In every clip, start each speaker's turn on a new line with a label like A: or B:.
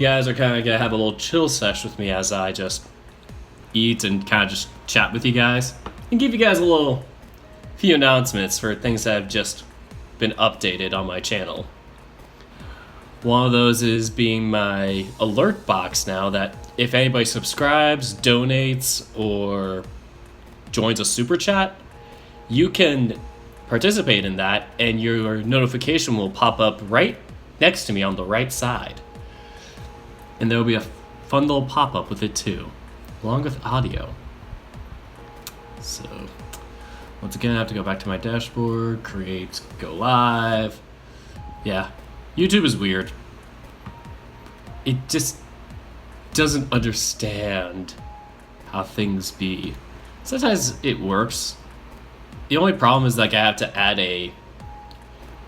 A: You guys are kind of gonna have a little chill sesh with me as I just eat and kind of just chat with you guys and give you guys a little few announcements for things that have just been updated on my channel. One of those is being my alert box now, that if anybody subscribes, donates, or joins a super chat, you can participate in that and your notification will pop up right next to me on the right side. And there will be a fun little pop-up with it too, along with audio. So, once again, I have to go back to my dashboard, create, go live. Yeah, YouTube is weird. It just doesn't understand how things be. Sometimes it works. The only problem is like I have to add a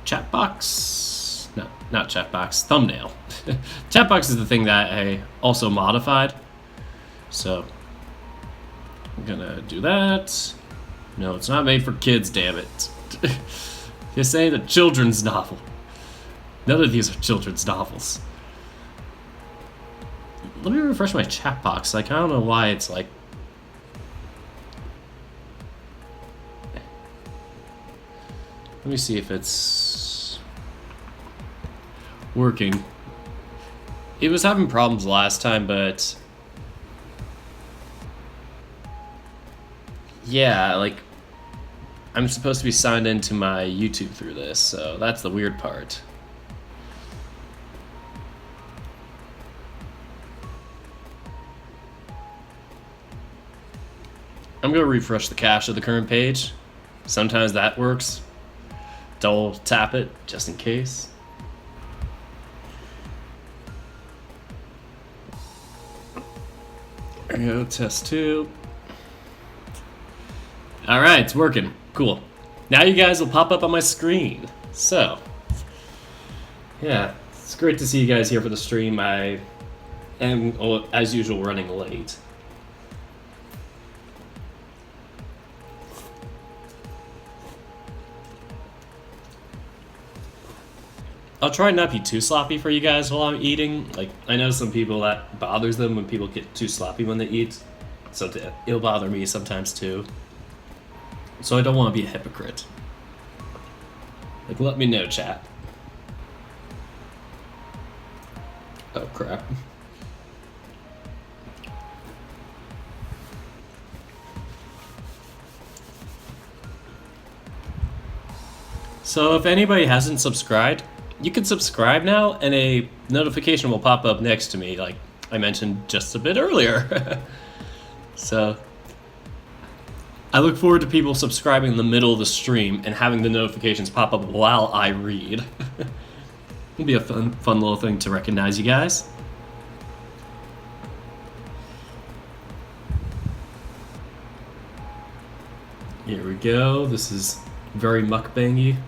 A: chat box. No, not chat box, thumbnail. Chat box is the thing that I also modified. So I'm gonna do that. No, it's not made for kids, damn it. You say the children's novel. None of these are children's novels. Let me refresh my chat box. Like, I don't know why it's like... Let me see if it's working. It was having problems last time, but... Yeah, like... I'm supposed to be signed into my YouTube through this, so that's the weird part. I'm gonna refresh the cache of the current page. Sometimes that works. Double tap it, just in case. There we go, test 2. Alright, it's working. Cool. Now you guys will pop up on my screen. So, yeah, it's great to see you guys here for the stream. I am, as usual, running late. I'll try not to be too sloppy for you guys while I'm eating. Like, I know some people that bothers them when people get too sloppy when they eat. So it'll bother me sometimes too. So I don't want to be a hypocrite. Like, let me know, chat. Oh, crap. So if anybody hasn't subscribed, you can subscribe now, and a notification will pop up next to me, like I mentioned just a bit earlier. So, I look forward to people subscribing in the middle of the stream and having the notifications pop up while I read. It'll be a fun little thing to recognize you guys. Here we go. This is very mukbangy.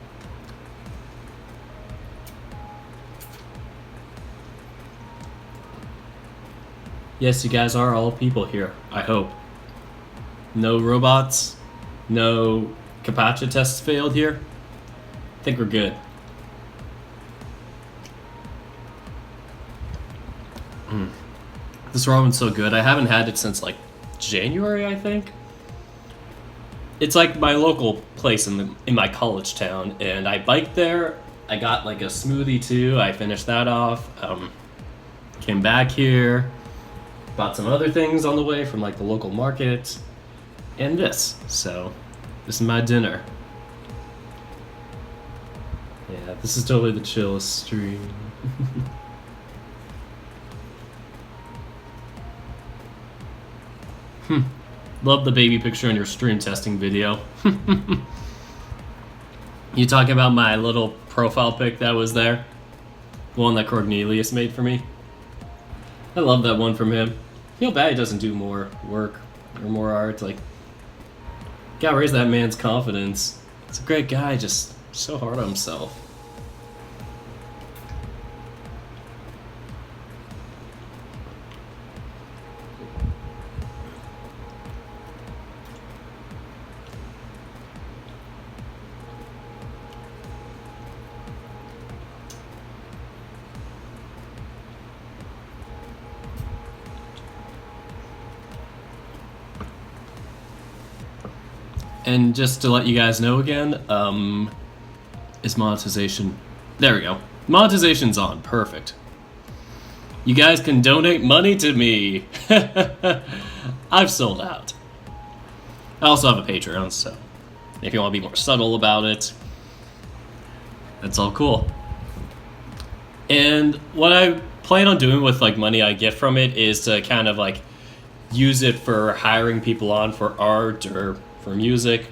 A: Yes, you guys are all people here, I hope. No robots, no CAPTCHA tests failed here. I think we're good. This ramen's so good. I haven't had it since like January, I think. It's like my local place in my college town, and I biked there. I got like a smoothie too. I finished that off. Came back here. Bought some other things on the way from like the local market, and this. So, this is my dinner. Yeah, this is totally the chillest stream. Love the baby picture in your stream testing video. You talking about my little profile pic that was there? The one that Cornelius made for me? I love that one from him. I feel bad he doesn't do more work or more art. Like, gotta raise that man's confidence. He's a great guy, just so hard on himself. And just to let you guys know again, is monetization... There we go. Monetization's on. Perfect. You guys can donate money to me. I've sold out. I also have a Patreon, so if you want to be more subtle about it, that's all cool. And what I plan on doing with like money I get from it is to kind of like use it for hiring people on for art or for music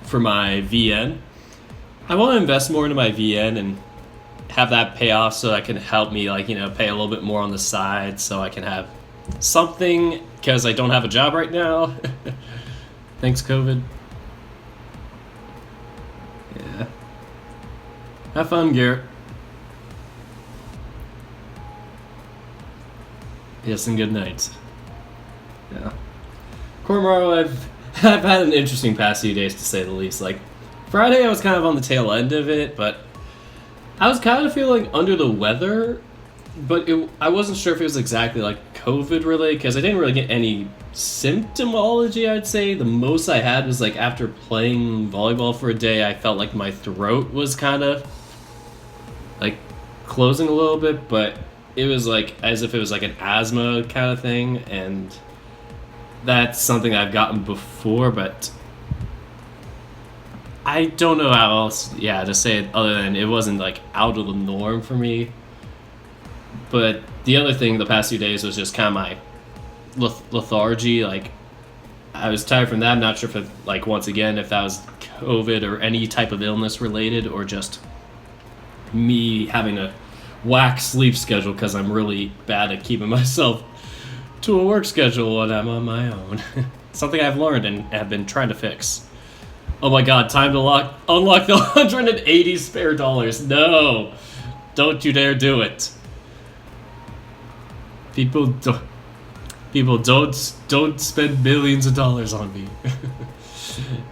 A: for my VN. I want to invest more into my VN and have that pay off so that can help me like, you know, pay a little bit more on the side so I can have something because I don't have a job right now. Thanks, COVID. Yeah. Have fun, Garrett. Yes, and good night. Yeah. Cormaro, I've had an interesting past few days to say the least. Like, Friday I was kind of on the tail end of it, but I was kind of feeling under the weather, but I wasn't sure if it was exactly like COVID related because I didn't really get any symptomology, I'd say. The most I had was like after playing volleyball for a day, I felt like my throat was kind of like closing a little bit, but it was like as if it was like an asthma kind of thing, and that's something I've gotten before, but I don't know how else, to say it other than it wasn't like out of the norm for me. But the other thing the past few days was just kind of my lethargy. Like, I was tired from that. I'm not sure if it, like, once again, if that was COVID or any type of illness related or just me having a whack sleep schedule because I'm really bad at keeping myself to a work schedule when I'm on my own. Something I've learned and have been trying to fix. Oh my god, time to unlock the 180 spare dollars. No! Don't you dare do it. People don't spend millions of dollars on me.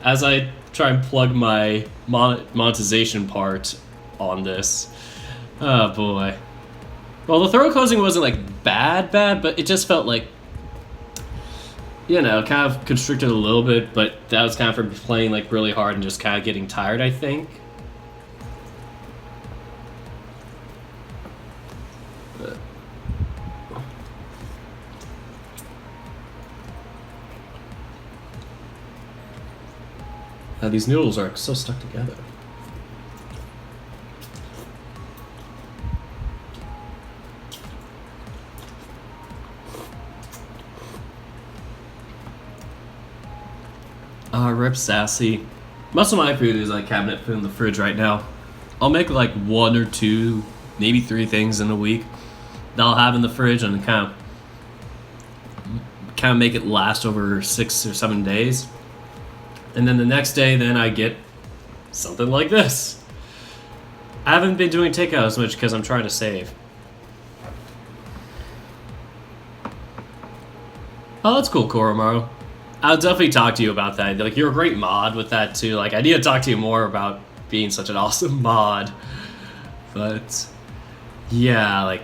A: As I try and plug my monetization part on this. Oh boy. Well, the throat closing wasn't like bad, but it just felt like, you know, kind of constricted a little bit, but that was kind of from playing like really hard and just kind of getting tired, I think. These noodles are so stuck together. Rip Sassy. Most of my food is like cabinet food in the fridge right now. I'll make like 1 or 2, maybe 3 things in a week that I'll have in the fridge and kind of make it last over 6 or 7 days. And then the next day, then I get something like this. I haven't been doing takeout as much because I'm trying to save. Oh, that's cool, Koromaru. I'll definitely talk to you about that. Like, you're a great mod with that too. Like, I need to talk to you more about being such an awesome mod. But yeah, like,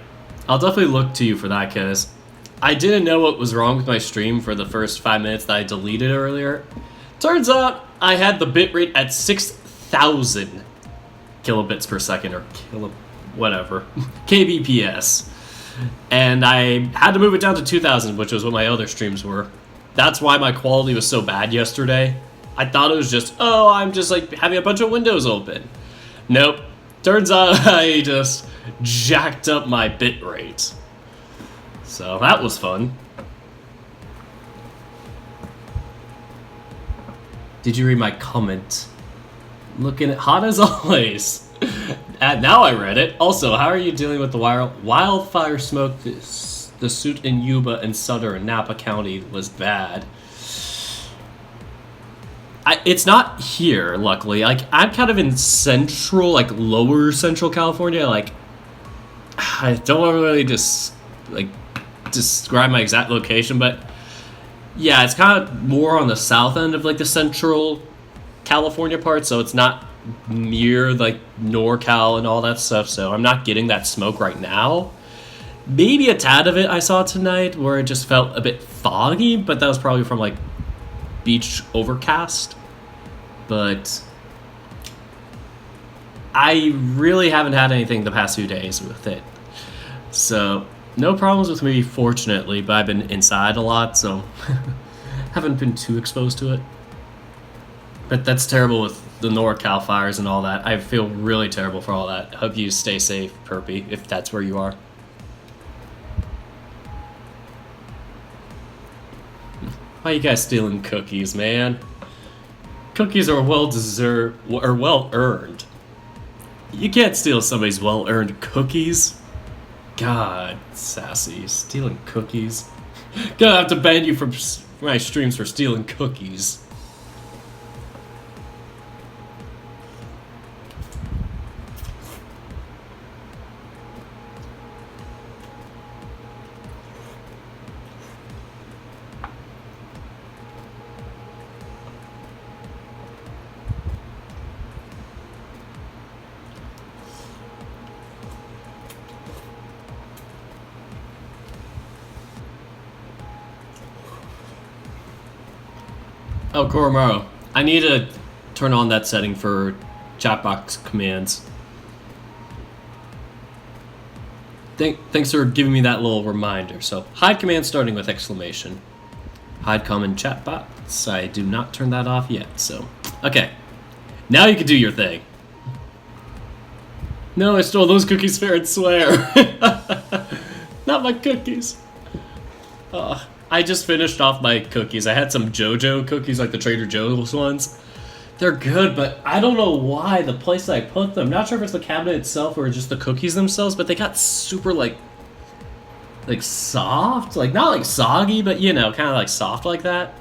A: I'll definitely look to you for that because I didn't know what was wrong with my stream for the first 5 minutes that I deleted earlier. Turns out I had the bitrate at 6,000 kilobits per second, or whatever, kbps. And I had to move it down to 2,000, which was what my other streams were. That's why my quality was so bad yesterday. I thought it was just, oh, I'm just like having a bunch of windows open. Nope. Turns out I just jacked up my bitrate. So that was fun. Did you read my comment? Looking at hot as always. Now I read it. Also, how are you dealing with the wildfire smoke? The suit in Yuba and Sutter and Napa County was bad. It's not here, luckily. Like, I'm kind of in central, like lower central California. Like, I don't want to really just like describe my exact location, but yeah, it's kind of more on the south end of like the central California part, so it's not near like NorCal and all that stuff, so I'm not getting that smoke right now. Maybe a tad of it I saw tonight where it just felt a bit foggy, but that was probably from like beach overcast, but I really haven't had anything the past few days with it. So, no problems with me, fortunately, but I've been inside a lot, so haven't been too exposed to it. But that's terrible with the NorCal fires and all that. I feel really terrible for all that. Hope you stay safe, Perpy, if that's where you are. Why are you guys stealing cookies, man? Cookies are well-deserved, or well-earned. You can't steal somebody's well-earned cookies. God, Sassy, stealing cookies. Gonna have to ban you from my streams for stealing cookies. Oh, Koromaro, I need to turn on that setting for chat box commands. Thanks for giving me that little reminder. So, hide command starting with exclamation. Hide common chat box. I do not turn that off yet, so. Okay. Now you can do your thing. No, I stole those cookies fair and swear. Not my cookies. I just finished off my cookies. I had some JoJo cookies, like the Trader Joe's ones. They're good, but I don't know why the place I put them. Not sure if it's the cabinet itself or just the cookies themselves, but they got super like soft, like not like soggy, but you know, kind of like soft like that.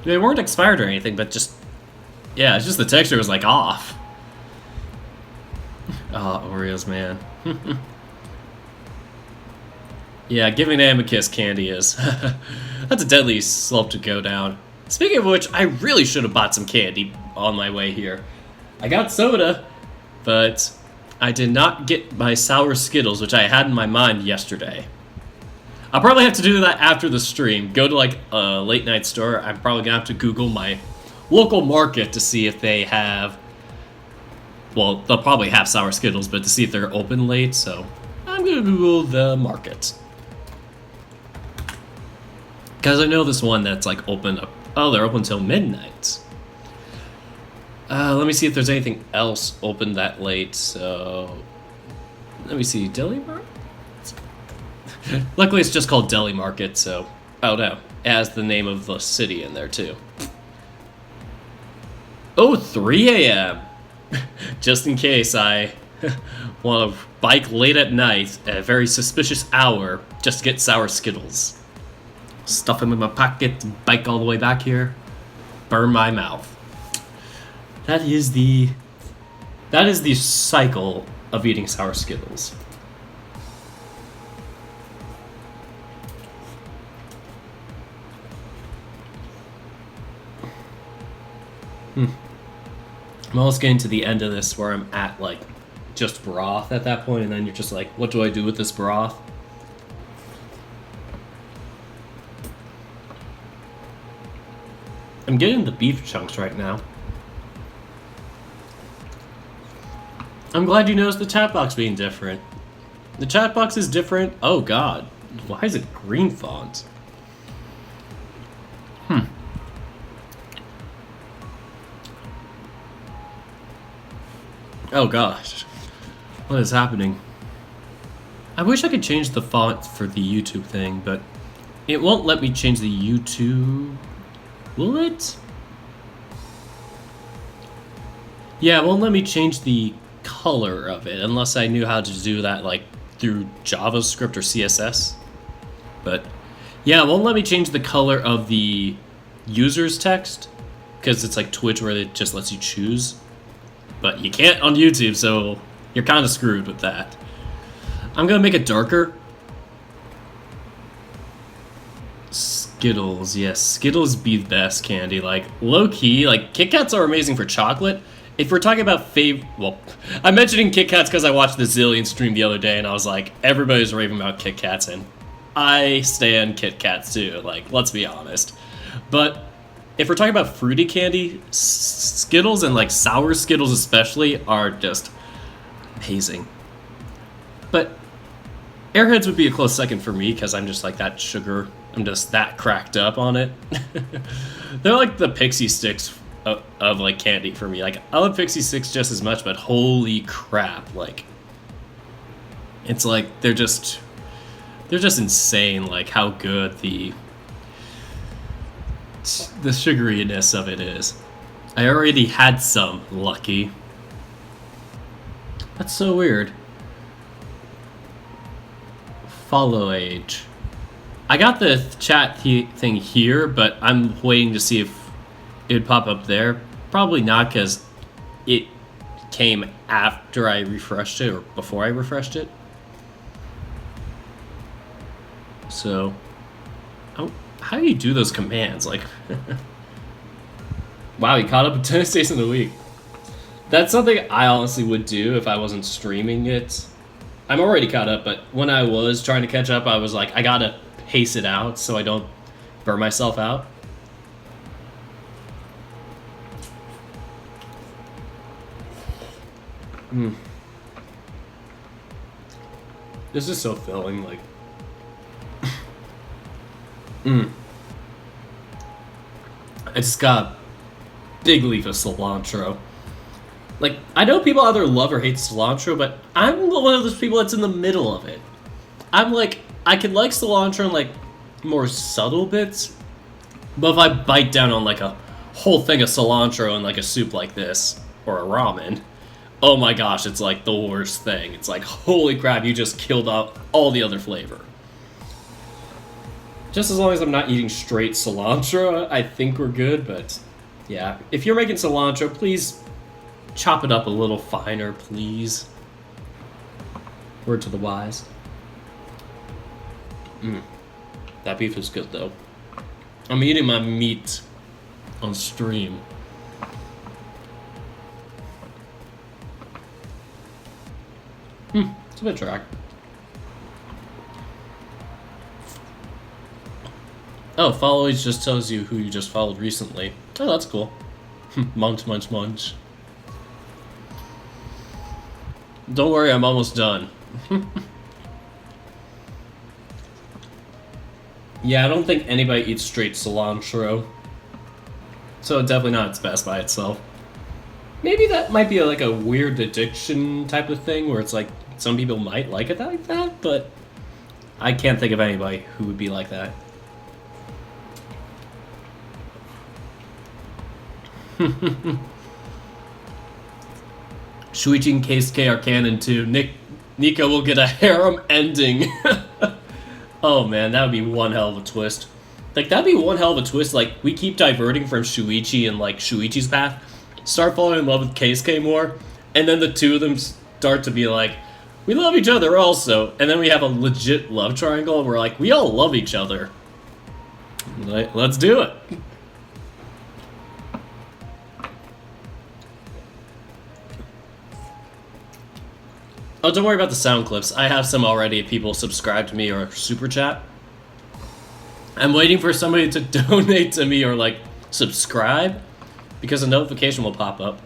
A: They weren't expired or anything, but just yeah, it's just the texture was like off. Oh, Oreos, man. Yeah, giving Amicus candy is... that's a deadly slope to go down. Speaking of which, I really should have bought some candy on my way here. I got soda, but I did not get my sour Skittles, which I had in my mind yesterday. I'll probably have to do that after the stream. Go to like a late night store. I'm probably gonna have to Google my local market to see if they have... Well, they'll probably have sour Skittles, but to see if they're open late, so... I'm gonna Google the market. Because I know this one that's like open up. Oh, they're open till midnight. Let me see if there's anything else open that late. So, let me see. Deli Market? Luckily, it's just called Deli Market, so. Oh no. It has the name of the city in there too. Oh, 3 a.m. Just in case I want to bike late at night at a very suspicious hour just to get sour Skittles. Stuff them in my pocket, bike all the way back here, burn my mouth. That is the cycle of eating sour Skittles. I'm almost getting to the end of this where I'm at like just broth at that point, and then you're just like, what do I do with this broth? I'm getting the beef chunks right now. I'm glad you noticed the chat box being different. The chat box is different. Oh god. Why is it green font? Oh gosh. What is happening? I wish I could change the font for the YouTube thing, but it won't let me change the YouTube... Will it? Yeah, it won't let me change the color of it unless I knew how to do that like through JavaScript or CSS. But yeah, it won't let me change the color of the user's text because it's like Twitch where it just lets you choose. But you can't on YouTube, so you're kind of screwed with that. I'm gonna make it darker. Skittles, yes. Skittles be the best candy. Like, low-key, like, Kit Kats are amazing for chocolate. If we're talking about well, I'm mentioning Kit Kats because I watched the Zillion stream the other day, and I was like, everybody's raving about Kit Kats, and I stan Kit Kats too. Like, let's be honest. But if we're talking about fruity candy, Skittles and like sour Skittles especially are just amazing. But Airheads would be a close second for me because I'm just like that sugar. I'm just that cracked up on it. They're like the Pixie Sticks of like candy for me. Like I love Pixie Sticks just as much, but holy crap, like it's like they're just insane. Like how good the sugariness of it is. I already had some, lucky. That's so weird. Follow age. I got the chat thing here, but I'm waiting to see if it would pop up there. Probably not, because it came after I refreshed it or before I refreshed it. So, how do you do those commands? Like, wow, you caught up in 10 days in a week. That's something I honestly would do if I wasn't streaming it. I'm already caught up, but when I was trying to catch up, I was like, I gotta pace it out so I don't burn myself out. This is so filling, like. I just got a big leaf of cilantro. Like, I know people either love or hate cilantro, but I'm one of those people that's in the middle of it. I'm like, I can like cilantro in like more subtle bits, but if I bite down on like a whole thing of cilantro in like a soup like this, or a ramen, oh my gosh, it's like the worst thing. It's like, holy crap, you just killed out all the other flavor. Just as long as I'm not eating straight cilantro, I think we're good, but yeah. If you're making cilantro, please chop it up a little finer, please. Word to the wise. That beef is good, though. I'm eating my meat on stream. It's a bit dry. Oh, follow just tells you who you just followed recently. Oh, that's cool. Munch, munch, munch. Don't worry, I'm almost done. Yeah, I don't think anybody eats straight cilantro. So definitely not its best by itself. Maybe that might be like a weird addiction type of thing where it's like some people might like it like that, but I can't think of anybody who would be like that. Shuichi and Keisuke are canon too. Nico will get a harem ending. Oh man, that would be one hell of a twist. Like, that'd be one hell of a twist. Like, we keep diverting from Shuichi and like Shuichi's path, start falling in love with Keisuke more, and then the two of them start to be like, we love each other also, and then we have a legit love triangle and we're like, we all love each other. Like, let's do it. Oh, don't worry about the sound clips. I have some already if people subscribe to me or super chat. I'm waiting for somebody to donate to me or like subscribe because a notification will pop up.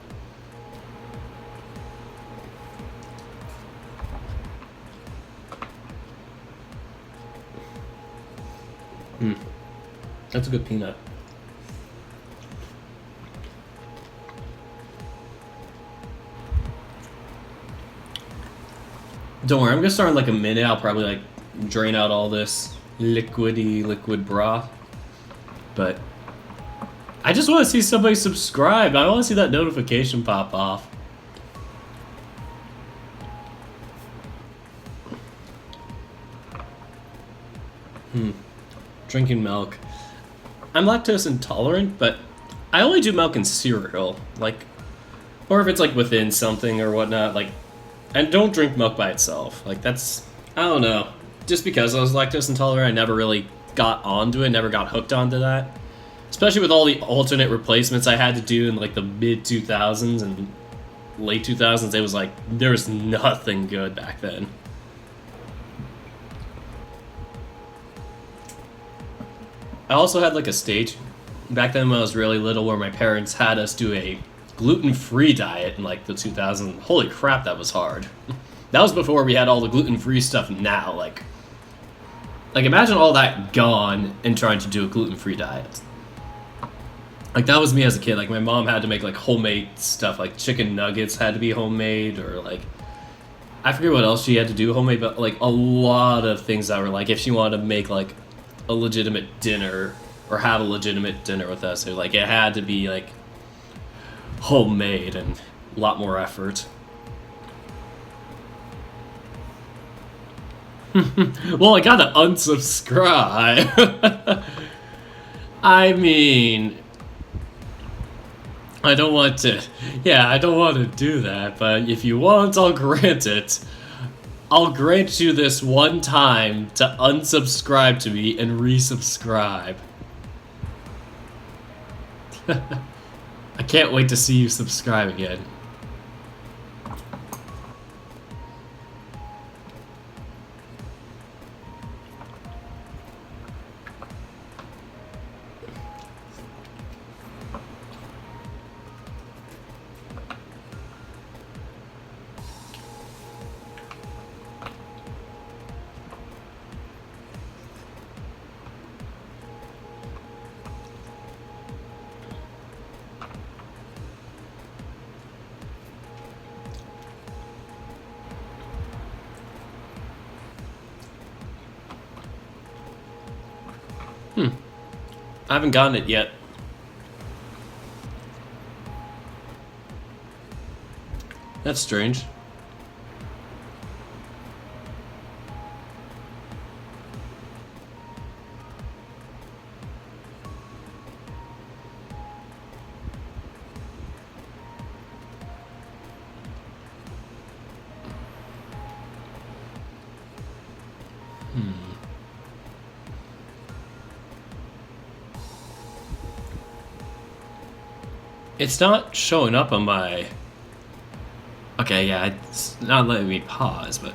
A: That's a good peanut. Don't worry, I'm gonna start in like a minute. I'll probably like drain out all this liquid broth. But I just want to see somebody subscribe. I want to see that notification pop off. Drinking milk. I'm lactose intolerant, but I only do milk in cereal. Like, or if it's like within something or whatnot, like, and don't drink milk by itself. Like, that's, I don't know. Just because I was lactose intolerant, I never really got onto it, never got hooked onto that. Especially with all the alternate replacements I had to do in like the mid-2000s and late 2000s, it was like, there was nothing good back then. I also had like a stage back then when I was really little, where my parents had us do a gluten-free diet in like the 2000s. Holy crap, that was hard. That was before we had all the gluten-free stuff now. Like imagine all that gone and trying to do a gluten-free diet. Like, that was me as a kid. Like, my mom had to make, like, homemade stuff. Like, chicken nuggets had to be homemade, or, like, I forget what else she had to do homemade, but, like, a lot of things that were, like, if she wanted to make, like, a legitimate dinner, or have a legitimate dinner with us, or, like, it had to be, like, homemade and a lot more effort. Well, I gotta unsubscribe. I mean, I don't want to do that, but if you want, I'll grant it. I'll grant you this one time to unsubscribe to me and resubscribe. I can't wait to see you subscribe again. I haven't gotten it yet. That's strange. It's not showing up on my... Okay, yeah, it's not letting me pause, but...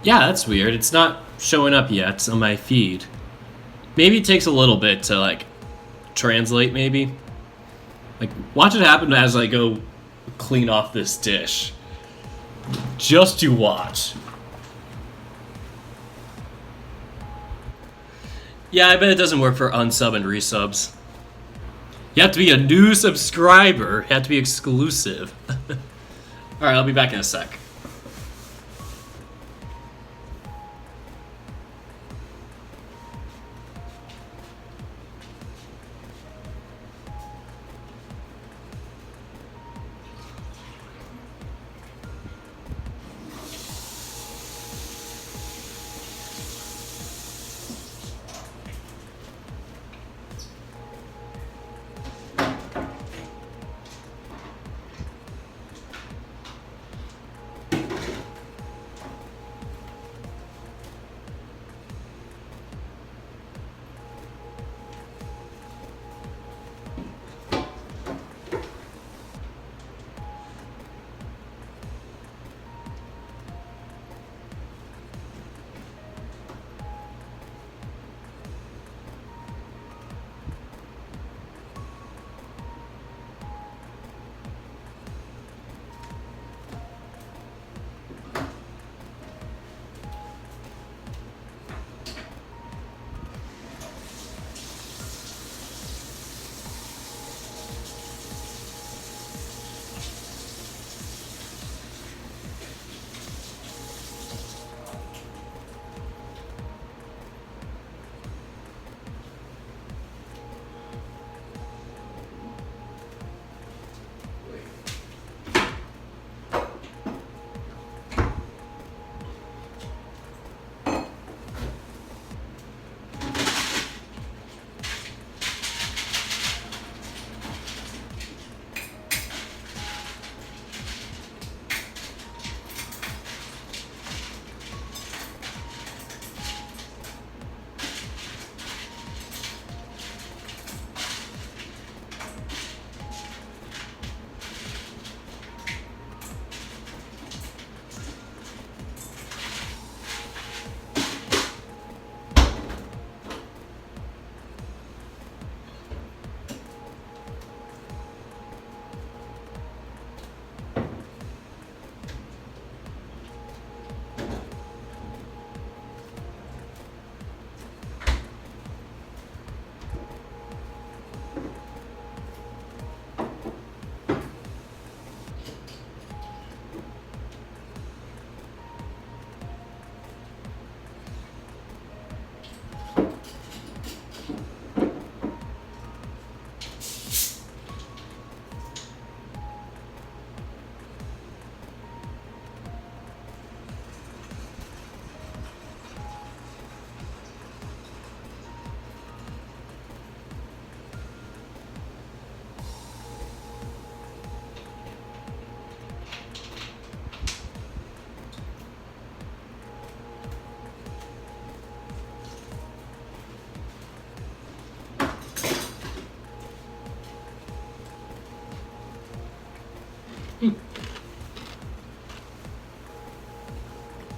A: Yeah, that's weird. It's not showing up yet on my feed. Maybe it takes a little bit to, like, translate, maybe. Like, watch it happen as I go clean off this dish. Just to watch. Yeah, I bet it doesn't work for unsub and resubs. You have to be a new subscriber. You have to be exclusive. Alright, I'll be back in a sec.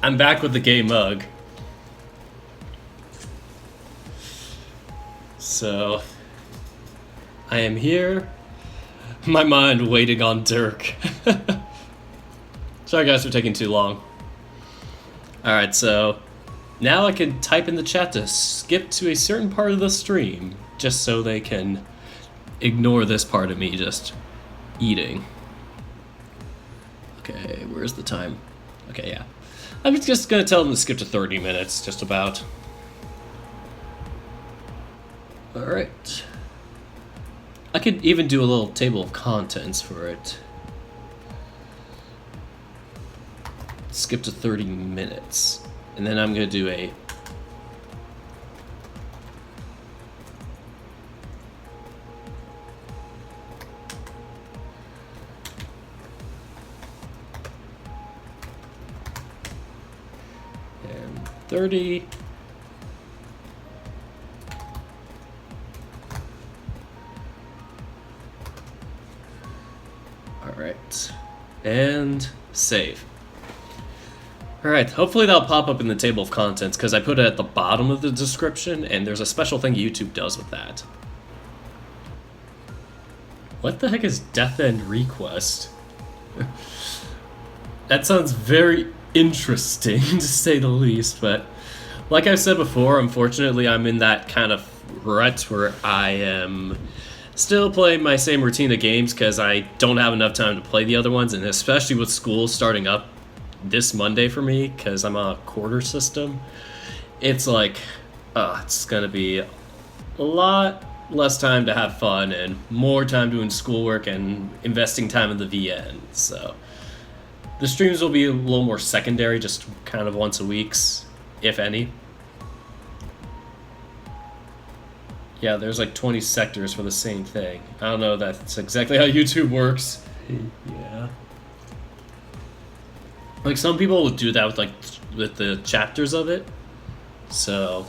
A: I'm back with the gay mug. So, I am here. My mind waiting on Dirk. Sorry guys for taking too long. Alright, so now I can type in the chat to skip to a certain part of the stream, just so they can ignore this part of me just eating. Okay, where's the time? Okay, yeah. I'm just gonna tell them to skip to 30 minutes, just about. Alright. I could even do a little table of contents for it. Skip to 30 minutes. And then I'm gonna do a... and 30... Alright, and save. Alright, hopefully that'll pop up in the table of contents, because I put it at the bottom of the description, and there's a special thing YouTube does with that. What the heck is Death End Request? That sounds very interesting, to say the least, but like I've said before, unfortunately I'm in that kind of rut where I am still playing my same routine of games because I don't have enough time to play the other ones, and especially with school starting up this Monday for me because I'm on a quarter system, it's like it's gonna be a lot less time to have fun and more time doing schoolwork and investing time in the VN. So the streams will be a little more secondary, just kind of once a week, if any. Yeah, there's like 20 sectors for the same thing. I don't know if that's exactly how YouTube works. Yeah. Like some people would do that with with the chapters of it. So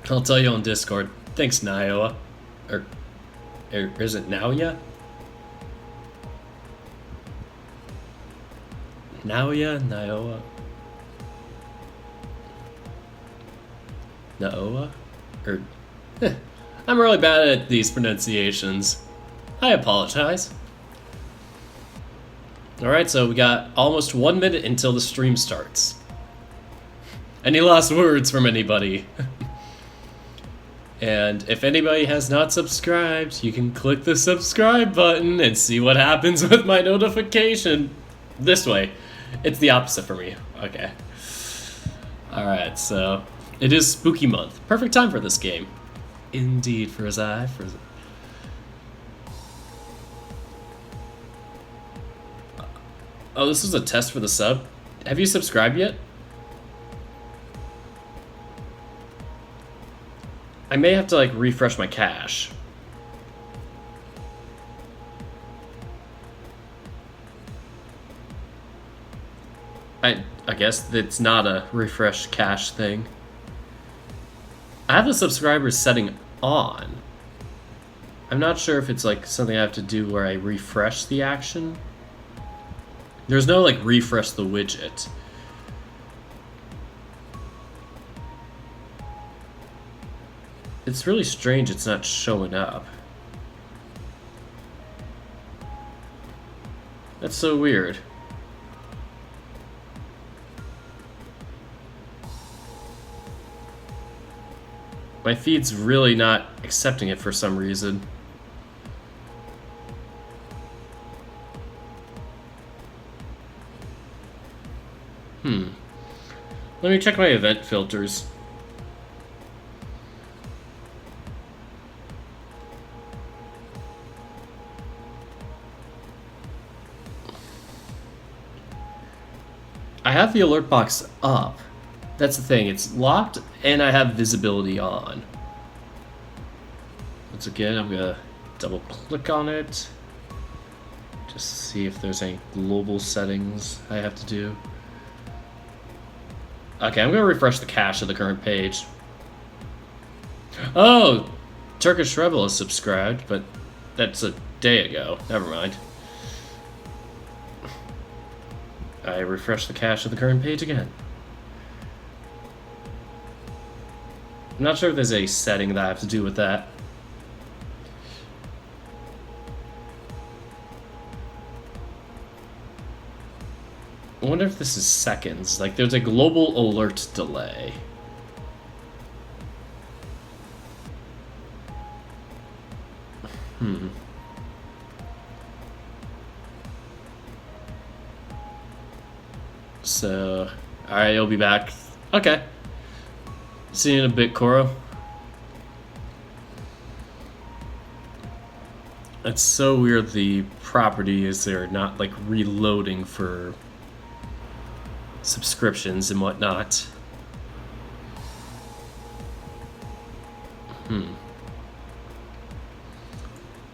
A: I'll tell you on Discord. Thanks, Nioa. Or is it Naoya? Naoya? Nioa? Naoa? Or I'm really bad at these pronunciations. I apologize. Alright, so we got almost 1 minute until the stream starts. Any last words from anybody? And if anybody has not subscribed, you can click the subscribe button and see what happens with my notification. This way. It's the opposite for me. Okay. Alright, so it is spooky month. Perfect time for this game. Indeed, for his eye. Oh, this was a test for the sub? Have you subscribed yet? I may have to like refresh my cache. I guess it's not a refresh cache thing. I have the subscribers setting on. I'm not sure if it's like something I have to do where I refresh the action. There's no like refresh the widget. It's really strange it's not showing up. That's so weird. My feed's really not accepting it for some reason. Let me check my event filters. I have the alert box up. That's the thing, it's locked and I have visibility on. Once again, I'm gonna double click on it. Just see if there's any global settings I have to do. Okay, I'm gonna refresh the cache of the current page. Oh! Turkish Rebel is subscribed, but that's a day ago. Never mind. I refresh the cache of the current page again. I'm not sure if there's a setting that I have to do with that. I wonder if this is seconds. Like, there's a global alert delay. So, alright, you'll be back. Okay. See you in a bit, Koro. It's so weird the property is there not, like, reloading for subscriptions and whatnot.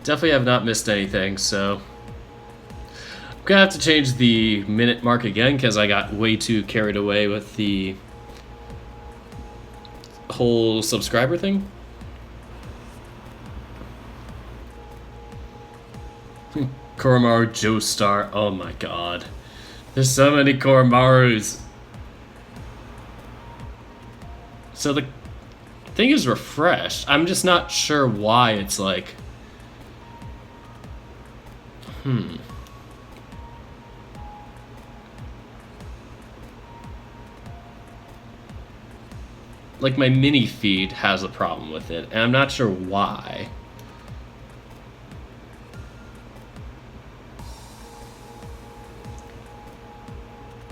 A: Definitely have not missed anything, so I'm gonna have to change the minute mark again because I got way too carried away with the whole subscriber thing. Koromaru Joestar, oh my god. There's so many Koromarus. So the thing is refreshed. I'm just not sure why it's like... Like, my mini feed has a problem with it, and I'm not sure why.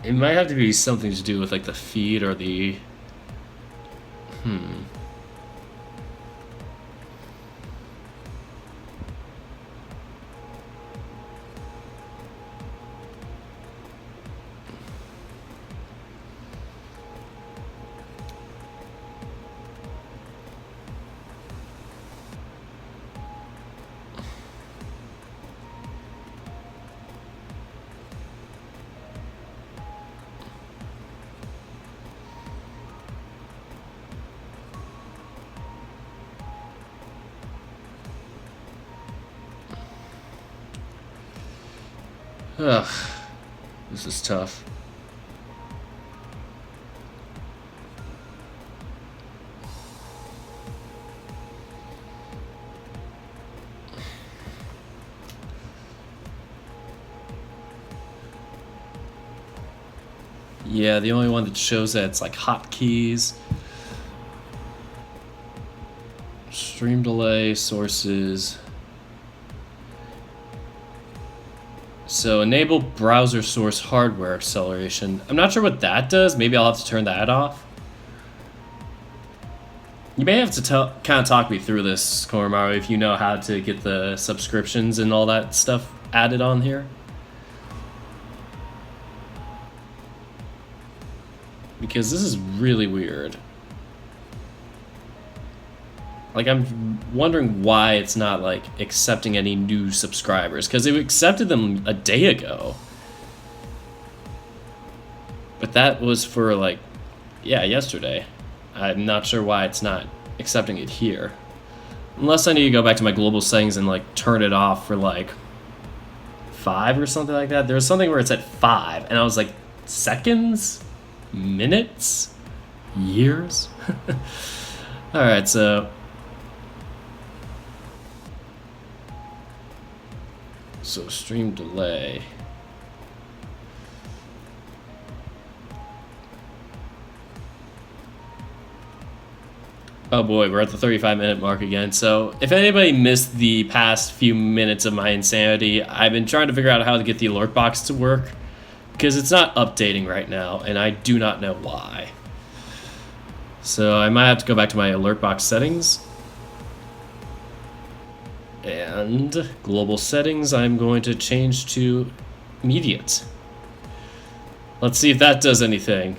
A: It might have to be something to do with, like, the feed or the... Ugh, this is tough. Yeah, the only one that shows that it's like hotkeys. Stream delay, sources. So enable browser source hardware acceleration. I'm not sure what that does. Maybe I'll have to turn that off. You may have to kind of talk me through this, Koromaru, if you know how to get the subscriptions and all that stuff added on here. Because this is really weird. Like, I'm wondering why it's not, like, accepting any new subscribers. Because it accepted them a day ago. But that was for, like, yeah, yesterday. I'm not sure why it's not accepting it here. Unless I need to go back to my global settings and, like, turn it off for, like, 5 or something like that. There was something where it's at 5. And I was like, seconds? Minutes? Years? Alright, so... So, stream delay. Oh boy, we're at the 35-minute mark again. So, if anybody missed the past few minutes of my insanity, I've been trying to figure out how to get the alert box to work. Because it's not updating right now, and I do not know why. So, I might have to go back to my alert box settings. And global settings, I'm going to change to immediate. Let's see if that does anything.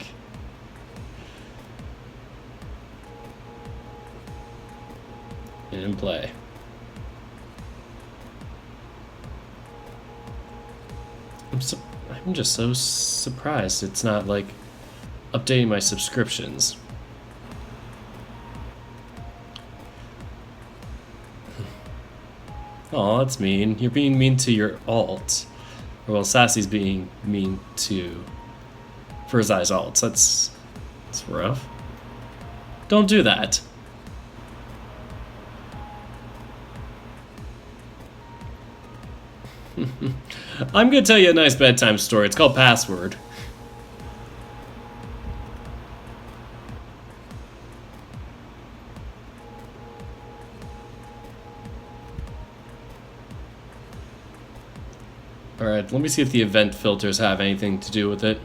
A: And play. I'm just so surprised it's not, like, updating my subscriptions. Oh, that's mean. You're being mean to your alt. Or well, Sassy's being mean to for his eyes alts. That's rough. Don't do that. I'm gonna tell you a nice bedtime story. It's called Password. Alright, let me see if the event filters have anything to do with it.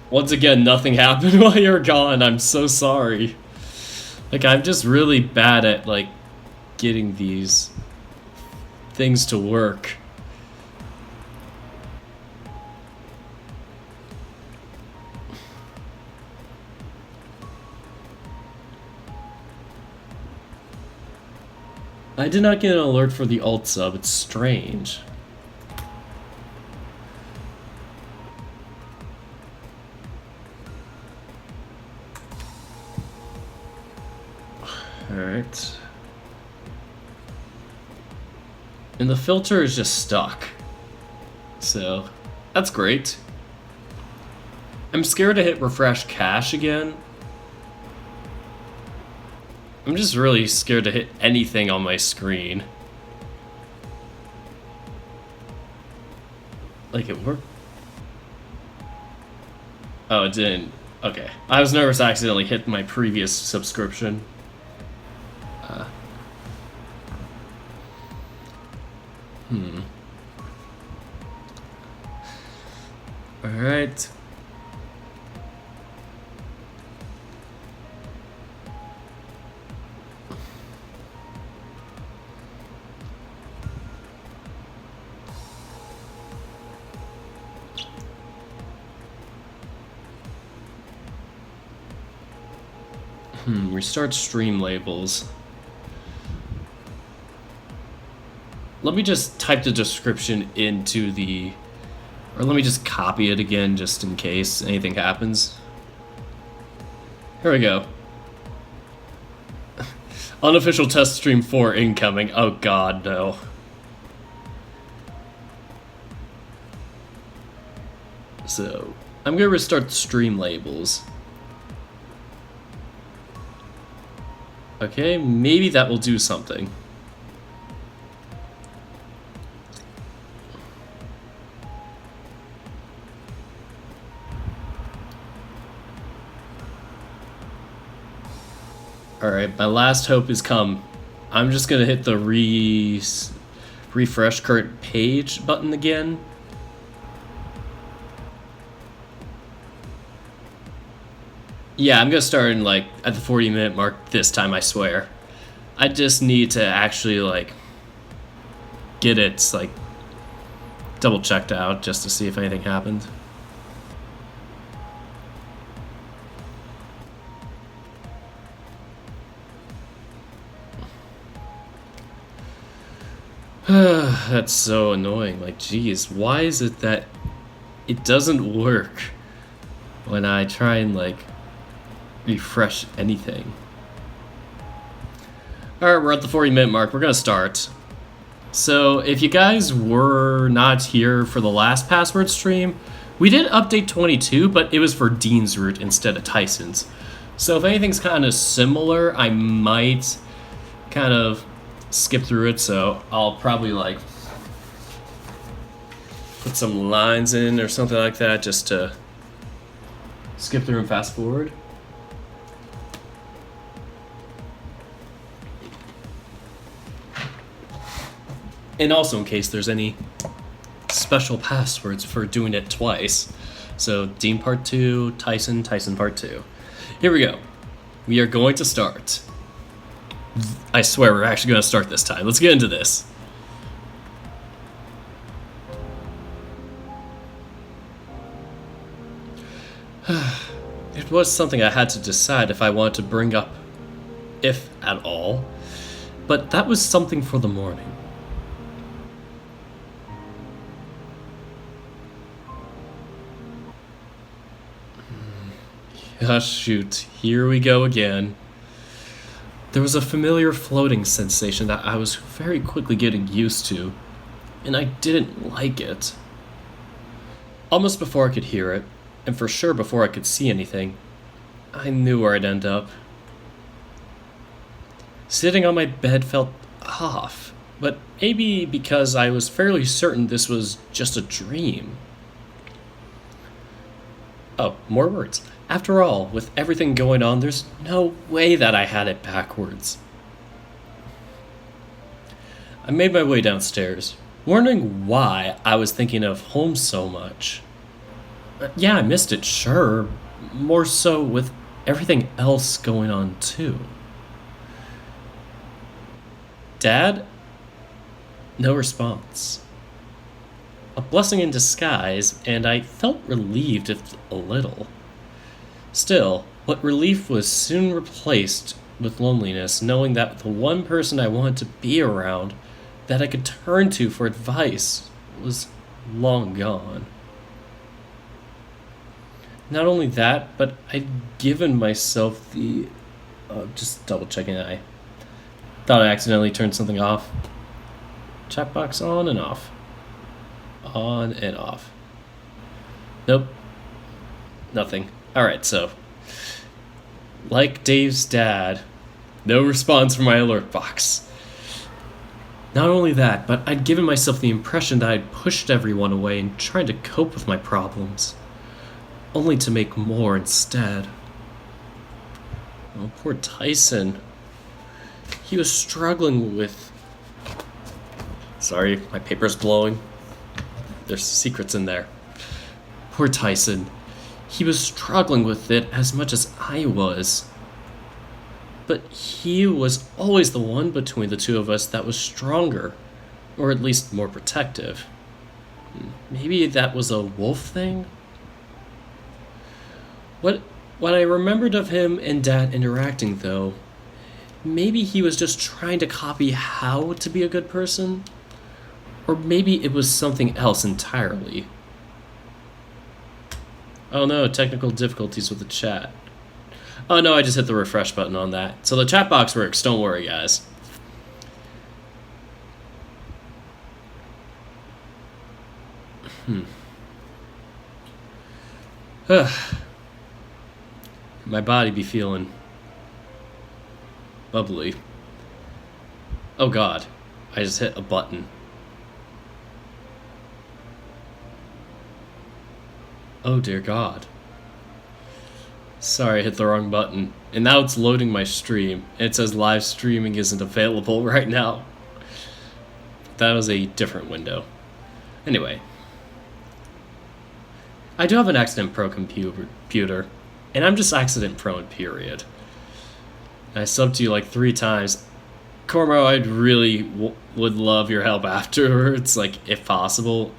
A: Once again, nothing happened while you were gone. I'm so sorry. Like, I'm just really bad at, like, getting these things to work. I did not get an alert for the alt sub. It's strange. Alright. And the filter is just stuck. So, that's great. I'm scared to hit refresh cache again. I'm just really scared to hit anything on my screen. Like it worked. Oh, it didn't. Okay. I was nervous I accidentally hit my previous subscription. Alright. Restart stream labels. Let me just type the description into the... Or let me just copy it again just in case anything happens. Here we go. Unofficial test stream 4 incoming. Oh god, no. So, I'm gonna restart stream labels. Okay, maybe that will do something. Alright, my last hope is come. I'm just gonna hit the refresh current page button again. Yeah, I'm gonna start in like at the 40-minute mark this time, I swear. I just need to actually like get it like double checked out just to see if anything happened. That's so annoying. Like, geez, why is it that it doesn't work when I try and like refresh anything? Alright, we're at the 40-minute mark. We're gonna start. So, if you guys were not here for the last password stream, we did update 22, but it was for Dean's route instead of Tyson's. So if anything's kind of similar, I might kind of skip through it, so I'll probably like put some lines in or something like that just to skip through and fast forward. And also in case there's any special passwords for doing it twice. So Dean Part 2, Tyson, Tyson Part 2. Here we go. We are going to start. I swear we're actually going to start this time. Let's get into this. It was something I had to decide if I wanted to bring up, if at all. But that was something for the morning. Oh, shoot. Here we go again. There was a familiar floating sensation that I was very quickly getting used to, and I didn't like it. Almost before I could hear it, and for sure before I could see anything, I knew where I'd end up. Sitting on my bed felt off, but maybe because I was fairly certain this was just a dream. Oh, more words. After all, with everything going on, there's no way that I had it backwards. I made my way downstairs, wondering why I was thinking of home so much. Yeah, I missed it, sure. More so with everything else going on, too. Dad? No response. A blessing in disguise, and I felt relieved if a little. Still, what relief was soon replaced with loneliness, knowing that the one person I wanted to be around, that I could turn to for advice, was long gone. Not only that, but I'd given myself the... just double checking that. I thought I accidentally turned something off. Chat box on and off. On and off. Nope. Nothing. Alright, so. Like Dave's dad, no response from my alert box. Not only that, but I'd given myself the impression that I'd pushed everyone away and tried to cope with my problems, only to make more instead. Oh, poor Tyson. He was struggling with... Sorry, my paper's blowing. There's secrets in there. Poor Tyson. He was struggling with it as much as I was. But he was always the one between the two of us that was stronger, or at least more protective. Maybe that was a wolf thing? What I remembered of him and Dad interacting, though, maybe he was just trying to copy how to be a good person? Or maybe it was something else entirely. Oh no, technical difficulties with the chat. Oh no, I just hit the refresh button on that. So the chat box works, don't worry guys. My body be feeling bubbly. Oh god, I just hit a button. Oh dear god. Sorry, I hit the wrong button. And now it's loading my stream. It says live streaming isn't available right now. That was a different window. Anyway. I do have an accident pro computer. And I'm just accident prone, period. I subbed to you like 3 times. Cormo, I'd really would love your help afterwards, like, if possible.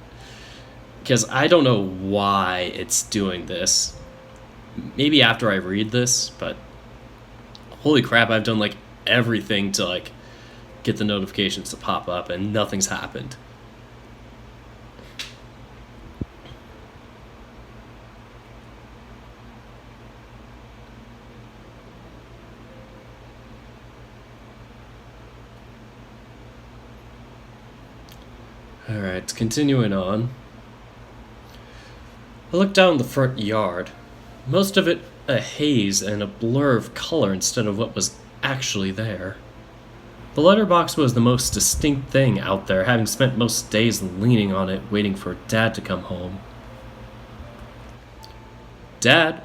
A: Because I don't know why it's doing this. Maybe after I read this, but holy crap, I've done like everything to like get the notifications to pop up and nothing's happened. Alright, continuing on. I looked down the front yard. Most of it a haze and a blur of color instead of what was actually there. The letterbox was the most distinct thing out there, having spent most days leaning on it, waiting for Dad to come home. Dad?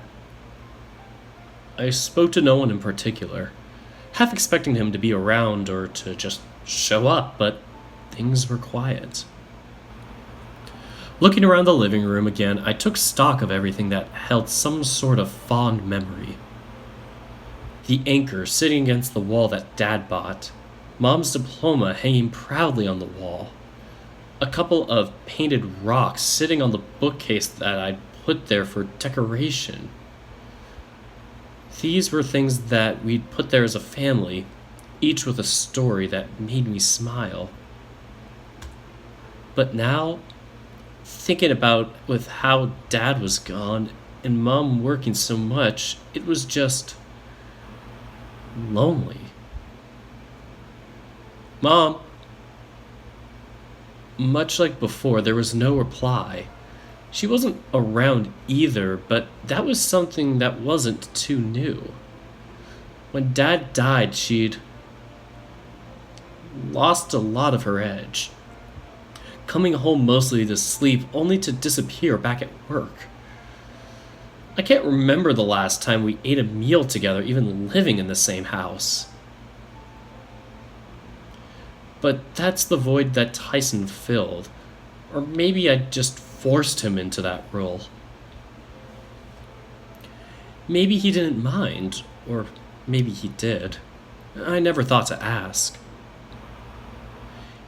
A: I spoke to no one in particular, half expecting him to be around or to just show up, but things were quiet. Looking around the living room again, I took stock of everything that held some sort of fond memory. The anchor sitting against the wall that Dad bought, Mom's diploma hanging proudly on the wall, a couple of painted rocks sitting on the bookcase that I'd put there for decoration. These were things that we'd put there as a family, each with a story that made me smile. But now, thinking about with how Dad was gone and Mom working so much, it was just lonely. Mom? Much like before, there was no reply. She wasn't around either, but that was something that wasn't too new. When Dad died, she'd lost a lot of her edge. Coming home mostly to sleep, only to disappear back at work. I can't remember the last time we ate a meal together, even living in the same house. But that's the void that Tyson filled. Or maybe I just forced him into that role. Maybe he didn't mind, or maybe he did. I never thought to ask.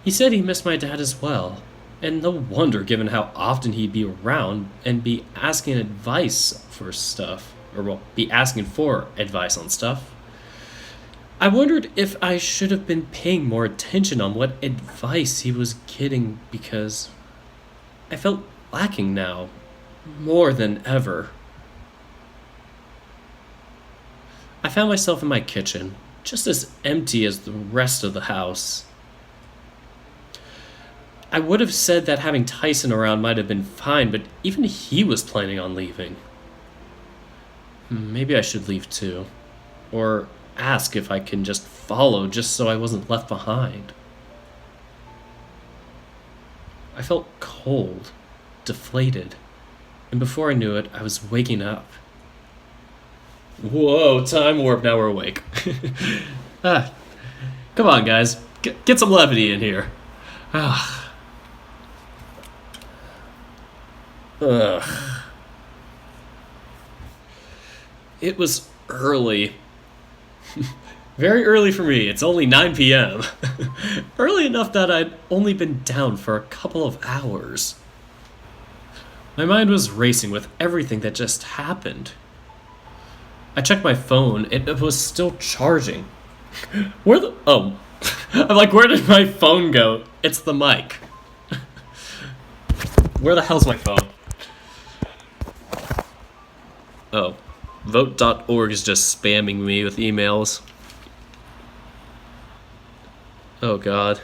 A: He said he missed my dad as well, and no wonder given how often he'd be around and be asking advice for stuff, or well, be asking for advice on stuff. I wondered if I should have been paying more attention on what advice he was getting because I felt lacking now, more than ever. I found myself in my kitchen, just as empty as the rest of the house. I would have said that having Tyson around might have been fine, but even he was planning on leaving. Maybe I should leave too. Or ask if I can just follow just so I wasn't left behind. I felt cold, deflated, and before I knew it, I was waking up. Whoa, time warp, now we're awake. Come on, guys. Get some levity in here. It was early. Very early for me. It's only 9 p.m. Early enough that I'd only been down for a couple of hours. My mind was racing with everything that just happened. I checked my phone, and it was still charging. Oh. I'm like, where did my phone go? It's the mic. Where the hell's my phone? Oh. Vote.org is just spamming me with emails. Oh god.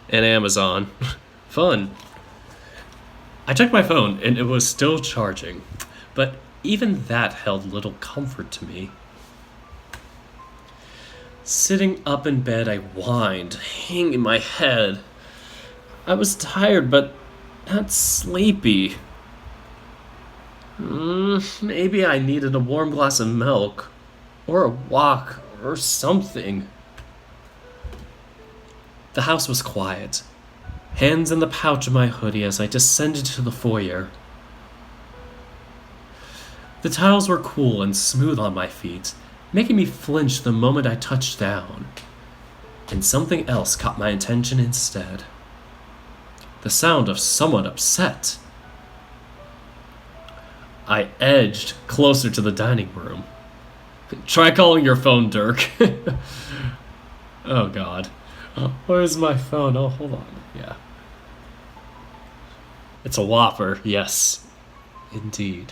A: And Amazon. Fun. I checked my phone and it was still charging, but even that held little comfort to me. Sitting up in bed, I whined, hanging my head. I was tired, but not sleepy. Maybe I needed a warm glass of milk, or a walk, or something. The house was quiet, hands in the pouch of my hoodie as I descended to the foyer. The tiles were cool and smooth on my feet, making me flinch the moment I touched down. And something else caught my attention instead. The sound of someone upset. I edged closer to the dining room. Try calling your phone, Dirk. Oh god. Where's my phone? Oh, hold on. Yeah. It's a Whopper, yes. Indeed.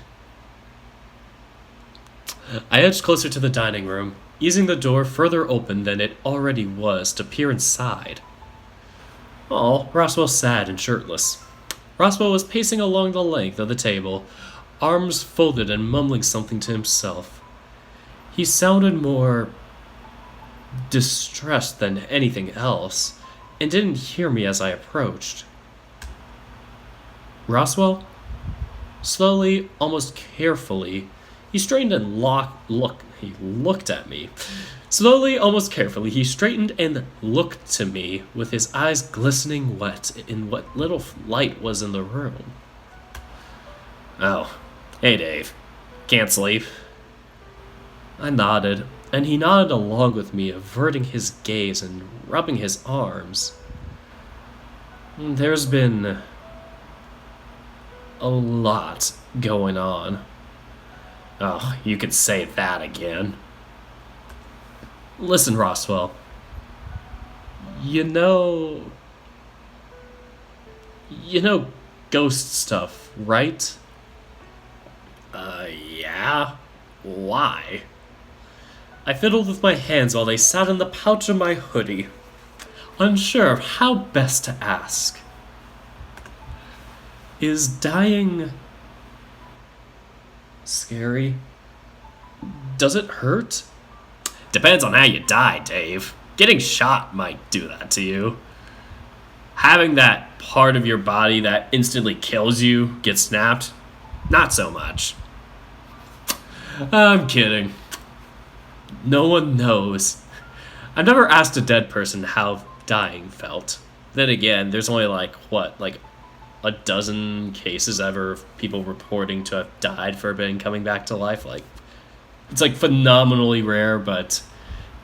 A: I edged closer to the dining room, easing the door further open than it already was to peer inside. Oh, Roswell sad and shirtless. Roswell was pacing along the length of the table, arms folded and mumbling something to himself. He sounded more distressed than anything else, and didn't hear me as I approached. Roswell? Slowly, almost carefully, he straightened and he looked at me. Slowly, almost carefully, he straightened and looked to me with his eyes glistening wet in what little light was in the room. Oh, hey Dave. Can't sleep? I nodded, and he nodded along with me, averting his gaze and rubbing his arms. There's been a lot going on. Oh, you could say that again. Listen, Roswell. You know ghost stuff, right? Yeah? Why? I fiddled with my hands while they sat in the pouch of my hoodie. unsure of how best to ask. Is dying scary? Does it hurt? Depends on how you die, Dave. Getting shot might do that to you. Having that part of your body that instantly kills you get snapped, not so much. I'm kidding. No one knows. I've never asked a dead person how dying felt. Then again, there's only like a dozen cases ever of people reporting to have died for being coming back to life. Like, it's like phenomenally rare, but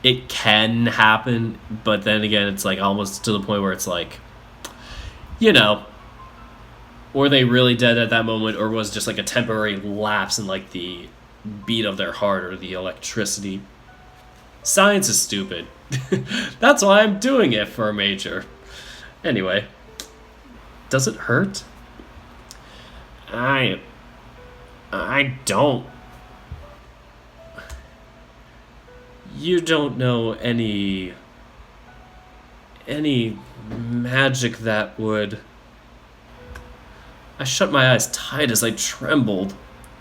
A: it can happen. But then again, it's like almost to the point where it's like, you know, were they really dead at that moment, or was just like a temporary lapse in like the beat of their heart or the electricity? Science is stupid. That's why I'm doing it for a major. Anyway, does it hurt? I don't. You don't know any magic that would... I shut my eyes tight as I trembled,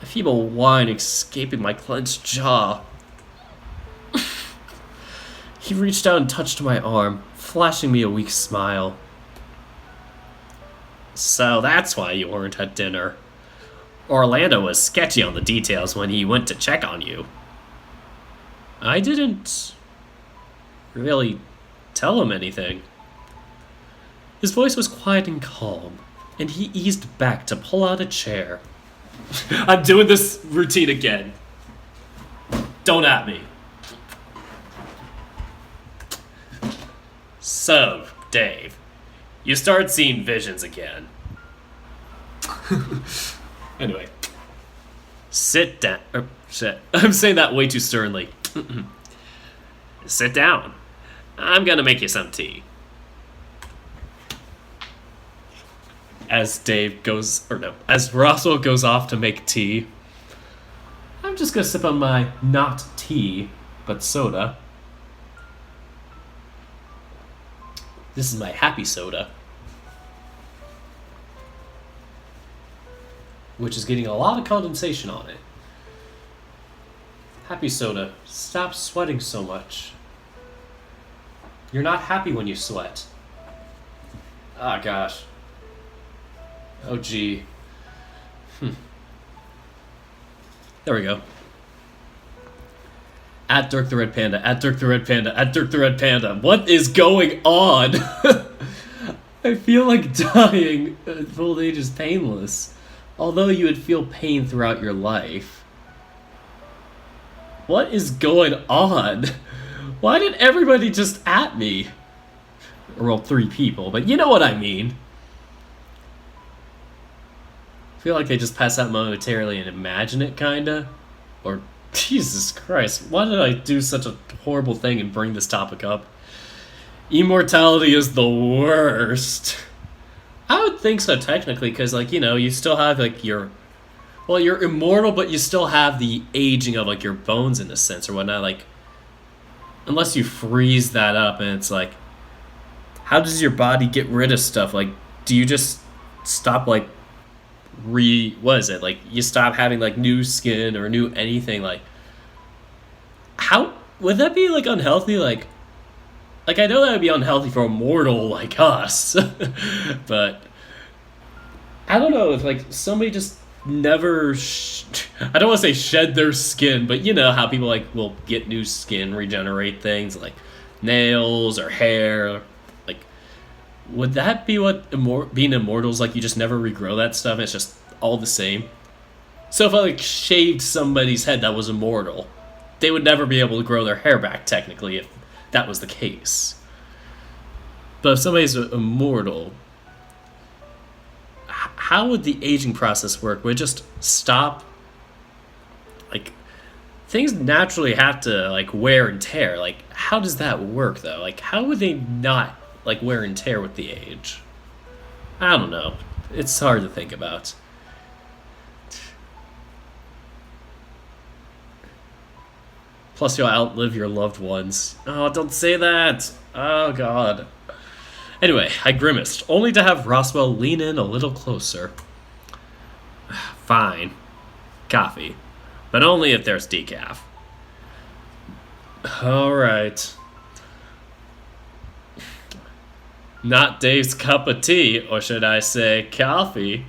A: a feeble whine escaping my clenched jaw. He reached out and touched my arm, flashing me a weak smile. So that's why you weren't at dinner. Orlando was sketchy on the details when he went to check on you. I didn't really tell him anything. His voice was quiet and calm, and he eased back to pull out a chair. I'm doing this routine again. Don't at me. So, Dave, you start seeing visions again. Anyway. Sit down. Shit. I'm saying that way too sternly. Sit down. I'm gonna make you some tea. As Roswell goes off to make tea, I'm just gonna sip on my not tea, but soda. This is my happy soda, which is getting a lot of condensation on it. Happy soda, stop sweating so much. You're not happy when you sweat. Ah, gosh. Oh, gee. There we go. At Dirk the Red Panda, at Dirk the Red Panda, at Dirk the Red Panda. What is going on? I feel like dying at old age is painless. Although you would feel pain throughout your life. What is going on? Why did everybody just at me? Well, 3 people, but you know what I mean. I feel like they just pass out momentarily and imagine it, kinda. Or, Jesus Christ, why did I do such a horrible thing and bring this topic up? Immortality is the worst. I would think so, technically, because, like, you know, you still have, like, your... Well, you're immortal, but you still have the aging of, like, your bones in a sense or whatnot, like... Unless you freeze that up and it's like... How does your body get rid of stuff? Like, do you just stop, like... What is it? Like, you stop having, like, new skin or new anything, like... How... Would that be, like, unhealthy? Like, I know that would be unhealthy for a mortal like us. But... I don't know if, like, somebody just never... I don't want to say shed their skin, but you know how people, like, will get new skin, regenerate things, like nails or hair. Like, would that be what being immortal is like? You just never regrow that stuff, and it's just all the same? So if I, like, shaved somebody's head that was immortal, they would never be able to grow their hair back, technically, if that was the case. But if somebody's immortal... How would the aging process work? Would it just stop? Like, things naturally have to, like, wear and tear. Like, how does that work, though? Like, how would they not, like, wear and tear with the age? I don't know. It's hard to think about. Plus, you'll outlive your loved ones. Oh, don't say that. Oh, God. Anyway, I grimaced, only to have Roswell lean in a little closer. Fine. Coffee. But only if there's decaf. Alright. Not Dave's cup of tea, or should I say coffee.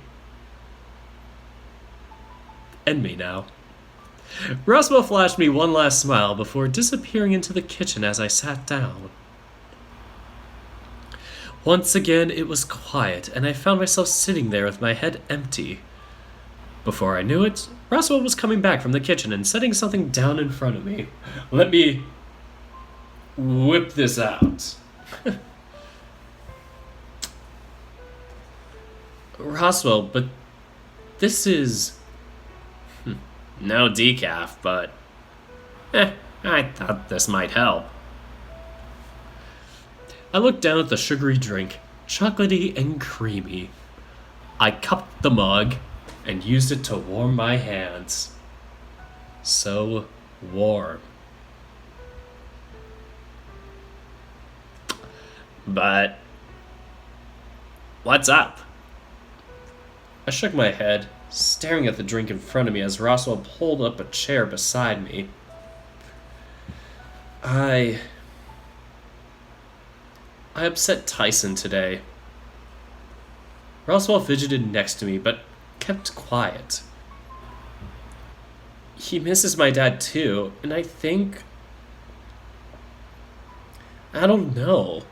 A: End me now. Roswell flashed me one last smile before disappearing into the kitchen as I sat down. Once again, it was quiet, and I found myself sitting there with my head empty. Before I knew it, Roswell was coming back from the kitchen and setting something down in front of me. Let me whip this out. Roswell, but this is... No decaf, but... I thought this might help. I looked down at the sugary drink, chocolatey and creamy. I cupped the mug and used it to warm my hands. So warm. But... what's up? I shook my head, staring at the drink in front of me as Roswell pulled up a chair beside me. I upset Tyson today. Roswell fidgeted next to me, but kept quiet. He misses my dad too, and I think... I don't know.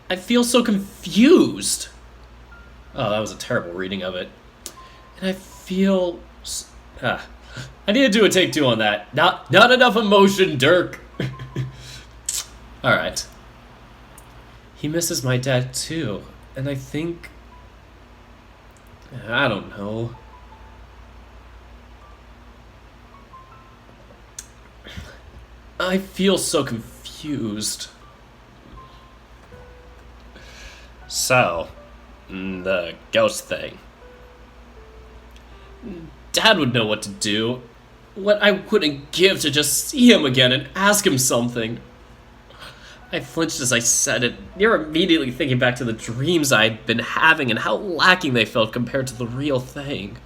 A: I feel so confused. Oh, that was a terrible reading of it. And I feel... I need to do a take two on that. Not enough emotion, Dirk. Alright. He misses my dad too, and I think... I don't know. I feel so confused. So, the ghost thing. Dad would know what to do. What I wouldn't give to just see him again and ask him something. I flinched as I said it, near immediately thinking back to the dreams I'd been having and how lacking they felt compared to the real thing.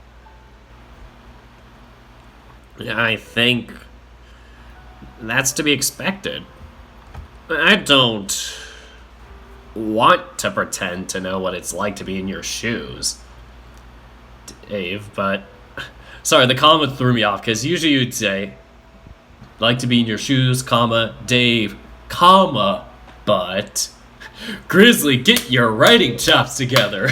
A: I think that's to be expected. I don't want to pretend to know what it's like to be in your shoes, Dave, but... Sorry, the comma threw me off, because usually you'd say, like to be in your shoes, comma, Dave, comma, but... Grizzly, get your writing chops together!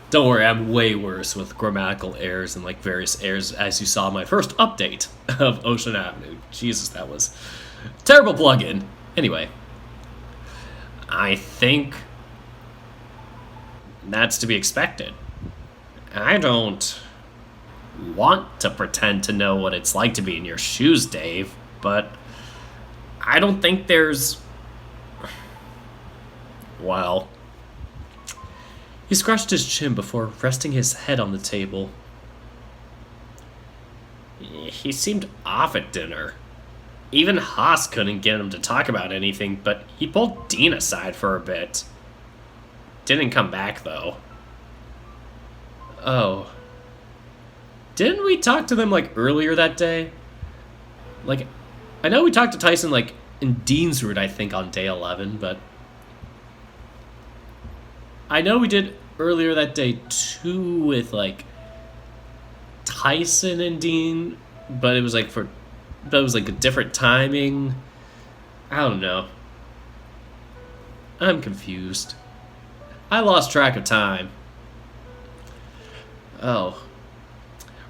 A: Don't worry, I'm way worse with grammatical errors and like various errors, as you saw in my first update of Ocean Avenue. Jesus, that was a terrible plugin. Anyway. I think that's to be expected. I don't want to pretend to know what it's like to be in your shoes, Dave, but I don't think there's... Well... He scratched his chin before resting his head on the table. He seemed off at dinner. Even Haas couldn't get him to talk about anything, but he pulled Dean aside for a bit. Didn't come back, though. Oh. Didn't we talk to them, like, earlier that day? Like, I know we talked to Tyson, like, in Dean's route, I think, on day 11, but... I know we did earlier that day, too, with, like, Tyson and Dean, but it was, like, that was like a different timing. I don't know. I'm confused. I lost track of time. Oh.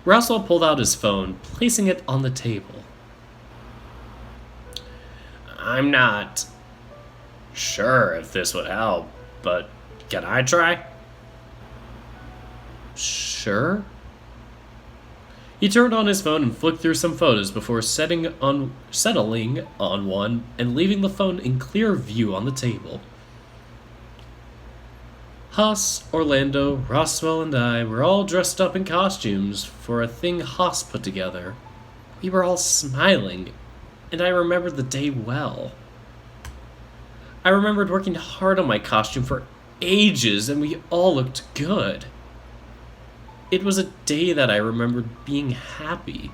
A: Russell pulled out his phone, placing it on the table. I'm not sure if this would help, but can I try? Sure. He turned on his phone and flicked through some photos before settling on one and leaving the phone in clear view on the table. Haas, Orlando, Roswell, and I were all dressed up in costumes for a thing Haas put together. We were all smiling and I remembered the day well. I remembered working hard on my costume for ages, and we all looked good. It was a day that I remembered being happy.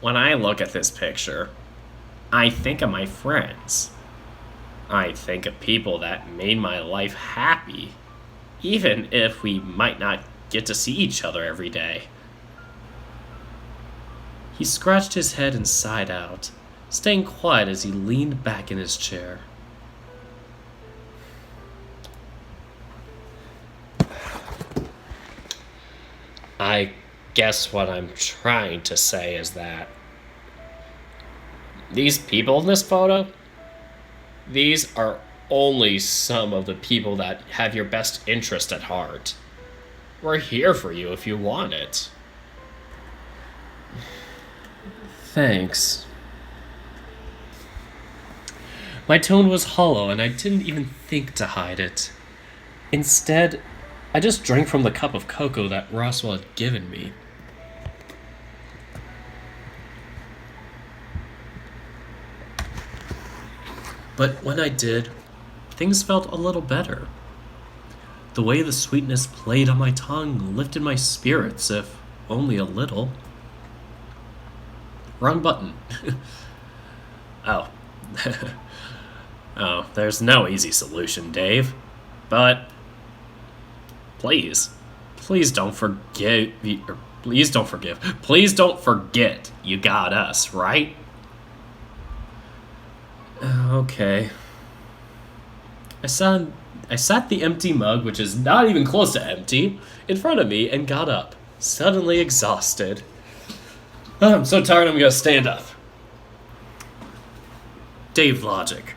A: When I look at this picture, I think of my friends. I think of people that made my life happy, even if we might not get to see each other every day. He scratched his head and sighed out, staying quiet as he leaned back in his chair. I guess what I'm trying to say is that these people in this photo, these are only some of the people that have your best interest at heart. We're here for you if you want it. Thanks. My tone was hollow, and I didn't even think to hide it. Instead, I just drank from the cup of cocoa that Roswell had given me. But when I did, things felt a little better. The way the sweetness played on my tongue lifted my spirits, if only a little. Wrong button. Oh. Oh, there's no easy solution, Dave. But please don't forget. Please don't forget you got us, right? Okay. I sat the empty mug, which is not even close to empty, in front of me and got up, suddenly exhausted. Oh, I'm so tired I'm gonna stand up. Dave logic.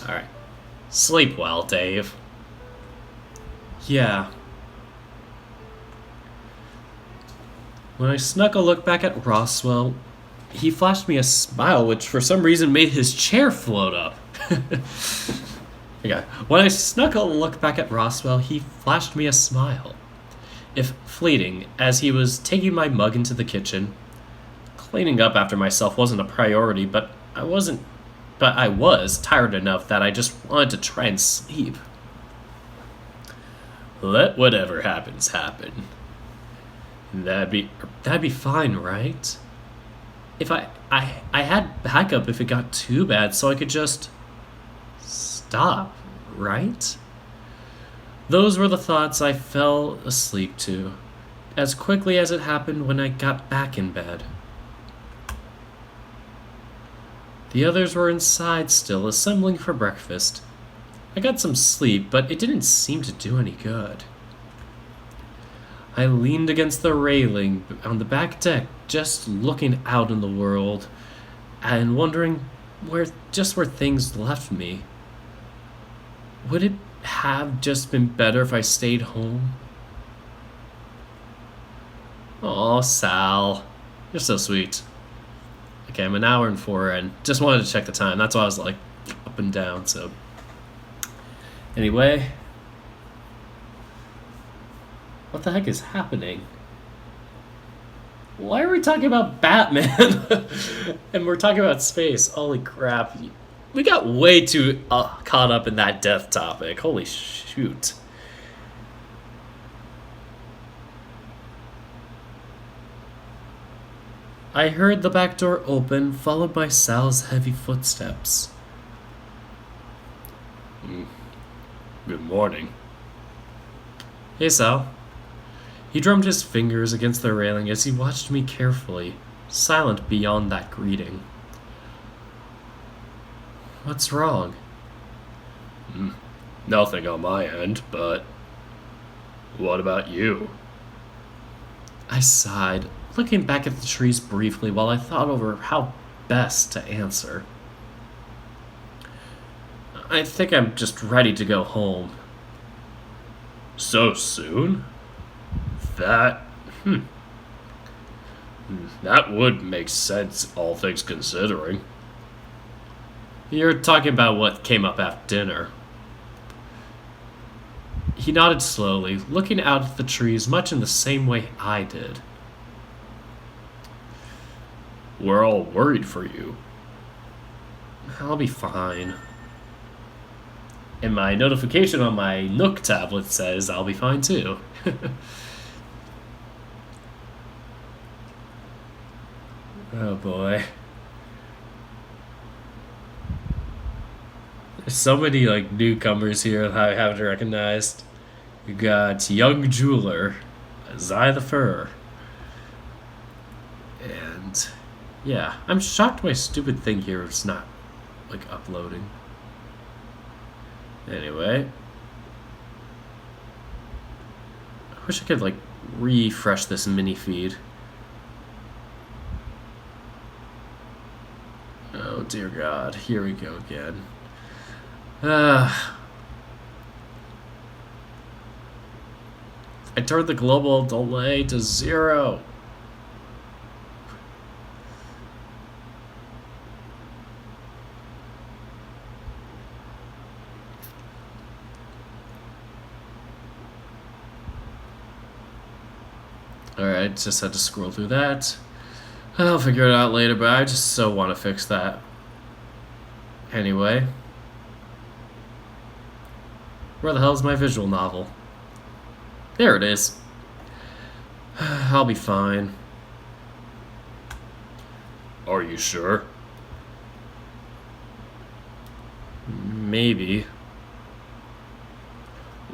A: Alright. Sleep well, Dave. Yeah. When I snuck a look back at Roswell, he flashed me a smile, which for some reason made his chair float up. Okay. When I snuck a look back at Roswell, he flashed me a smile. If fleeting, as he was taking my mug into the kitchen. Cleaning up after myself wasn't a priority, but I was tired enough that I just wanted to try and sleep. Let whatever happens happen. That'd be fine, right? If I had backup if it got too bad, so I could just stop, right? Those were the thoughts I fell asleep to, as quickly as it happened when I got back in bed. The others were inside still, assembling for breakfast. I got some sleep, but it didn't seem to do any good. I leaned against the railing on the back deck, just looking out in the world, and wondering where things left me. Would it have just been better if I stayed home? Aw, Sal. You're so sweet. Okay, I'm an hour and 4 in. Just wanted to check the time. That's why I was like up and down, so. Anyway. What the heck is happening? Why are we talking about Batman? And we're talking about space. Holy crap. We got way too caught up in that death topic. Holy shoot. I heard the back door open, followed by Sal's heavy footsteps. Good morning. Hey, Sal. He drummed his fingers against the railing as he watched me carefully, silent beyond that greeting. What's wrong? Nothing on my end, but what about you? I sighed, looking back at the trees briefly while I thought over how best to answer. I think I'm just ready to go home. So soon? That would make sense, all things considering. You're talking about what came up after dinner. He nodded slowly, looking out at the trees much in the same way I did. We're all worried for you. I'll be fine. And my notification on my Nook tablet says I'll be fine too. Oh boy. There's so many like newcomers here that I haven't recognized. You got Young Jeweler, Zai the Fur. And yeah, I'm shocked my stupid thing here is not like uploading. Anyway. I wish I could like refresh this mini feed. Oh dear God, here we go again. I turned the global delay to 0. Alright, just had to scroll through that. I'll figure it out later, but I just so want to fix that. Anyway. Where the hell is my visual novel? There it is. I'll be fine. Are you sure? Maybe.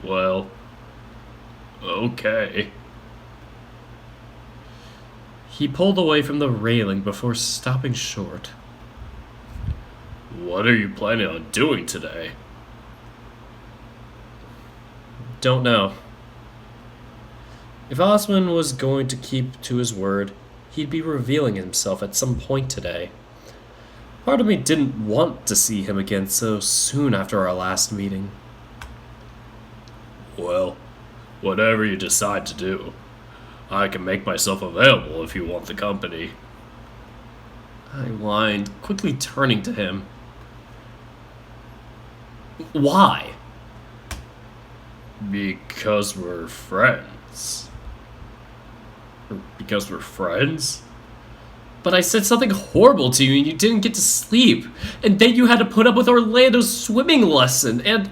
A: Well, okay. He pulled away from the railing before stopping short. What are you planning on doing today? Don't know. If Osman was going to keep to his word, he'd be revealing himself at some point today. Part of me didn't want to see him again so soon after our last meeting. Well, whatever you decide to do, I can make myself available if you want the company. I whined, quickly turning to him. Why? Because we're friends. Because we're friends? But I said something horrible to you and you didn't get to sleep. And then you had to put up with Orlando's swimming lesson and...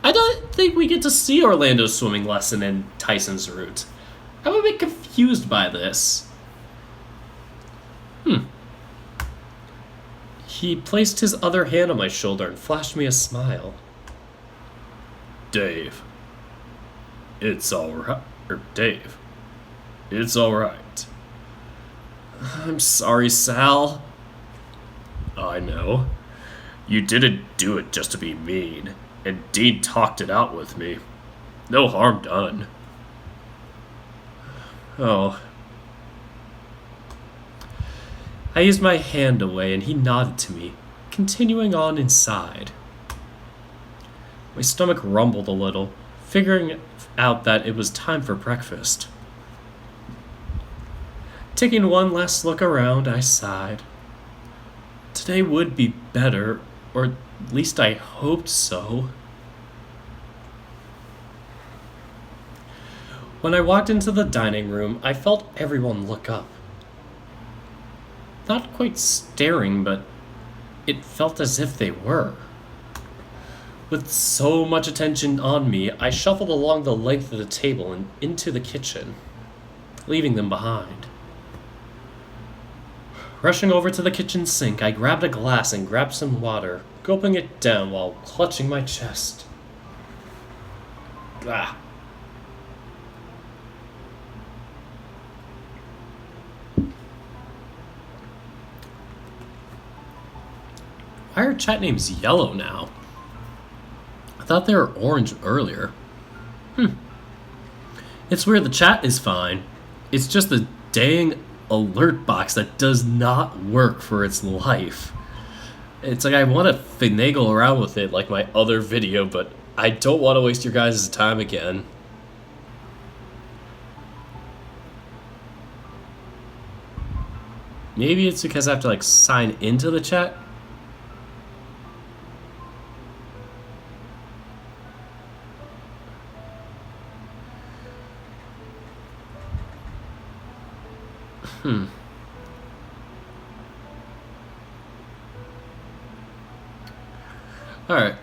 A: I don't think we get to see Orlando's swimming lesson in Tyson's route. I'm a bit confused by this. He placed his other hand on my shoulder and flashed me a smile. Dave. It's alright. Dave. It's alright. I'm sorry, Sal. I know. You didn't do it just to be mean. And Dean talked it out with me. No harm done. Oh. I used my hand away and he nodded to me, continuing on inside. My stomach rumbled a little, figuring out that it was time for breakfast. Taking one last look around, I sighed. Today would be better, or at least I hoped so. When I walked into the dining room, I felt everyone look up. Not quite staring, but it felt as if they were. With so much attention on me, I shuffled along the length of the table and into the kitchen, leaving them behind. Rushing over to the kitchen sink, I grabbed a glass and grabbed some water, gulping it down while clutching my chest. Ah. Why are chat names yellow now? I thought they were orange earlier. It's weird, the chat is fine. It's just the dang alert box that does not work for its life. It's like I want to finagle around with it like my other video, but I don't want to waste your guys' time again. Maybe it's because I have to like sign into the chat. Alright.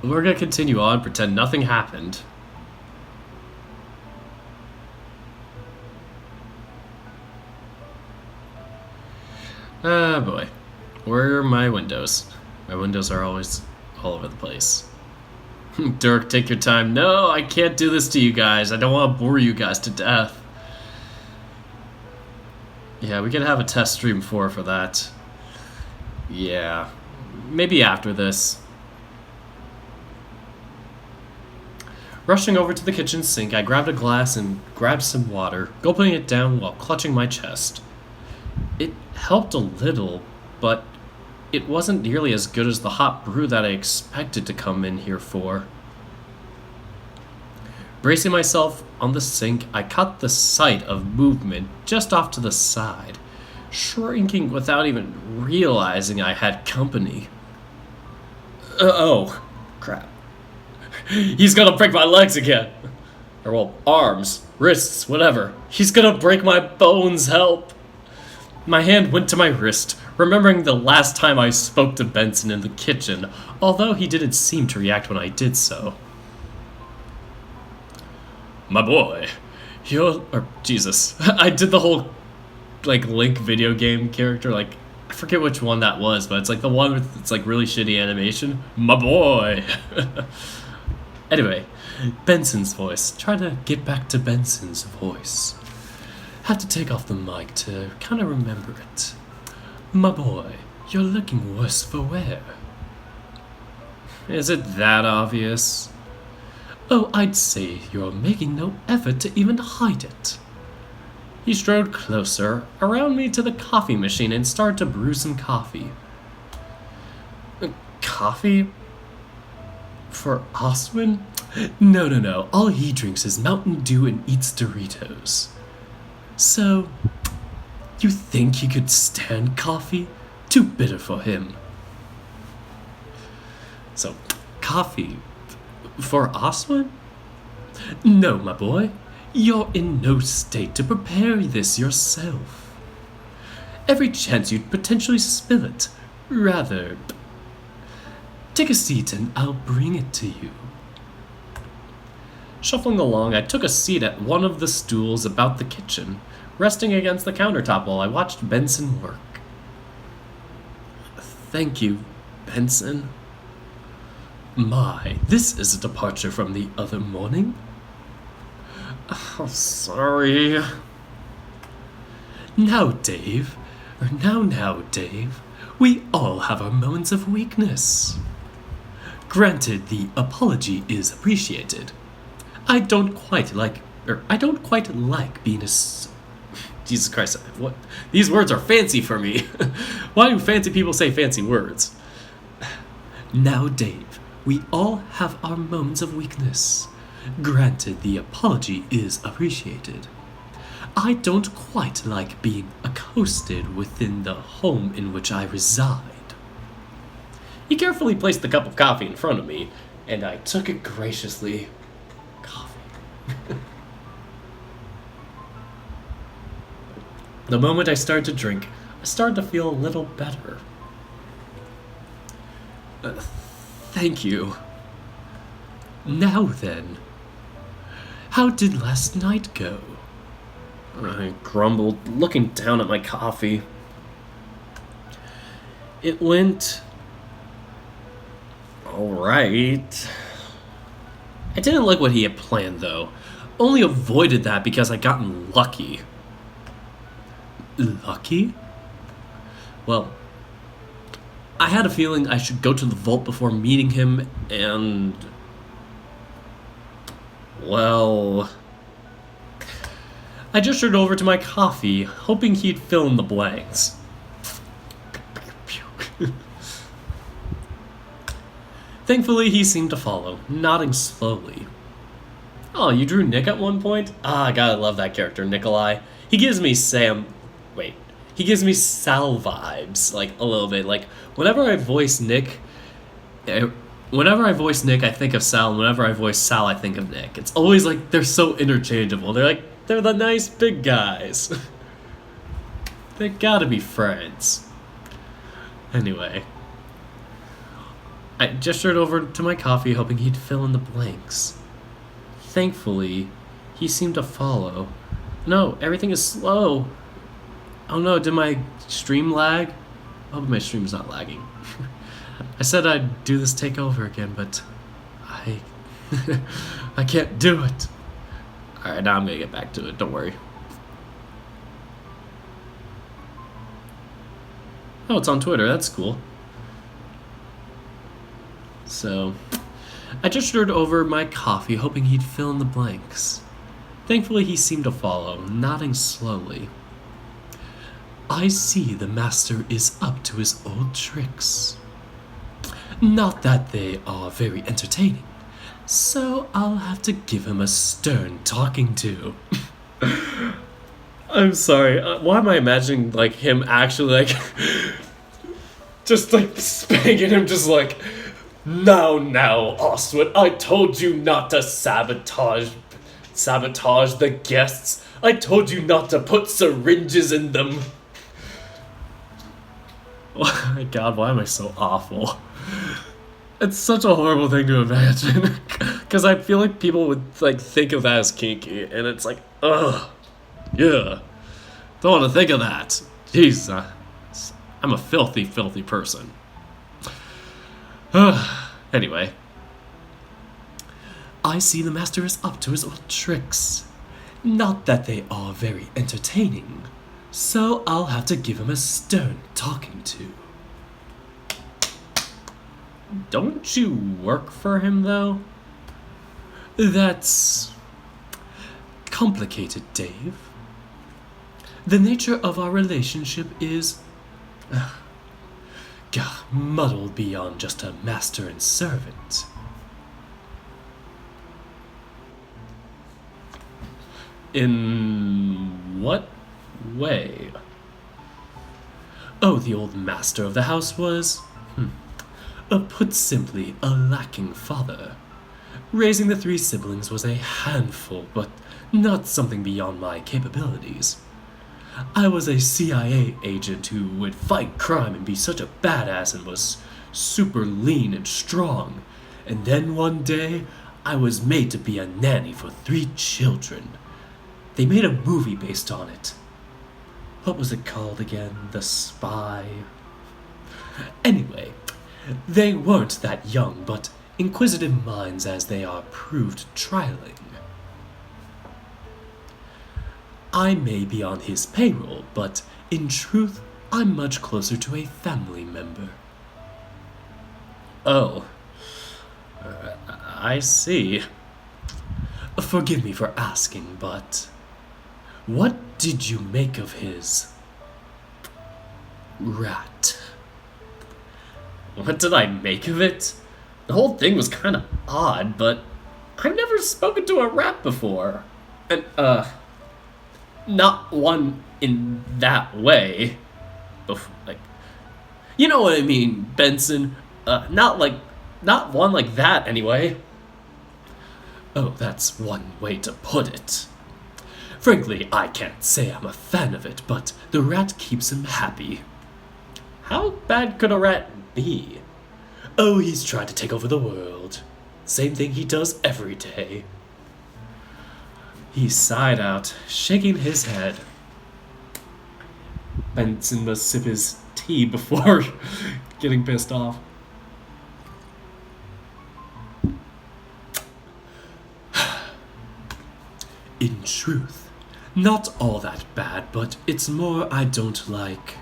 A: We're gonna continue on, pretend nothing happened. Ah, boy. Where are my windows? My windows are always all over the place. Dirk, take your time. No, I can't do this to you guys. I don't want to bore you guys to death. Yeah, we could have a test stream 4 for that. Yeah. Maybe after this. Rushing over to the kitchen sink, I grabbed a glass and grabbed some water, gulping it down while clutching my chest. It helped a little, but it wasn't nearly as good as the hot brew that I expected to come in here for. Bracing myself on the sink, I caught the sight of movement just off to the side, shrinking without even realizing I had company. Oh, crap. He's gonna break my legs again. Or, well, arms, wrists, whatever. He's gonna break my bones, help. My hand went to my wrist, remembering the last time I spoke to Benson in the kitchen, although he didn't seem to react when I did so. My boy, Jesus. I did the whole, Link video game character, I forget which one that was, but it's the one with, it's really shitty animation. My boy. Anyway, Benson's voice. Try to get back to Benson's voice. Have to take off the mic to kind of remember it. My boy, you're looking worse for wear. Is it that obvious? Oh, I'd say you're making no effort to even hide it. He strode closer, around me to the coffee machine and started to brew some coffee. Coffee? For Oswin? No. All he drinks is Mountain Dew and eats Doritos. So, you think he could stand coffee? Too bitter for him. So, coffee for Oswin? No, my boy. You're in no state to prepare this yourself. Every chance you'd potentially spill it. Rather, take a seat and I'll bring it to you. Shuffling along, I took a seat at one of the stools about the kitchen, resting against the countertop while I watched Benson work. Thank you, Benson. My, this is a departure from the other morning. Oh, sorry. Now, Dave. Now, Dave. We all have our moments of weakness. Granted, the apology is appreciated. I don't quite like being a... Jesus Christ, what? These words are fancy for me. Why do fancy people say fancy words? Now, Dave, we all have our moments of weakness. Granted, the apology is appreciated. I don't quite like being accosted within the home in which I reside. He carefully placed the cup of coffee in front of me, and I took it graciously. Coffee. The moment I started to drink, I started to feel a little better. Thank you. Now then, how did last night go? I grumbled, looking down at my coffee. It went... alright. I didn't like what he had planned, though. Only avoided that because I gotten lucky. Lucky? Well, I had a feeling I should go to the vault before meeting him, and... well... I gestured over to my coffee, hoping he'd fill in the blanks. Thankfully, he seemed to follow, nodding slowly. Oh, you drew Nick at one point? Ah, I gotta love that character, Nikolai. He gives me Sal vibes, a little bit. Whenever I voice Nick, I think of Sal, and whenever I voice Sal, I think of Nick. It's always they're so interchangeable. They're They're the nice big guys. They gotta be friends. Anyway, I gestured over to my coffee hoping he'd fill in the blanks. Thankfully, he seemed to follow. No, everything is slow. Oh no, did my stream lag? I hope my stream's not lagging. I said I'd do this take over again, but I can't do it. Alright, now I'm gonna get back to it, don't worry. Oh, it's on Twitter, that's cool. So, I gestured over my coffee, hoping he'd fill in the blanks. Thankfully, he seemed to follow, nodding slowly. I see the master is up to his old tricks. Not that they are very entertaining, so I'll have to give him a stern talking to. I'm sorry, why am I imagining, like, him actually, like, just, like, spanking him, just like, now, Oswald, I told you not to sabotage the guests. I told you not to put syringes in them. Oh my god, why am I so awful? It's such a horrible thing to imagine. Because I feel like people would, like, think of that as kinky, and it's like, ugh. Yeah. Don't want to think of that. Jeez, I'm a filthy, filthy person. Anyway. I see the master is up to his old tricks. Not that they are very entertaining, so I'll have to give him a stern talking to. Don't you work for him, though? That's complicated, Dave. The nature of our relationship is muddled beyond just a master and servant. In what way? Oh, the old master of the house was, put simply, a lacking father. Raising the 3 siblings was a handful, but not something beyond my capabilities. I was a CIA agent who would fight crime and be such a badass and was super lean and strong. And then one day, I was made to be a nanny for 3 children. They made a movie based on it. What was it called again? The Spy? Anyway, they weren't that young, but inquisitive minds as they are proved trialing. I may be on his payroll, but in truth, I'm much closer to a family member. Oh. I see. Forgive me for asking, but what did you make of his rat? What did I make of it? The whole thing was kind of odd, but I've never spoken to a rat before. And, not one in that way. Like, you know what I mean, Benson. Not one like that, anyway. Oh, that's one way to put it. Frankly, I can't say I'm a fan of it, but the rat keeps him happy. How bad could a rat be? Oh, he's trying to take over the world. Same thing he does every day. He sighed out, shaking his head. Benson must sip his tea before getting pissed off. In truth, not all that bad, but it's more I don't like.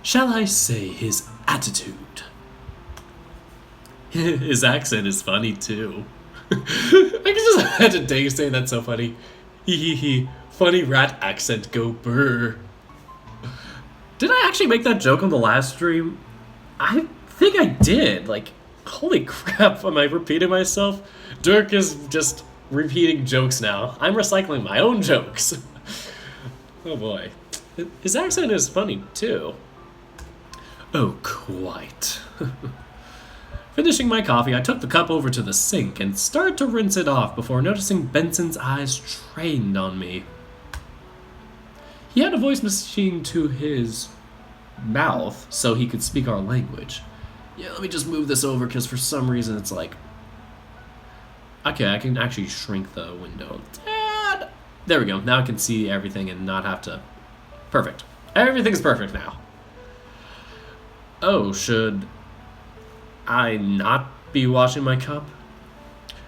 A: Shall I say his attitude? His accent is funny too. I can just imagine Dave saying that's so funny. Hee. Funny rat accent, go brr. Did I actually make that joke on the last stream? I think I did. Like, holy crap, am I repeating myself? Dirk is just repeating jokes now. I'm recycling my own jokes. Oh boy. His accent is funny too. Oh, quite. Finishing my coffee, I took the cup over to the sink and started to rinse it off before noticing Benson's eyes trained on me. He had a voice machine to his mouth so he could speak our language. Yeah, let me just move this over because for some reason it's like... Okay, I can actually shrink the window. Dad! There we go. Now I can see everything and not have to... Perfect. Everything's perfect now. Oh, should I not be washing my cup?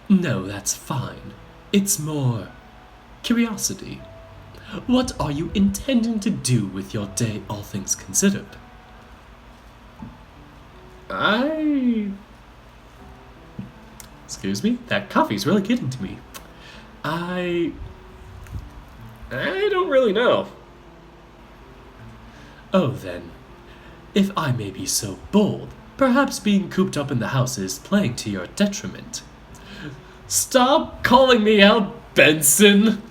A: No, that's fine. It's more curiosity. What are you intending to do with your day, all things considered? Excuse me? That coffee's really getting to me. I don't really know. Oh, then. If I may be so bold, perhaps being cooped up in the house is playing to your detriment. Stop calling me out, Benson!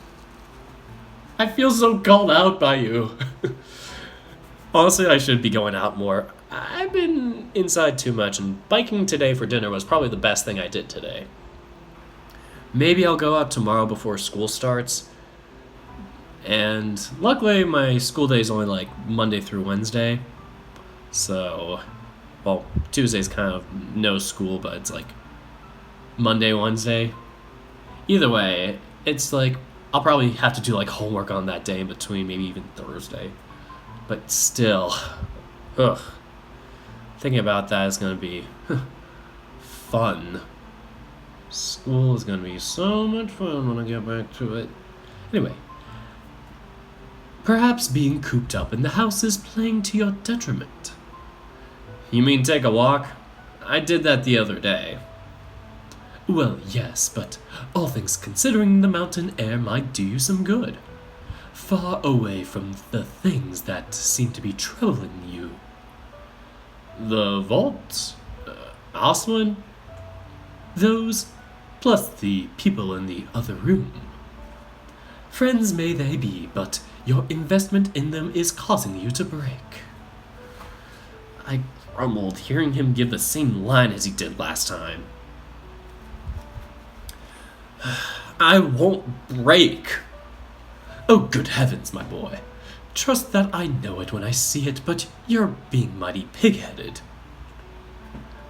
A: I feel so called out by you. Honestly, I should be going out more. I've been inside too much, and biking today for dinner was probably the best thing I did today. Maybe I'll go out tomorrow before school starts. And luckily, my school day is only like Monday through Wednesday. So, well, Tuesday's kind of no school, but it's like Monday, Wednesday. Either way, it's like I'll probably have to do like homework on that day in between, maybe even Thursday. But still, ugh. Thinking about that is going to be fun. School is going to be so much fun when I get back to it. Anyway, perhaps being cooped up in the house is playing to your detriment. You mean take a walk? I did that the other day. Well, yes, but all things considering, the mountain air might do you some good. Far away from the things that seem to be troubling you. The vault? Oswin? Those, plus the people in the other room. Friends may they be, but your investment in them is causing you to break. I grumbled, hearing him give the same line as he did last time. I won't break. Oh, good heavens, my boy. Trust that I know it when I see it, but you're being mighty pig-headed.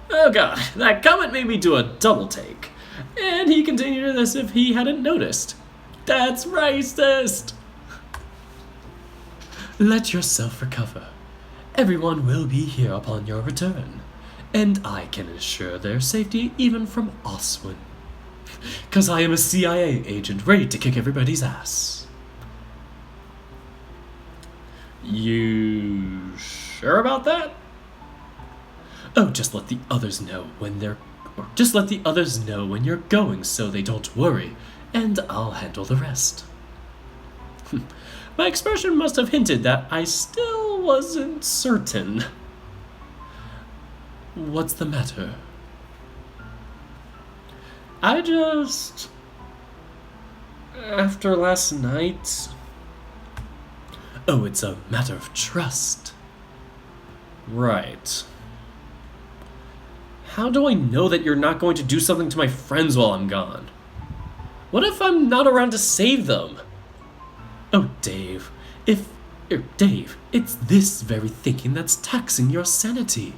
A: Oh god, that comment made me do a double take. And he continued as if he hadn't noticed. That's racist! Let yourself recover. Everyone will be here upon your return, and I can assure their safety even from Oswin. 'Cause I am a CIA agent ready to kick everybody's ass. You sure about that? Oh, just let the others know when you're going so they don't worry, and I'll handle the rest. My expression must have hinted that I still wasn't certain. What's the matter? After last night... Oh, it's a matter of trust. Right. How do I know that you're not going to do something to my friends while I'm gone? What if I'm not around to save them? Oh, Dave, it's this very thinking that's taxing your sanity.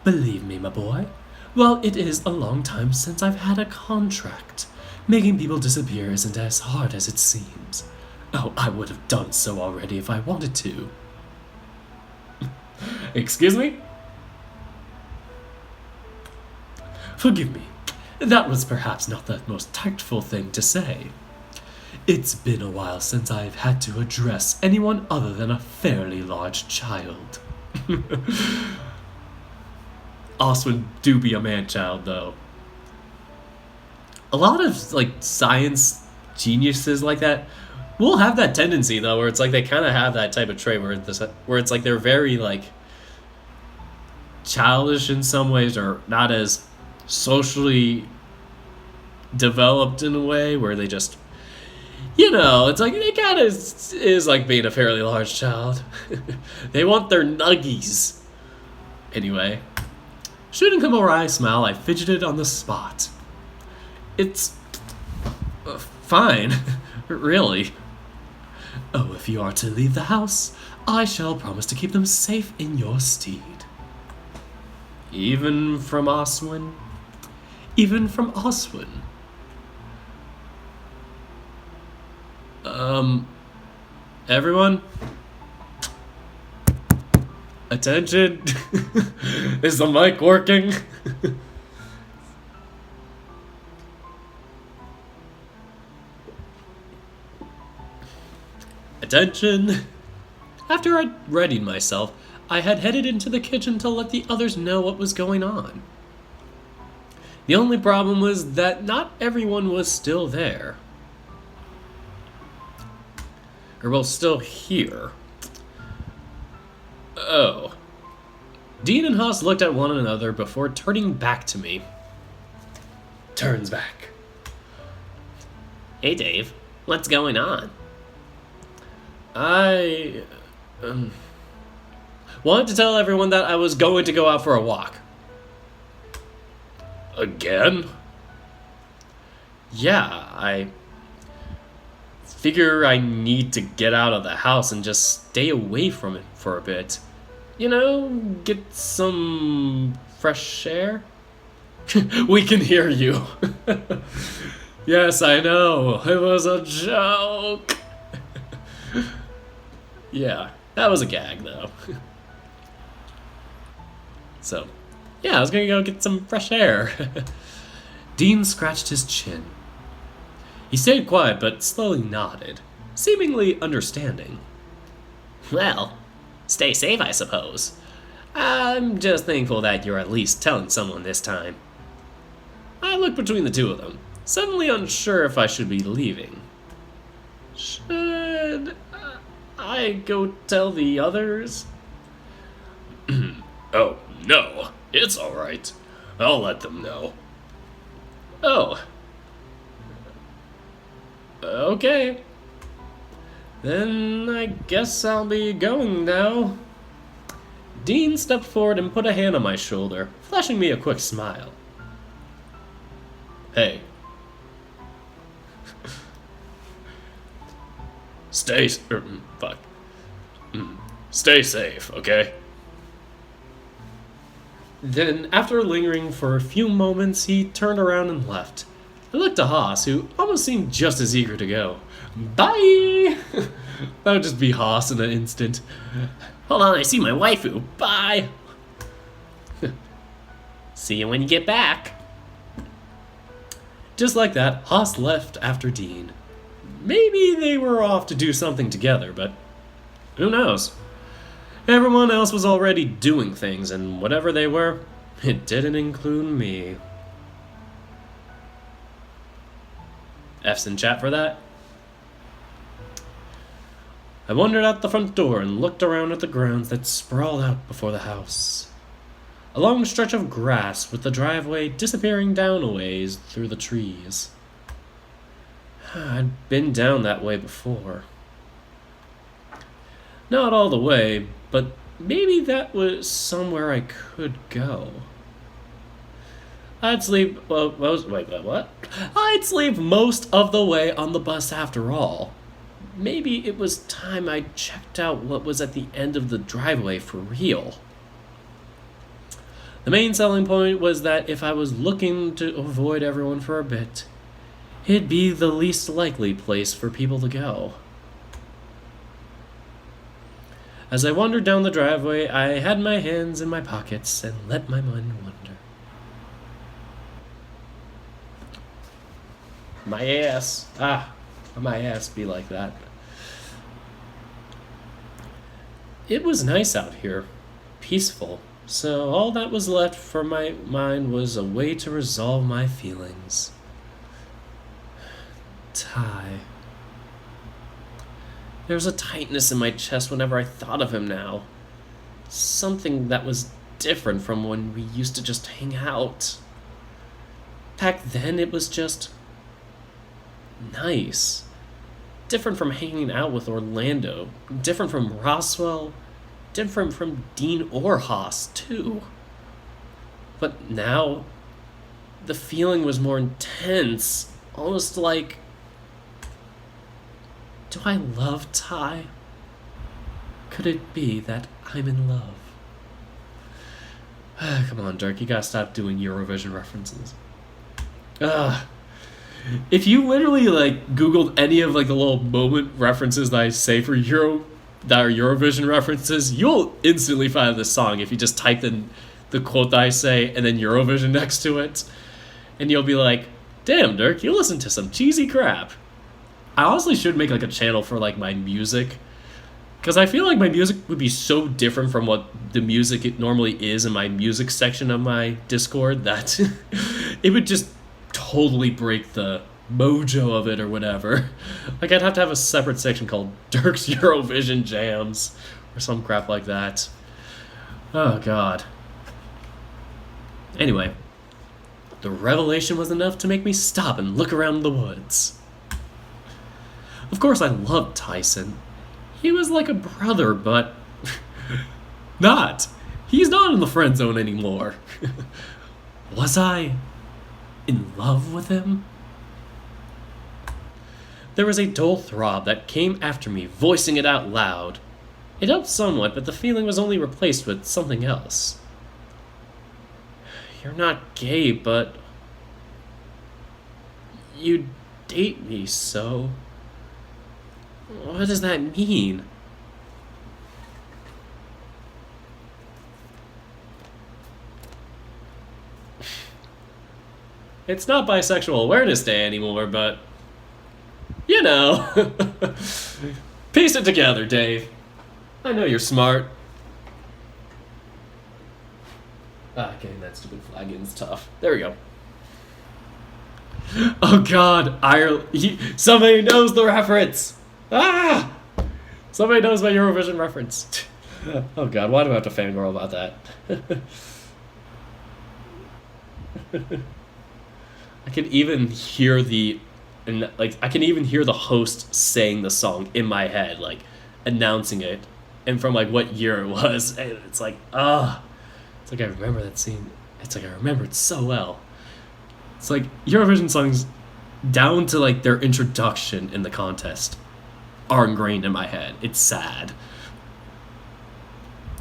A: Believe me, my boy, while it is a long time since I've had a contract, making people disappear isn't as hard as it seems. Oh, I would have done so already if I wanted to. Excuse me? Forgive me. That was perhaps not the most tactful thing to say. It's been a while since I've had to address anyone other than a fairly large child. Oswin do be a man-child, though. A lot of, science geniuses like that will have that tendency, though, where it's they kind of have that type of trait where it's they're very, childish in some ways, or not as socially developed in a way, where they just, it kind of is like being a fairly large child. They want their nuggies. Anyway, Shooting him a wry smile, I fidgeted on the spot. It's fine, really. Oh, if you are to leave the house, I shall promise to keep them safe in your steed. Even from Oswin? Even from Oswin? Everyone? Attention? Is the mic working? Attention! After I'd readied myself, I had headed into the kitchen to let the others know what was going on. The only problem was that not everyone was still there. Or well, still here. Oh. Dean and Haas looked at one another before turning back to me. Turns back. Hey Dave, what's going on? I wanted to tell everyone that I was going to go out for a walk. Again? Yeah, I figure I need to get out of the house and just stay away from it for a bit. You know, get some fresh air? We can hear you. Yes, I know. It was a joke. Yeah, that was a gag, though. So, yeah, I was gonna go get some fresh air. Dean scratched his chin. He stayed quiet, but slowly nodded, seemingly understanding. Well, stay safe, I suppose. I'm just thankful that you're at least telling someone this time. I looked between the two of them, suddenly unsure if I should be leaving. Should I go tell the others? Oh, no. It's alright. I'll let them know. Oh. Okay. Then I guess I'll be going now. Dean stepped forward and put a hand on my shoulder, flashing me a quick smile. Hey. Stay safe, okay? Then, after lingering for a few moments, he turned around and left. I looked to Haas, who almost seemed just as eager to go. Bye! That would just be Haas in an instant. Hold on, I see my waifu. Bye! See you when you get back. Just like that, Haas left after Dean. Maybe they were off to do something together, but who knows? Everyone else was already doing things, and whatever they were, it didn't include me. F's in chat for that. I wandered out the front door and looked around at the grounds that sprawled out before the house. A long stretch of grass with the driveway disappearing down a ways through the trees. I'd been down that way before. Not all the way, but maybe that was somewhere I could go. I'd sleep... what? I'd sleep most of the way on the bus after all. Maybe it was time I checked out what was at the end of the driveway for real. The main selling point was that if I was looking to avoid everyone for a bit, it'd be the least likely place for people to go. As I wandered down the driveway, I had my hands in my pockets and let my mind wander. My ass. My ass be like that. It was nice out here. Peaceful. So all that was left for my mind was a way to resolve my feelings. Ty. There was a tightness in my chest whenever I thought of him now. Something that was different from when we used to just hang out. Back then it was just nice. Different from hanging out with Orlando. Different from Roswell. Different from Dean or Haas, too. But now, the feeling was more intense, almost like, do I love Ty? Could it be that I'm in love? Come on, Dirk, you gotta stop doing Eurovision references. If you literally, like, Googled any of, like, the little moment references that I say for that are Eurovision references, you'll instantly find this song if you just type in the quote that I say and then Eurovision next to it. And you'll be like, damn, Dirk, you listen to some cheesy crap. I honestly should make, like, a channel for, like, my music. Because I feel like my music would be so different from what the music it normally is in my music section of my Discord that it would just totally break the mojo of it or whatever. Like, I'd have to have a separate section called Dirk's Eurovision Jams or some crap like that. Oh, God. Anyway, the revelation was enough to make me stop and look around the woods. Of course, I loved Tyson. He was like a brother, but not. He's not in the friend zone anymore. Was I in love with him? There was a dull throb that came after me, voicing it out loud. It helped somewhat, but the feeling was only replaced with something else. You're not gay, but you date me, so what does that mean? It's not Bisexual Awareness Day anymore, but you know. Piece it together, Dave. I know you're smart. Getting that stupid flag in is tough. There we go. Oh God, somebody knows the reference. Somebody knows my Eurovision reference. Oh God, why do I have to fangirl about that? I can even hear the host saying the song in my head, like announcing it, and from like what year it was, and it's like, it's like I remember that scene. It's like I remember it so well. It's like Eurovision songs, down to like their introduction in the contest, are ingrained in my head. It's sad.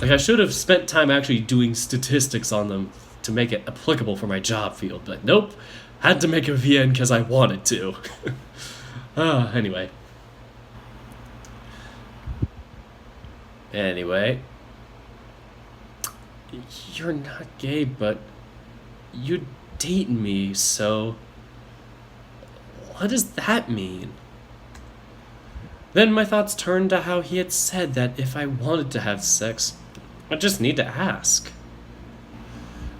A: Like I should have spent time actually doing statistics on them to make it applicable for my job field, but nope. Had to make a VN because I wanted to. Anyway. You're not gay, but you date me, so what does that mean? Then my thoughts turned to how he had said that if I wanted to have sex, I just need to ask.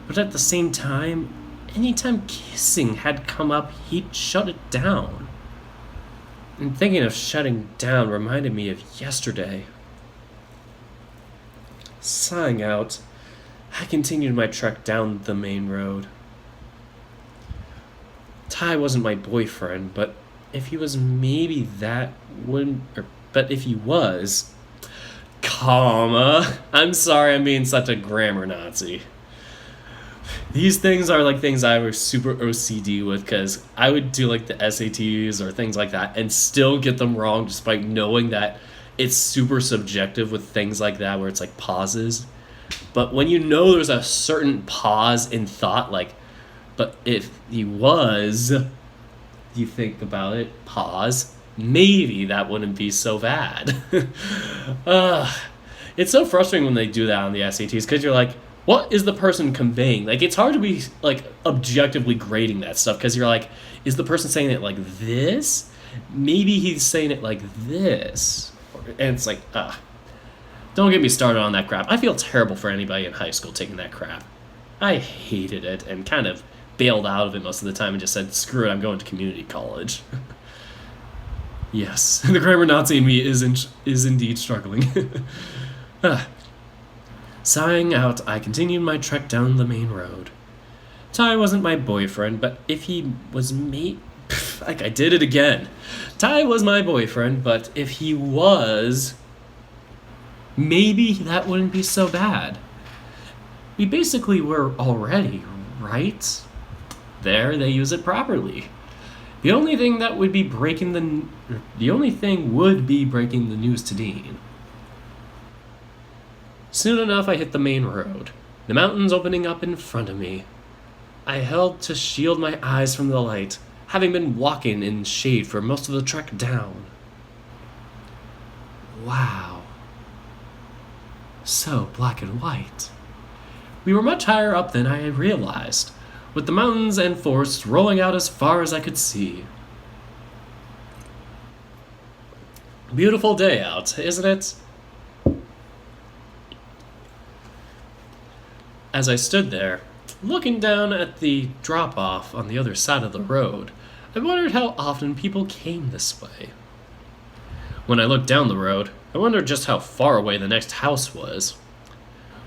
A: But at the same time, anytime kissing had come up, he'd shut it down. And thinking of shutting down reminded me of yesterday. Sighing out, I continued my trek down the main road. Ty wasn't my boyfriend, but if he was, maybe that wouldn't... But if he was... Comma. I'm sorry I'm being such a grammar Nazi. These things are like things I was super OCD with, because I would do like the SATs or things like that and still get them wrong despite knowing that it's super subjective with things like that where it's like pauses. But when you know there's a certain pause in thought, like, but if he was, you think about it, pause, maybe that wouldn't be so bad. It's so frustrating when they do that on the SATs, because you're like, what is the person conveying? Like, it's hard to be, like, objectively grading that stuff, because you're like, is the person saying it like this? Maybe he's saying it like this. And it's like, don't get me started on that crap. I feel terrible for anybody in high school taking that crap. I hated it and kind of bailed out of it most of the time and just said, screw it, I'm going to community college. Yes, the grammar Nazi in me is indeed struggling. Sighing out, I continued my trek down the main road. Ty wasn't my boyfriend, but if he was like I did it again. Ty was my boyfriend, but if he was, maybe that wouldn't be so bad. We basically were already right? There, they use it properly. The only thing would be breaking the news to Dean. Soon enough, I hit the main road, the mountains opening up in front of me. I held to shield my eyes from the light, having been walking in shade for most of the trek down. Wow. So black and white. We were much higher up than I had realized, with the mountains and forests rolling out as far as I could see. Beautiful day out, isn't it? As I stood there, looking down at the drop-off on the other side of the road, I wondered how often people came this way. When I looked down the road, I wondered just how far away the next house was.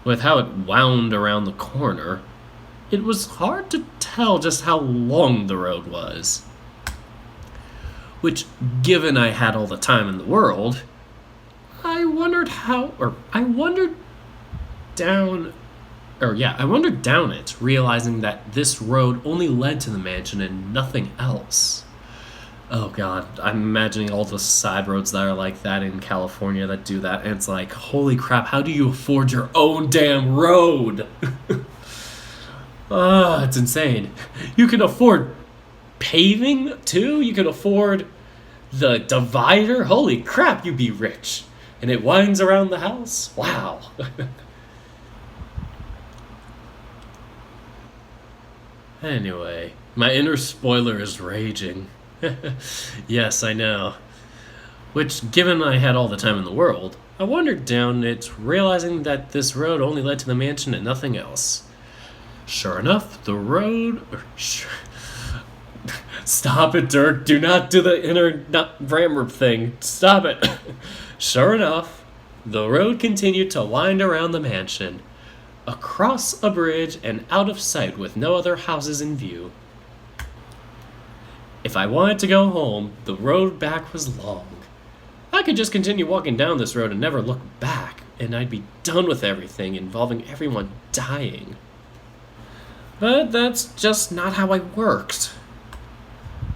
A: With how it wound around the corner, it was hard to tell just how long the road was. Which, given I had all the time in the world, I wondered down it, realizing that this road only led to the mansion and nothing else. Oh god, I'm imagining all the side roads that are like that in California that do that, and it's like, holy crap, how do you afford your own damn road? It's insane. You can afford paving, too? You can afford the divider? Holy crap, you'd be rich. And it winds around the house? Wow. Anyway, my inner spoiler is raging. Yes, I know. Which, given I had all the time in the world, I wandered down it, realizing that this road only led to the mansion and nothing else. Sure enough, the road... Stop it, Dirk. Do not do the inner rammer thing. Stop it. Sure enough, the road continued to wind around the mansion, across a bridge and out of sight with no other houses in view. If I wanted to go home, the road back was long. I could just continue walking down this road and never look back, and I'd be done with everything involving everyone dying. But that's just not how I worked.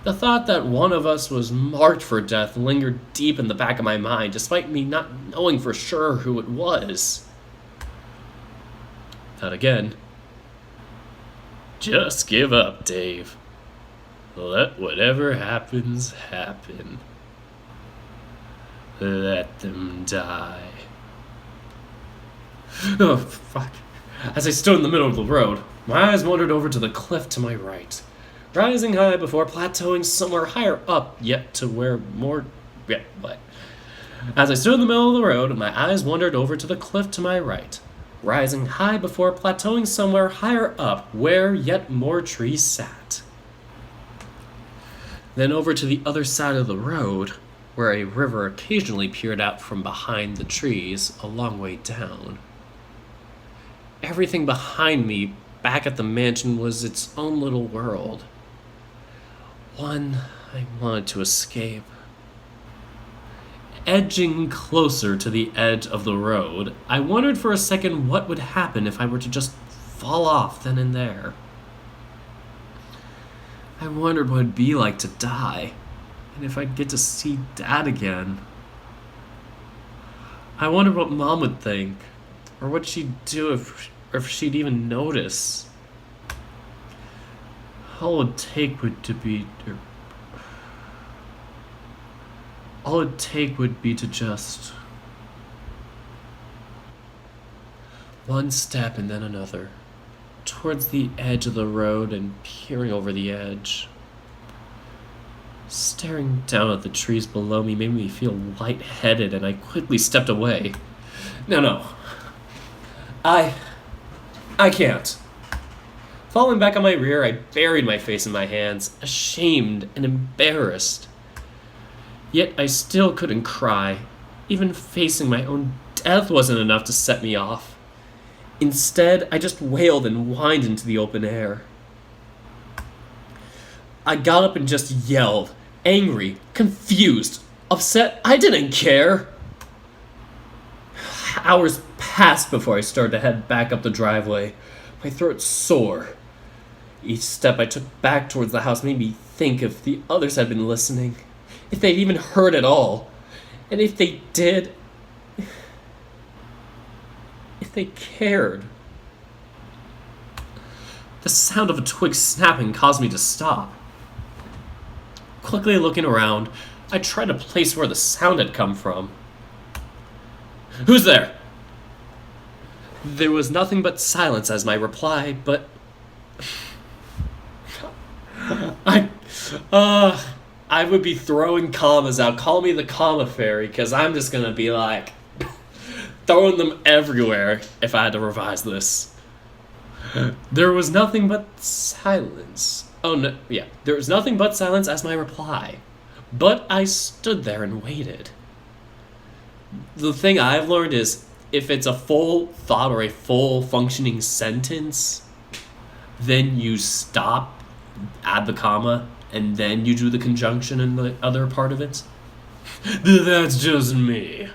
A: The thought that one of us was marked for death lingered deep in the back of my mind, despite me not knowing for sure who it was. Not again. Just give up, Dave. Let whatever happens, happen. Let them die. Oh, fuck. As I stood in the middle of the road, my eyes wandered over to the cliff to my right, rising high before plateauing somewhere higher up, yet to where more... Yeah, what? As I stood in the middle of the road, my eyes wandered over to the cliff to my right, rising high before plateauing somewhere higher up, where yet more trees sat. Then over to the other side of the road, where a river occasionally peered out from behind the trees a long way down. Everything behind me, back at the mansion, was its own little world. One I wanted to escape. Edging closer to the edge of the road, I wondered for a second what would happen if I were to just fall off then and there. I wondered what it'd be like to die, and if I'd get to see Dad again. I wondered what Mom would think, or what she'd do if she'd even notice. All it'd take would be to just... One step and then another, towards the edge of the road and peering over the edge. Staring down at the trees below me made me feel lightheaded, and I quickly stepped away. No. I can't. Falling back on my rear, I buried my face in my hands, ashamed and embarrassed. Yet I still couldn't cry. Even facing my own death wasn't enough to set me off. Instead, I just wailed and whined into the open air. I got up and just yelled, angry, confused, upset. I didn't care. Hours passed before I started to head back up the driveway, my throat sore. Each step I took back towards the house made me think if the others had been listening, if they'd even heard at all, and if they did, if they cared. The sound of a twig snapping caused me to stop. Quickly looking around, I tried to place where the sound had come from. "Who's there?" There was nothing but silence as my reply, but I would be throwing commas out. Call me the comma fairy, because I'm just gonna be like throwing them everywhere if I had to revise this. There was nothing but silence. Oh no, yeah. There was nothing but silence as my reply. But I stood there and waited. The thing I've learned is if it's a full thought or a full functioning sentence, then you stop, add the comma, and then you do the conjunction in the other part of it. That's just me.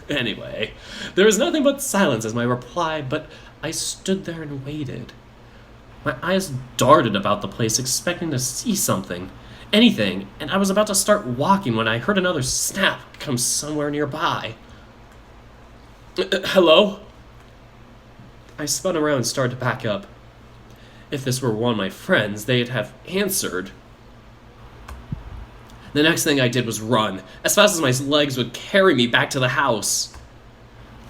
A: Anyway, there was nothing but silence as my reply, but I stood there and waited. My eyes darted about the place, expecting to see something, anything, and I was about to start walking when I heard another snap come somewhere nearby. Hello? I spun around and started to back up. If this were one of my friends, they'd have answered. The next thing I did was run, as fast as my legs would carry me back to the house.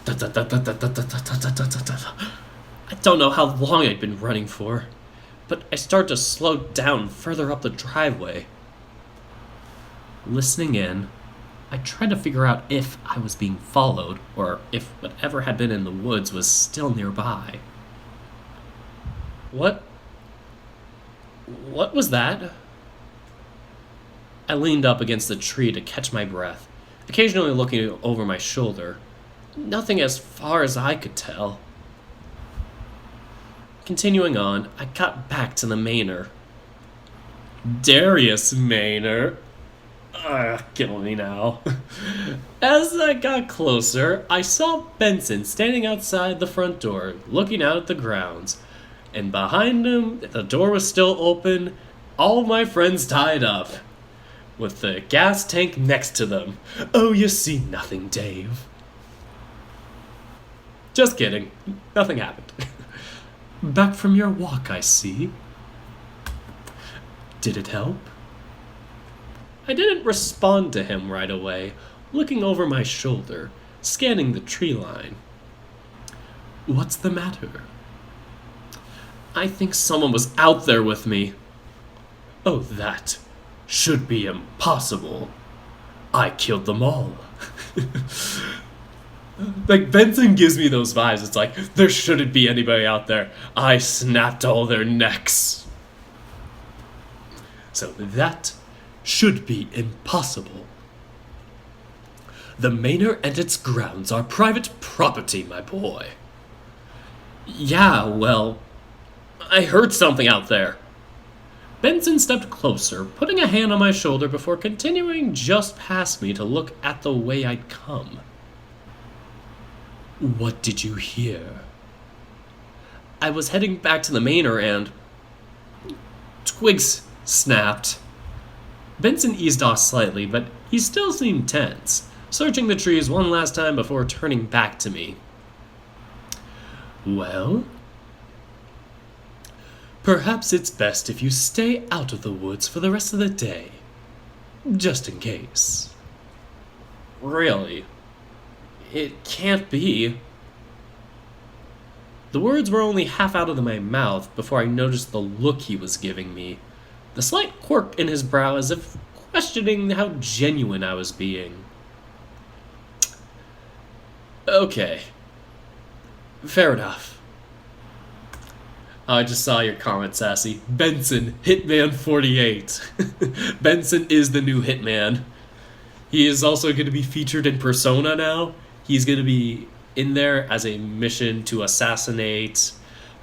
A: I don't know how long I'd been running for, but I started to slow down further up the driveway. Listening in, I tried to figure out if I was being followed, or if whatever had been in the woods was still nearby. What was that? I leaned up against the tree to catch my breath, occasionally looking over my shoulder. Nothing as far as I could tell. Continuing on, I got back to the manor. Darius Manor. Kill me now. As I got closer, I saw Benson standing outside the front door, looking out at the grounds. And behind him, the door was still open, all my friends tied up, with the gas tank next to them. Oh, you see nothing, Dave. Just kidding. Nothing happened. Back from your walk, I see. Did it help? I didn't respond to him right away, looking over my shoulder, scanning the tree line. What's the matter? I think someone was out there with me. Oh, that should be impossible. I killed them all. Like, Benson gives me those vibes. It's like, there shouldn't be anybody out there. I snapped all their necks. So that should be impossible. The manor and its grounds are private property, my boy. Yeah, well, I heard something out there. Benson stepped closer, putting a hand on my shoulder before continuing just past me to look at the way I'd come. What did you hear? I was heading back to the manor and twigs snapped. Benson eased off slightly, but he still seemed tense, searching the trees one last time before turning back to me. Well, perhaps it's best if you stay out of the woods for the rest of the day, just in case. Really? It can't be. The words were only half out of my mouth before I noticed the look he was giving me, the slight quirk in his brow as if questioning how genuine I was being. Okay. Fair enough. I just saw your comment, Sassy. Benson, Hitman 48. Benson is the new Hitman. He is also going to be featured in Persona now. He's going to be in there as a mission to assassinate,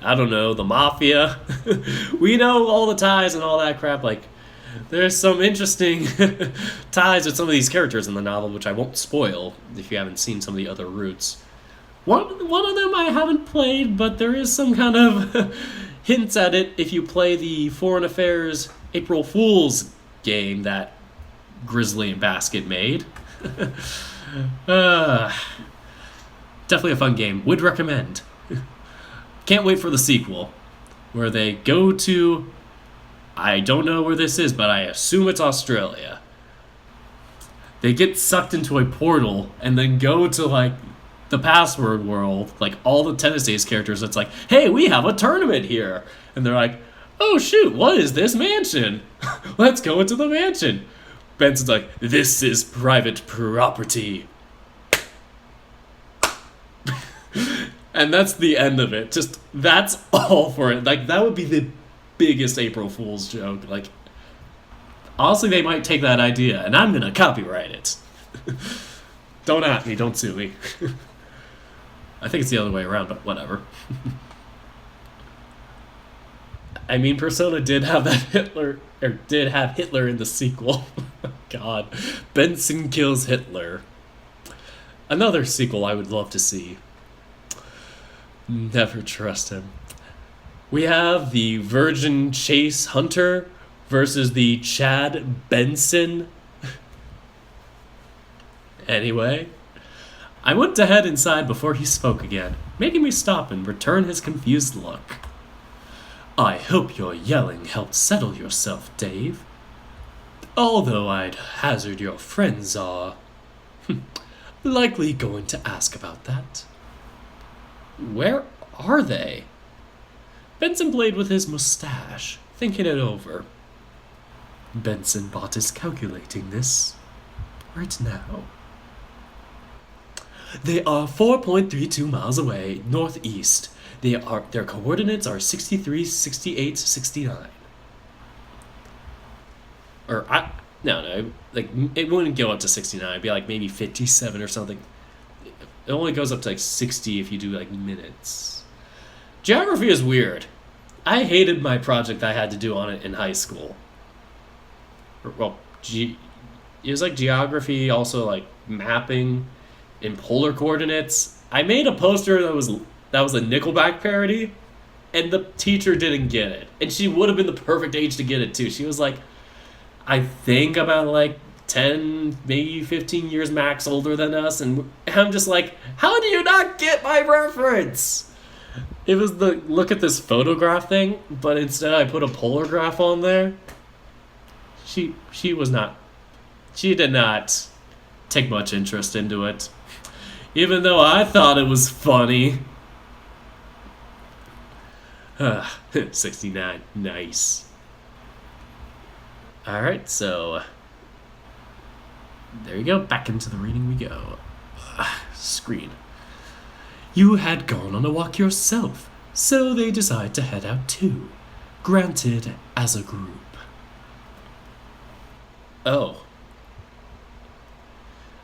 A: I don't know, the Mafia. We know all the ties and all that crap. Like, there's some interesting ties with some of these characters in the novel, which I won't spoil if you haven't seen some of the other routes. One of them I haven't played, but there is some kind of hints at it if you play the Foreign Affairs April Fool's game that Grizzly and Basket made. Definitely a fun game. Would recommend. Can't wait for the sequel, where they go to, I don't know where this is, but I assume it's Australia. They get sucked into a portal and then go to like the password world, like all the Tennis Ace characters. It's like, hey, we have a tournament here, and they're like, oh shoot, what is this mansion? Let's go into the mansion. Benson's like, this is private property. And that's the end of it. Just, that's all for it. Like, that would be the biggest April Fool's joke. Like, honestly, they might take that idea, and I'm gonna copyright it. Don't at me, don't sue me. I think it's the other way around, but whatever. I mean, Persona did have that Hitler, or did have Hitler in the sequel. God. Benson kills Hitler. Another sequel I would love to see. Never trust him. We have the Virgin Chase Hunter versus the Chad Benson. Anyway, I went to head inside before he spoke again, making me stop and return his confused look. I hope your yelling helped settle yourself, Dave. Although I'd hazard your friends are likely going to ask about that. Where are they? Benson played with his mustache, thinking it over. Benson bot is calculating this right now. They are 4.32 miles away, northeast. Their coordinates are 63, 68, 69. No, like, it wouldn't go up to 69. It'd be like maybe 57 or something. It only goes up to like 60 if you do like minutes. Geography is weird. I hated my project I had to do on it in high school. Well, it was like geography, also like mapping in polar coordinates. I made a poster that was a Nickelback parody, and the teacher didn't get it. And she would have been the perfect age to get it too. She was like, I think about like 10, maybe 15 years max older than us, and I'm just like, how do you not get my reference? It was the look at this photograph thing, but instead I put a polar graph on there. She did not take much interest into it, even though I thought it was funny. 69, nice. Alright, so there you go, back into the reading we go. Screen. You had gone on a walk yourself, so they decide to head out too. Granted, as a group. Oh.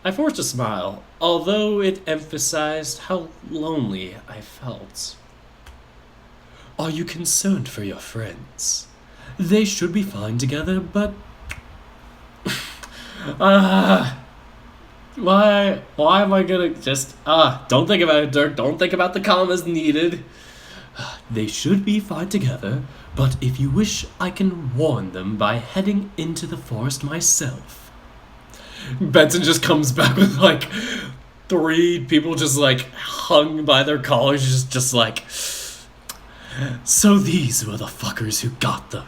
A: I forced a smile, although it emphasized how lonely I felt. Are you concerned for your friends? They should be fine together, but... Why am I gonna just... don't think about it, Dirk. Don't think about the commas needed. They should be fine together, but if you wish, I can warn them by heading into the forest myself. Benson just comes back with, like, 3 people just, like, hung by their collars, just like... So these were the fuckers who got them.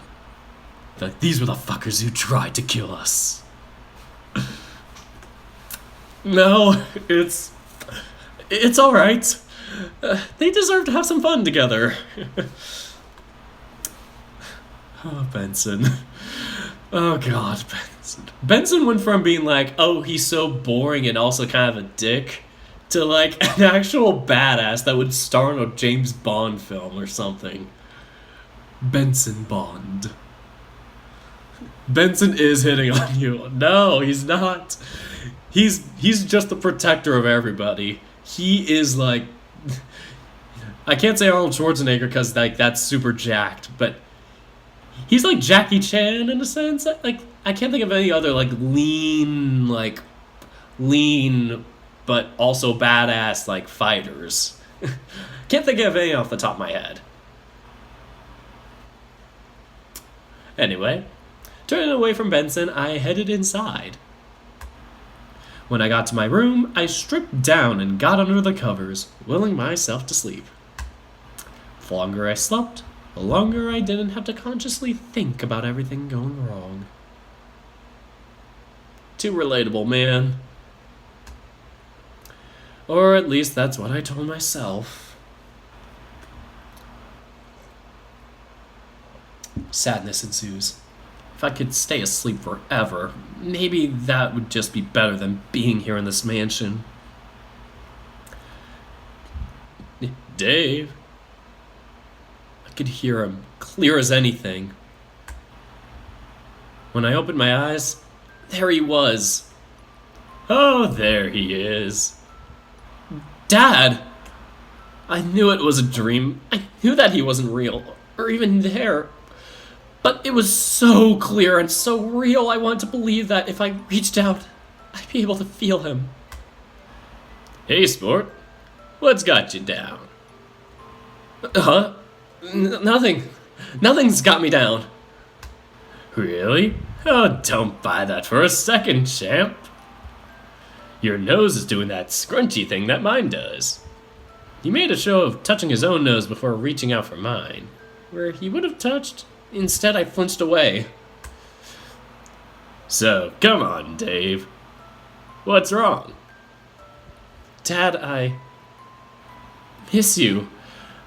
A: Like, these were the fuckers who tried to kill us. No, it's alright. They deserve to have some fun together. Oh, Benson. Oh, God, Benson. Benson went from being like, oh, he's so boring and also kind of a dick, to like an actual badass that would star in a James Bond film or something. Benson Bond. Benson is hitting on you. No, he's not. He's just the protector of everybody. He is like... I can't say Arnold Schwarzenegger because like that's super jacked, but he's like Jackie Chan in a sense. Like, I can't think of any other like lean but also badass like fighters. Can't think of any off the top of my head. Anyway, turning away from Benson, I headed inside. When I got to my room, I stripped down and got under the covers, willing myself to sleep. The longer I slept, the longer I didn't have to consciously think about everything going wrong. Too relatable, man. Or at least that's what I told myself. Sadness ensues. If I could stay asleep forever, maybe that would just be better than being here in this mansion. Dave. I could hear him, clear as anything. When I opened my eyes, there he was. Oh, there he is. Dad! I knew it was a dream. I knew that he wasn't real, or even there. But it was so clear and so real, I wanted to believe that if I reached out, I'd be able to feel him. Hey, sport. What's got you down? Huh? Nothing. Nothing's got me down. Really? Oh, don't buy that for a second, champ. Your nose is doing that scrunchy thing that mine does. He made a show of touching his own nose before reaching out for mine, where he would have touched. Instead, I flinched away. So, come on, Dave. What's wrong? Dad, I miss you.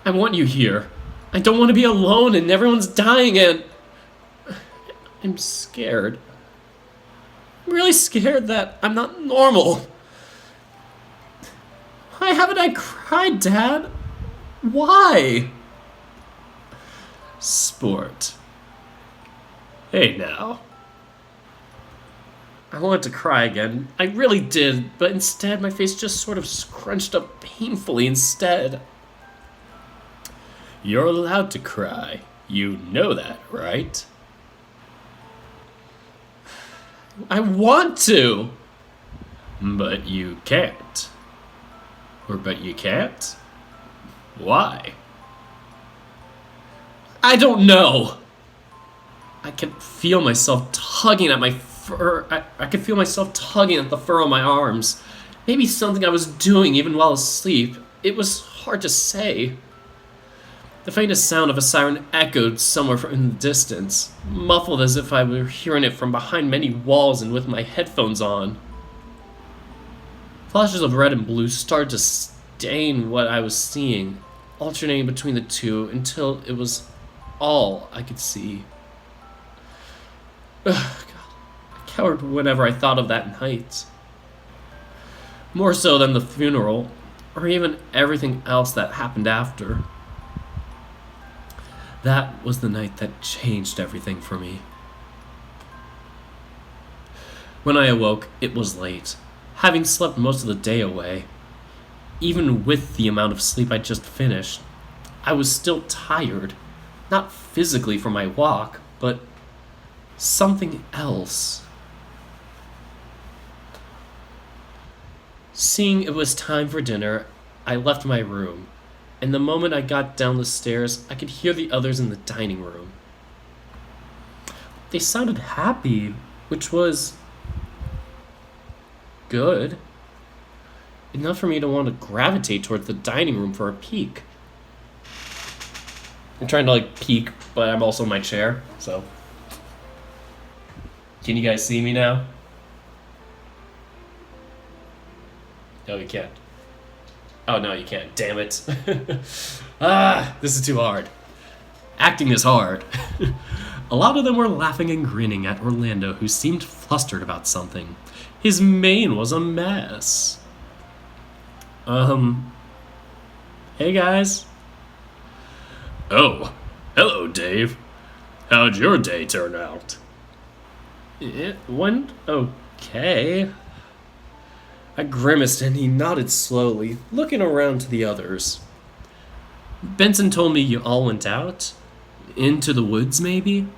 A: I want you here. I don't want to be alone and everyone's dying and... I'm scared. I'm really scared that I'm not normal. Why haven't I cried, Dad? Why? Sport. Hey now. I wanted to cry again. I really did, but instead my face just sort of scrunched up painfully instead. You're allowed to cry. You know that, right? I want to! But you can't. Or but you can't? Why? I don't know! I can feel myself tugging at my fur. I could feel myself tugging at the fur on my arms. Maybe something I was doing even while asleep. It was hard to say. The faintest sound of a siren echoed somewhere in the distance, muffled as if I were hearing it from behind many walls and with my headphones on. Flashes of red and blue started to stain what I was seeing, alternating between the two until it was all I could see. Ugh, God. I cowered whenever I thought of that night. More so than the funeral, or even everything else that happened after. That was the night that changed everything for me. When I awoke, it was late, having slept most of the day away. Even with the amount of sleep I'd just finished, I was still tired. Not physically from my walk, but something else. Seeing it was time for dinner, I left my room. And the moment I got down the stairs, I could hear the others in the dining room. They sounded happy, which was good. Enough for me to want to gravitate towards the dining room for a peek. I'm trying to peek, but I'm also in my chair, so. Can you guys see me now? No, you can't. Oh, no, you can't. Damn it. This is too hard. Acting is hard. A lot of them were laughing and grinning at Orlando, who seemed flustered about something. His mane was a mess. Hey, guys. Oh, hello, Dave. How'd your day turn out? It went okay. I grimaced and he nodded slowly, looking around to the others. Benson told me you all went out? Into the woods, maybe?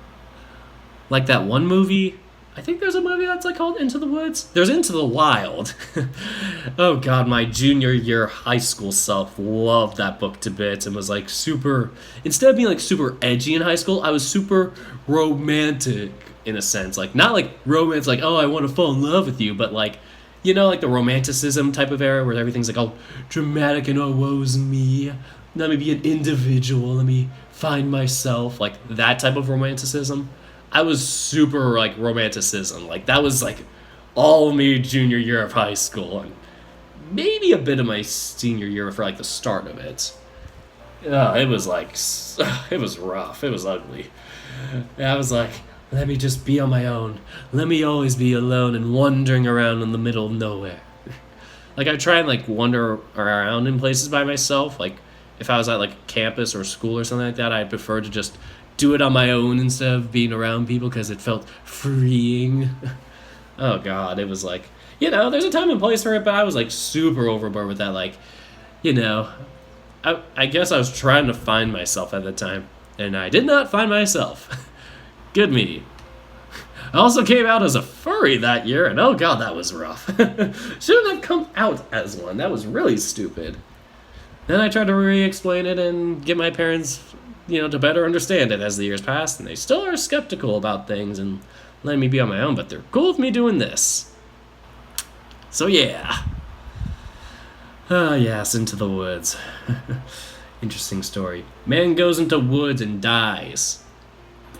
A: Like that one movie? I think there's a movie that's like called Into the Woods. There's Into the Wild. Oh god, my junior year high school self loved that book to bits and was like super, instead of being like super edgy in high school, I was super romantic in a sense. Like not like romance like, oh, I want to fall in love with you, but like, you know, like the romanticism type of era where everything's like all dramatic and oh, woe's me. Let me be an individual. Let me find myself. Like that type of romanticism. I was super like romanticism. Like that was like all of me junior year of high school and maybe a bit of my senior year for like the start of it. It was like it was rough. It was ugly. I was like, let me just be on my own. Let me always be alone and wandering around in the middle of nowhere. Like I try and like wander around in places by myself. Like if I was at like campus or school or something like that, I'd prefer to just do it on my own instead of being around people because it felt freeing. Oh god, it was like, you know, there's a time and place for it, but I was like super overboard with that. Like, you know, I guess I was trying to find myself at the time, and I did not find myself. Good me. I also came out as a furry that year, and oh god, that was rough. Shouldn't have come out as one. That was really stupid. Then I tried to re-explain it and get my parents, you know, to better understand it as the years passed, and they still are skeptical about things and letting me be on my own, but they're cool with me doing this. So yeah. Yes, Into the Woods. Interesting story. Man goes into woods and dies.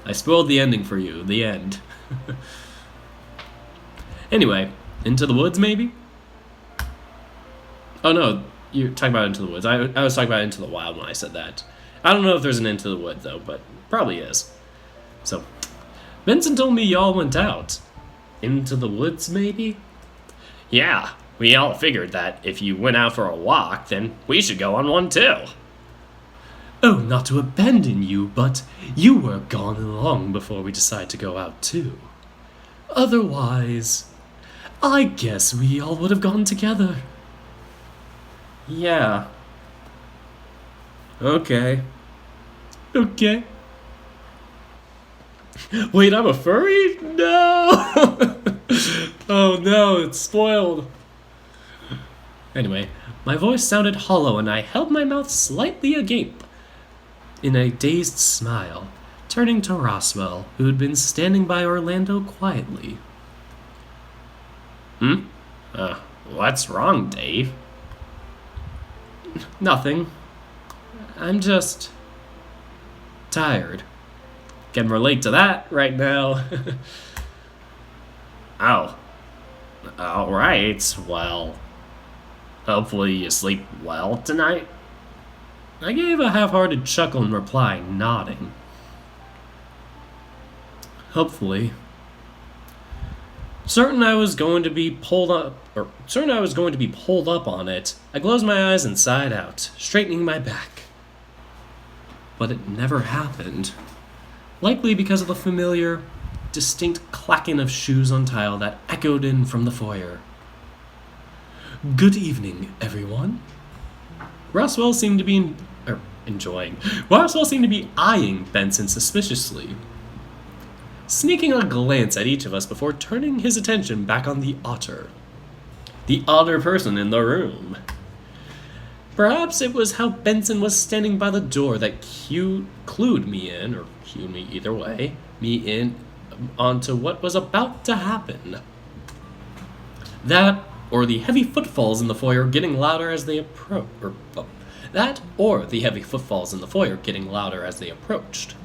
A: I spoiled the ending for you. The end. Anyway, Into the Woods, maybe? Oh no, you're talking about Into the Woods. I was talking about Into the Wild when I said that. I don't know if there's an Into the Woods, though, but probably is. So, Benson told me y'all went out. Into the woods, maybe? Yeah, we all figured that if you went out for a walk, then we should go on one too. Oh, not to abandon you, but you were gone long before we decided to go out too. Otherwise, I guess we all would have gone together. Yeah. Okay. Okay. Wait, I'm a furry? No! Oh no, it's spoiled. Anyway, my voice sounded hollow and I held my mouth slightly agape in a dazed smile, turning to Roswell, who had been standing by Orlando quietly. What's wrong, Dave? Nothing. I'm just tired. Can relate to that right now. Oh. Alright, well, hopefully you sleep well tonight. I gave a half-hearted chuckle in reply, nodding. Hopefully. Certain I was going to be pulled up on it, I closed my eyes and sighed out, straightening my back. But it never happened. Likely because of the familiar, distinct clacking of shoes on tile that echoed in from the foyer. Good evening, everyone. Roswell seemed to be eyeing Benson suspiciously, sneaking a glance at each of us before turning his attention back on the otter person in the room. Perhaps it was how Benson was standing by the door that clued me in, or cued me either way, me in onto what was about to happen. That, or the heavy footfalls in the foyer getting louder as they approached.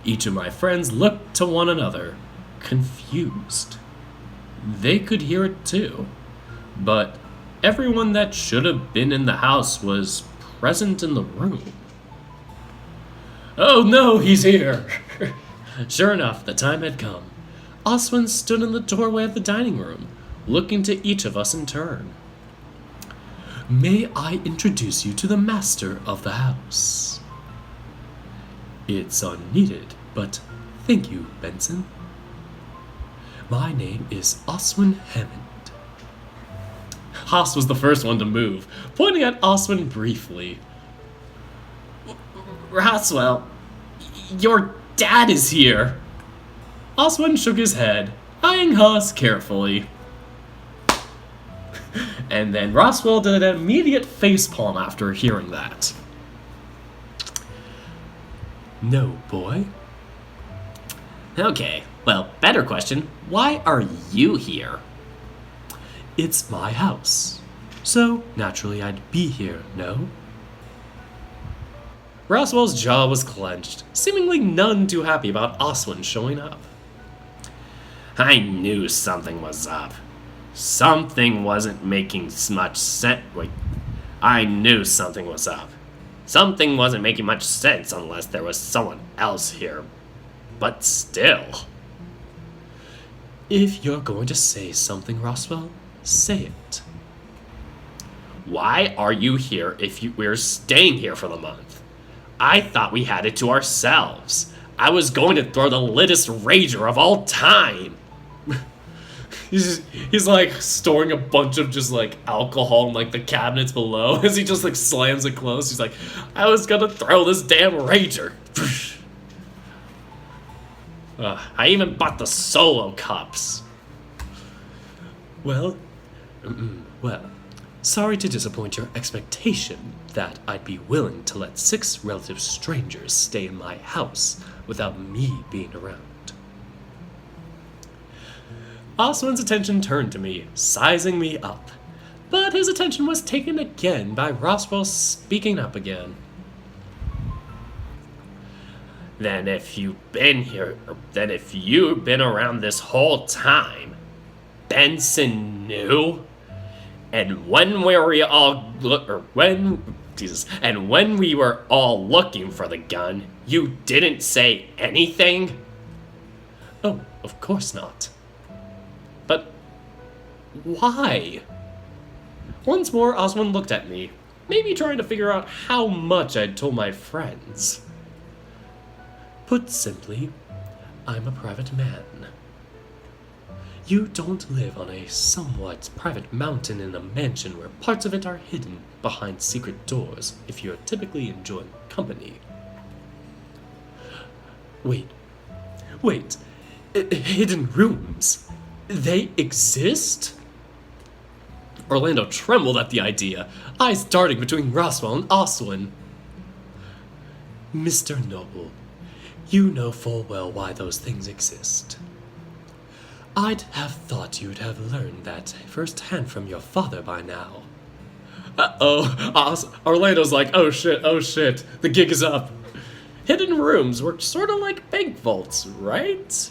A: Each of my friends looked to one another, confused. They could hear it too, but everyone that should have been in the house was present in the room. Oh no, he's here! Sure enough, the time had come. Oswin stood in the doorway of the dining room, looking to each of us in turn. May I introduce you to the master of the house? It's unneeded, but thank you, Benson. My name is Oswin Hammond. Haas was the first one to move, pointing at Oswin briefly. Roswell, your dad is here. Oswin shook his head, eyeing us carefully. And then Roswell did an immediate facepalm after hearing that. No, boy. Okay, well, better question. Why are you here? It's my house. So, naturally, I'd be here, no? Roswell's jaw was clenched, seemingly none too happy about Oswin showing up. I knew something was up. Something wasn't making much sense. Wait, I knew something was up. Something wasn't making much sense unless there was someone else here. But still. If you're going to say something, Roswell, say it. Why are you here if we're staying here for the month? I thought we had it to ourselves. I was going to throw the littest rager of all time. He's like storing a bunch of just like alcohol in like the cabinets below as he just like slams it closed. He's like, I was gonna throw this damn rager. I even bought the solo cups. Well, sorry to disappoint your expectation that I'd be willing to let 6 relative strangers stay in my house without me being around. Oswin's attention turned to me, sizing me up, but his attention was taken again by Roswell speaking up again. Then if you've been around this whole time, Benson knew? And when we were all looking for the gun, you didn't say anything? Oh, of course not. But why? Once more, Oswin looked at me, maybe trying to figure out how much I'd told my friends. Put simply, I'm a private man. You don't live on a somewhat private mountain in a mansion where parts of it are hidden behind secret doors if you're typically enjoying company. Wait, hidden rooms? They exist? Orlando trembled at the idea, eyes darting between Roswell and Oswin. Mr. Noble, you know full well why those things exist. I'd have thought you'd have learned that firsthand from your father by now. Uh-oh. Orlando's like, oh shit, the gig is up. Hidden rooms were sort of like bank vaults, right?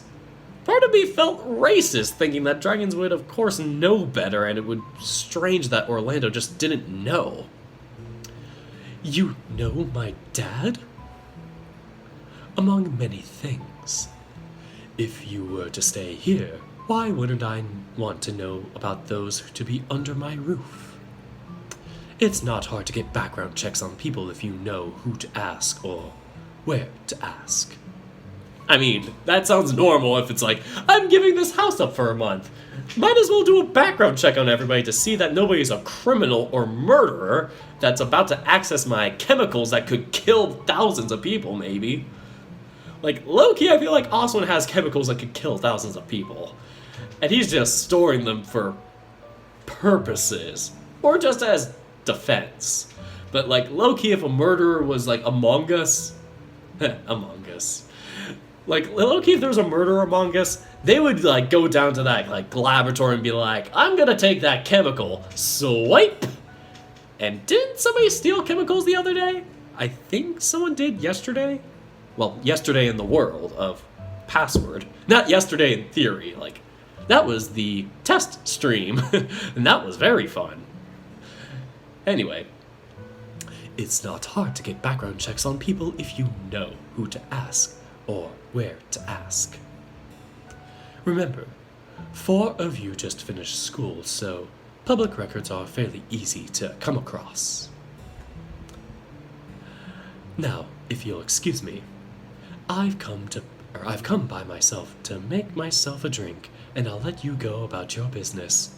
A: Part of me felt racist, thinking that dragons would of course know better, and it would strange that Orlando just didn't know. You know my dad? Among many things. If you were to stay here, why wouldn't I want to know about those to be under my roof? It's not hard to get background checks on people if you know who to ask or where to ask. I mean, that sounds normal if it's like, I'm giving this house up for a month. Might as well do a background check on everybody to see that nobody's a criminal or murderer that's about to access my chemicals that could kill thousands of people, maybe. Like, low-key, I feel like Oswin has chemicals that could kill thousands of people. And he's just storing them for purposes. Or just as defense. But, like, low-key, if a murderer was, like, Among Us... Among Us. Like, low-key, if there was a murderer among us, they would, like, go down to that, like, laboratory and be like, I'm gonna take that chemical, swipe! And didn't somebody steal chemicals the other day? I think someone did yesterday. Well, yesterday in the world of Password. Not yesterday in theory, like, that was the test stream, and that was very fun. Anyway, it's not hard to get background checks on people if you know who to ask. Or where to ask. Remember, 4 of you just finished school, so public records are fairly easy to come across. Now, if you'll excuse me, I've come by myself to make myself a drink, and I'll let you go about your business.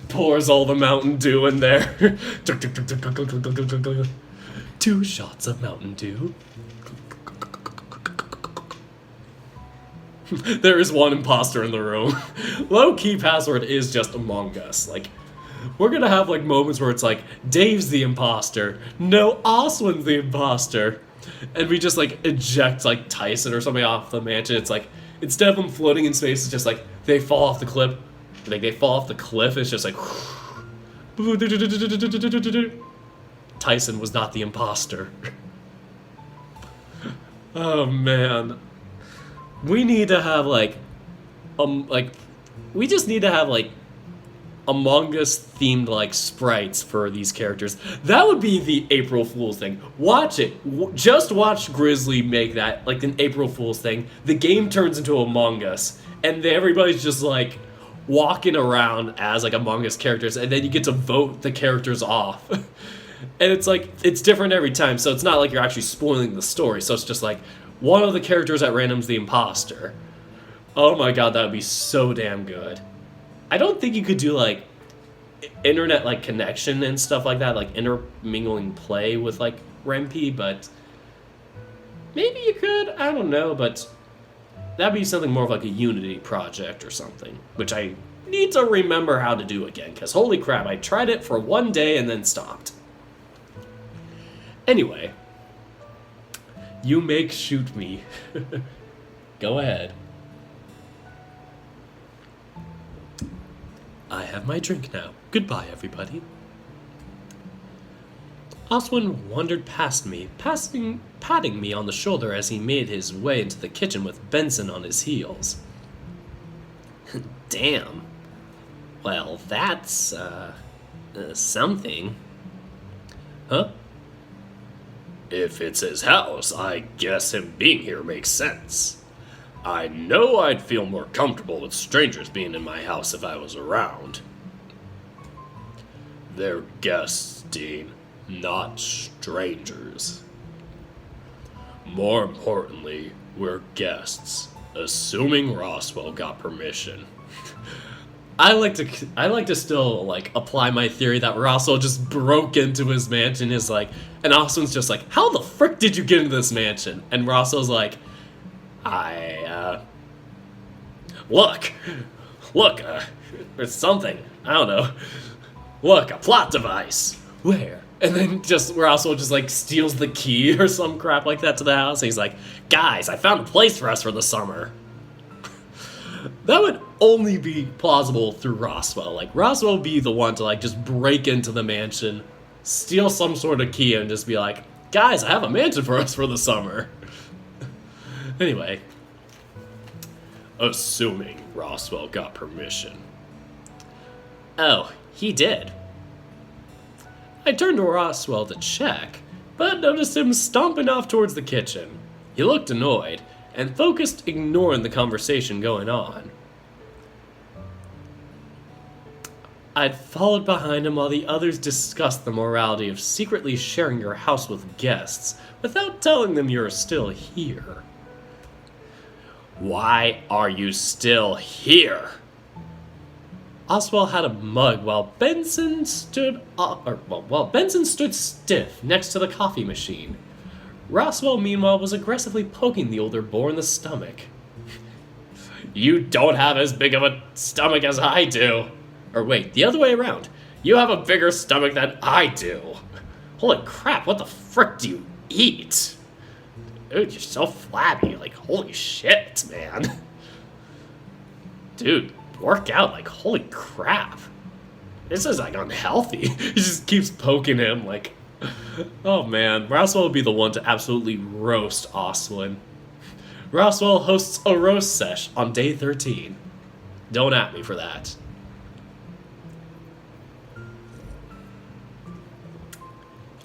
A: Pours all the Mountain Dew in there. 2 shots of Mountain Dew. There is one imposter in the room. Low-key password is just Among Us. Like, we're gonna have like moments where it's like, Dave's the imposter. No, Oswin's the imposter. And we just like eject like Tyson or something off the mansion. It's like, instead of them floating in space, it's just like, they fall off the cliff. Like, they fall off the cliff, it's just like... Tyson was not the imposter. Oh, man. We need to have, like, we just need to have, like, Among Us themed, like, sprites for these characters. That would be the April Fool's thing. Watch it. Just watch Grizzly make that, like, an April Fool's thing. The game turns into Among Us, and everybody's just, like, walking around as, like, Among Us characters, and then you get to vote the characters off. And it's, like, it's different every time, so it's not like you're actually spoiling the story, so it's just, like, one of the characters at random's the imposter. Oh my god, that would be so damn good. I don't think you could do, like, internet, like, connection and stuff like that, like, intermingling play with, like, Rempe, but maybe you could, I don't know, but that'd be something more of, like, a Unity project or something, which I need to remember how to do again, because holy crap, I tried it for one day and then stopped. Anyway, you make shoot me. Go ahead. I have my drink now. Goodbye, everybody. Oswin wandered past me, patting me on the shoulder as he made his way into the kitchen with Benson on his heels. Damn. Well, that's, something. Huh? If it's his house, I guess him being here makes sense. I know I'd feel more comfortable with strangers being in my house if I was around. They're guests, Dean, not strangers. More importantly, we're guests, assuming Roswell got permission. I like to still, like, apply my theory that Roswell just broke into his mansion, is like, and Austin's just like, how the frick did you get into this mansion? And Roswell's like, look, there's something, I don't know. Look, a plot device. Where? And then just Roswell just, like, steals the key or some crap like that to the house. And he's like, guys, I found a place for us for the summer. That would only be plausible through Roswell. Like, Roswell would be the one to, like, just break into the mansion, steal some sort of key, and just be like, guys, I have a mansion for us for the summer. Anyway. Assuming Roswell got permission. Oh, he did. I turned to Roswell to check, but noticed him stomping off towards the kitchen. He looked annoyed, and focused, ignoring the conversation going on. I'd followed behind him while the others discussed the morality of secretly sharing your house with guests without telling them you're still here. Why are you still here? Oswald had a mug while Benson stood stiff next to the coffee machine. Roswell, meanwhile, was aggressively poking the older boar in the stomach. You don't have as big of a stomach as I do. Or wait, the other way around. You have a bigger stomach than I do. Holy crap, what the frick do you eat? Dude, you're so flabby. Like, holy shit, man. Dude, work out. Like, holy crap. This is, like, unhealthy. He just keeps poking him, like... Oh man, Roswell would be the one to absolutely roast Oswin. Roswell hosts a roast sesh on day 13. Don't at me for that.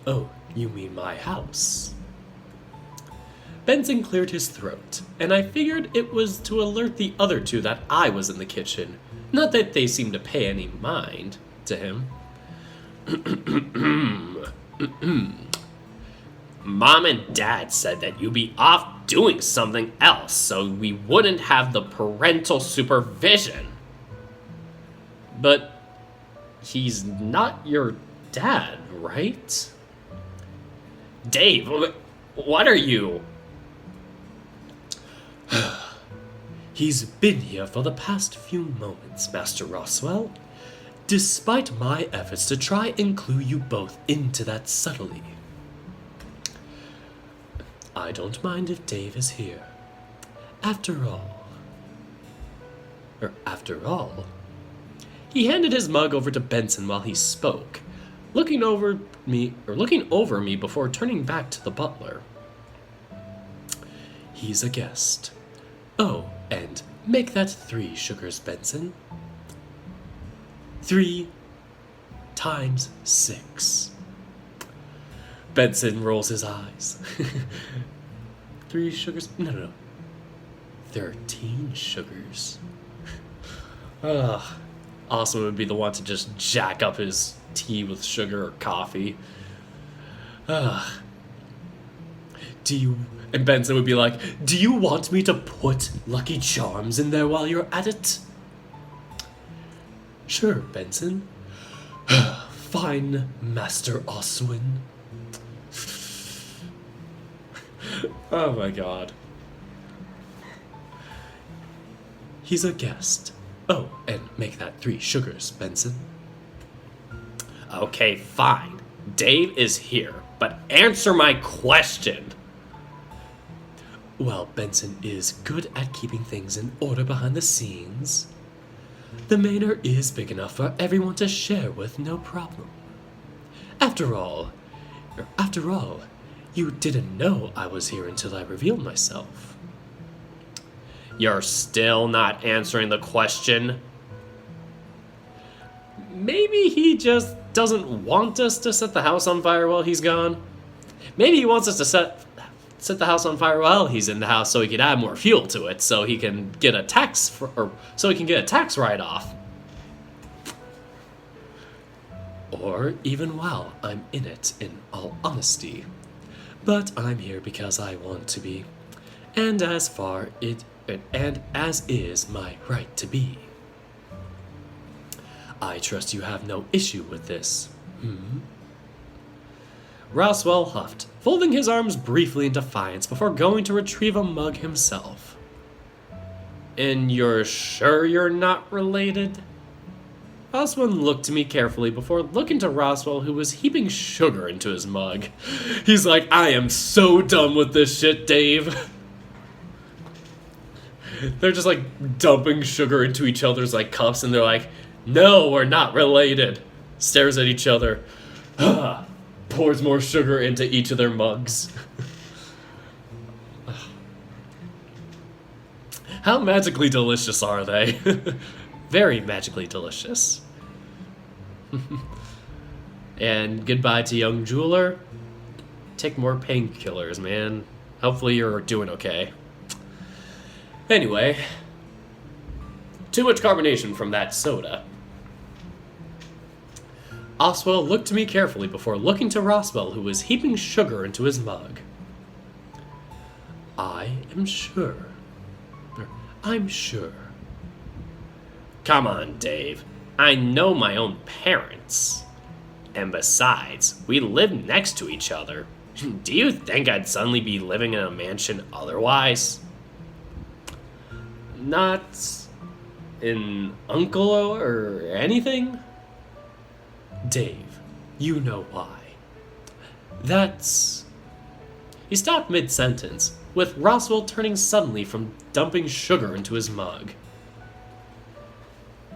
A: Oh, you mean my house? Benson cleared his throat, and I figured it was to alert the other two that I was in the kitchen. Not that they seemed to pay any mind to him. Mom and Dad said that you'd be off doing something else, so we wouldn't have the parental supervision. But he's not your dad, right? Dave, what are you? He's been here for the past few moments, Master Roswell, despite my efforts to try and clue you both into that subtly. I don't mind if Dave is here. After all, he handed his mug over to Benson while he spoke, looking over me before turning back to the butler. He's a guest. Oh, and make that 3 sugars, Benson. 3 times 6. Benson rolls his eyes. 3 sugars? No. 13 sugars. Austin would be the one to just jack up his tea with sugar or coffee. And Benson would be like, do you want me to put Lucky Charms in there while you're at it? Sure, Benson. Fine, Master Oswin. Oh my god. He's a guest. Oh, and make that 3 sugars, Benson. Okay, fine. Dave is here, but answer my question. Well, Benson is good at keeping things in order behind the scenes. The manor is big enough for everyone to share with, no problem. After all, you didn't know I was here until I revealed myself. You're still not answering the question. Maybe he just doesn't want us to set the house on fire while he's gone. Maybe he wants us to set the house on fire while he's in the house so he can add more fuel to it, so he can get a tax write-off. Or even while I'm in it, in all honesty. But I'm here because I want to be, and as is my right to be. I trust you have no issue with this, Roswell huffed, folding his arms briefly in defiance before going to retrieve a mug himself. And you're sure you're not related? Oswin looked to me carefully before looking to Roswell, who was heaping sugar into his mug. He's like, I am so done with this shit, Dave. They're just like dumping sugar into each other's like cups, and they're like, no, we're not related. Stares at each other. Pours more sugar into each of their mugs. How magically delicious are they? Very magically delicious. And goodbye to young jeweler. Take more painkillers, man. Hopefully you're doing okay. Anyway, too much carbonation from that soda. Oswell looked to me carefully before looking to Roswell, who was heaping sugar into his mug. I'm sure. Come on, Dave. I know my own parents. And besides, we live next to each other. Do you think I'd suddenly be living in a mansion otherwise? Not an uncle or anything? Dave, you know why. He stopped mid-sentence, with Roswell turning suddenly from dumping sugar into his mug.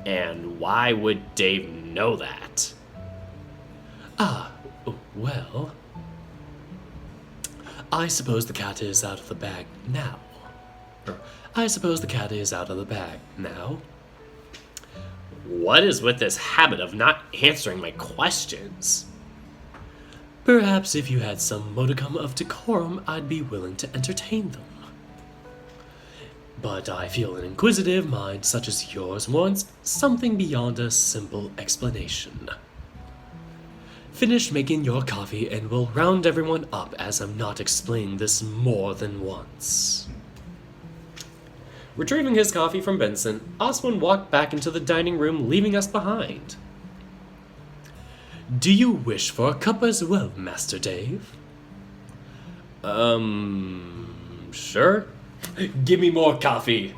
A: And why would Dave know that? Well, I suppose the cat is out of the bag now. What is with this habit of not answering my questions? Perhaps if you had some modicum of decorum, I'd be willing to entertain them. But I feel an inquisitive mind such as yours wants something beyond a simple explanation. Finish making your coffee and we'll round everyone up, as I'm not explaining this more than once. Retrieving his coffee from Benson, Oswin walked back into the dining room, leaving us behind. Do you wish for a cup as well, Master Dave? Sure. Give me more coffee.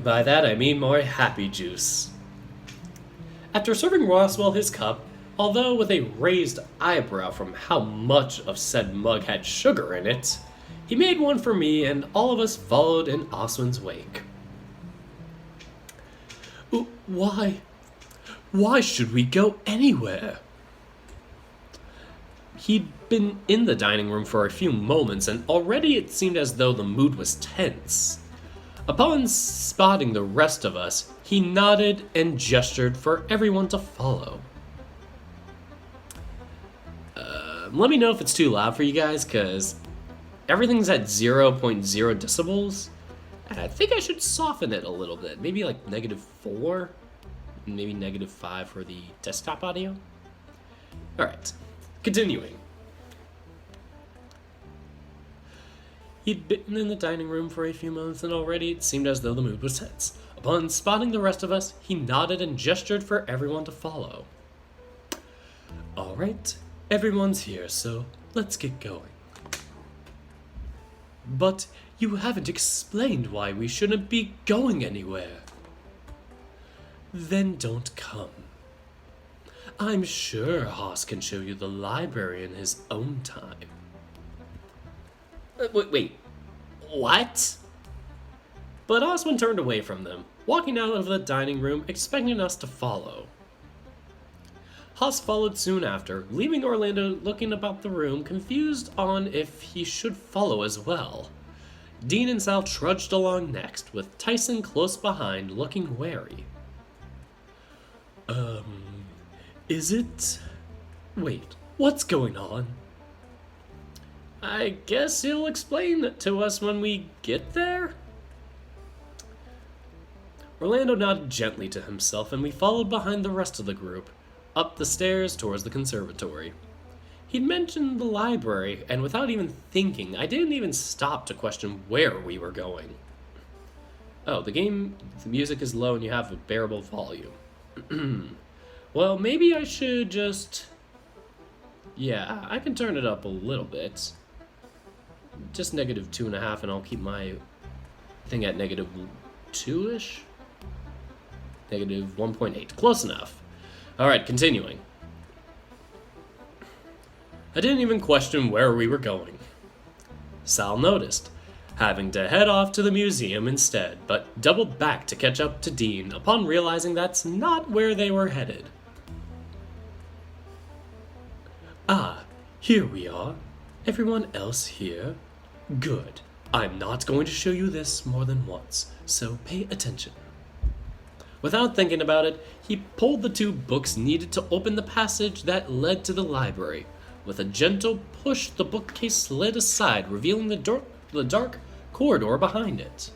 A: By that I mean more happy juice. After serving Roswell his cup, although with a raised eyebrow from how much of said mug had sugar in it, he made one for me and all of us followed in Oswin's wake. Why should we go anywhere? He'd been in the dining room for a few moments and already it seemed as though the mood was tense. Upon spotting the rest of us, he nodded and gestured for everyone to follow. Let me know if it's too loud for you guys, because everything's at 0.0 decibels. And I think I should soften it a little bit. Maybe like -4, maybe -5 for the desktop audio. Alright, continuing. He'd been in the dining room for a few moments and already it seemed as though the mood was tense. Upon spotting the rest of us, he nodded and gestured for everyone to follow. Alright, everyone's here, so let's get going. But you haven't explained why we shouldn't be going anywhere. Then don't come. I'm sure Haas can show you the library in his own time. Wait, what? But Oswin turned away from them, walking out of the dining room, expecting us to follow. Haas followed soon after, leaving Orlando looking about the room, confused on if he should follow as well. Dean and Sal trudged along next, with Tyson close behind, looking wary. Is it? Wait, what's going on? I guess he'll explain it to us when we get there? Orlando nodded gently to himself, and we followed behind the rest of the group, up the stairs towards the conservatory. He'd mentioned the library, and without even thinking, I didn't even stop to question where we were going. Oh, the music is low and you have a bearable volume. Well, maybe I should just... Yeah, I can turn it up a little bit. Just -2.5, and I'll keep my thing at -2-ish? -1.8. Close enough. Alright, continuing. I didn't even question where we were going. Sal noticed, having to head off to the museum instead, but doubled back to catch up to Dean upon realizing that's not where they were headed. Ah, here we are. Everyone else here? Good. I'm not going to show you this more than once, so pay attention. Without thinking about it, he pulled the 2 books needed to open the passage that led to the library. With a gentle push, the bookcase slid aside, revealing the dark corridor behind it.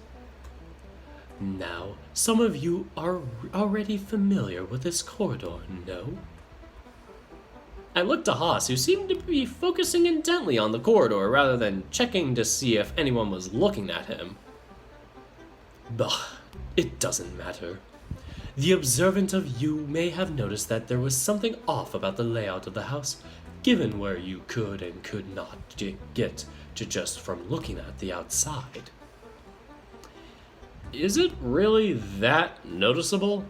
A: Now, some of you are already familiar with this corridor, no? I looked to Haas, who seemed to be focusing intently on the corridor rather than checking to see if anyone was looking at him. Bah, it doesn't matter. The observant of you may have noticed that there was something off about the layout of the house, given where you could and could not get to just from looking at the outside. Is it really that noticeable?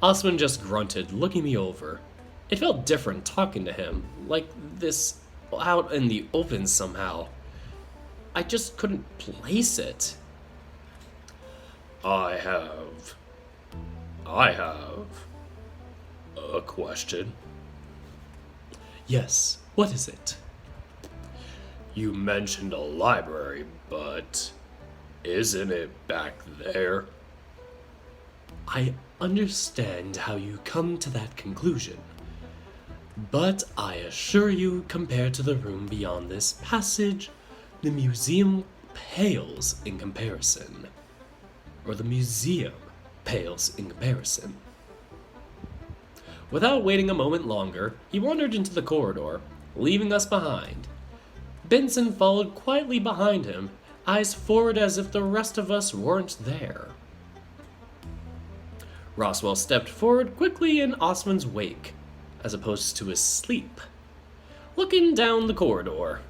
A: Oswin just grunted, looking me over. It felt different talking to him, like this out in the open somehow. I just couldn't place it. I have a question. Yes, what is it? You mentioned a library, but isn't it back there? I understand how you come to that conclusion, but I assure you, compared to the room beyond this passage, the museum pales in comparison. Or the museum pales in comparison. Without waiting a moment longer, he wandered into the corridor, leaving us behind. Benson followed quietly behind him, eyes forward as if the rest of us weren't there. Roswell stepped forward quickly in Osman's wake, as opposed to his sleep, looking down the corridor.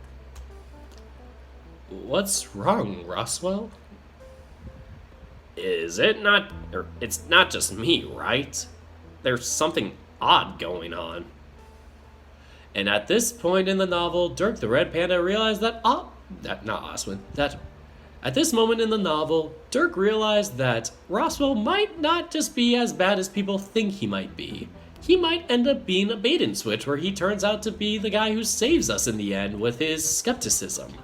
A: What's wrong, Roswell? Is it not, or it's not just me, right? There's something odd going on. And at this point in the novel, Dirk the Red Panda realized that at this moment in the novel, Dirk realized that Roswell might not just be as bad as people think he might be. He might end up being a bait and switch where he turns out to be the guy who saves us in the end with his skepticism.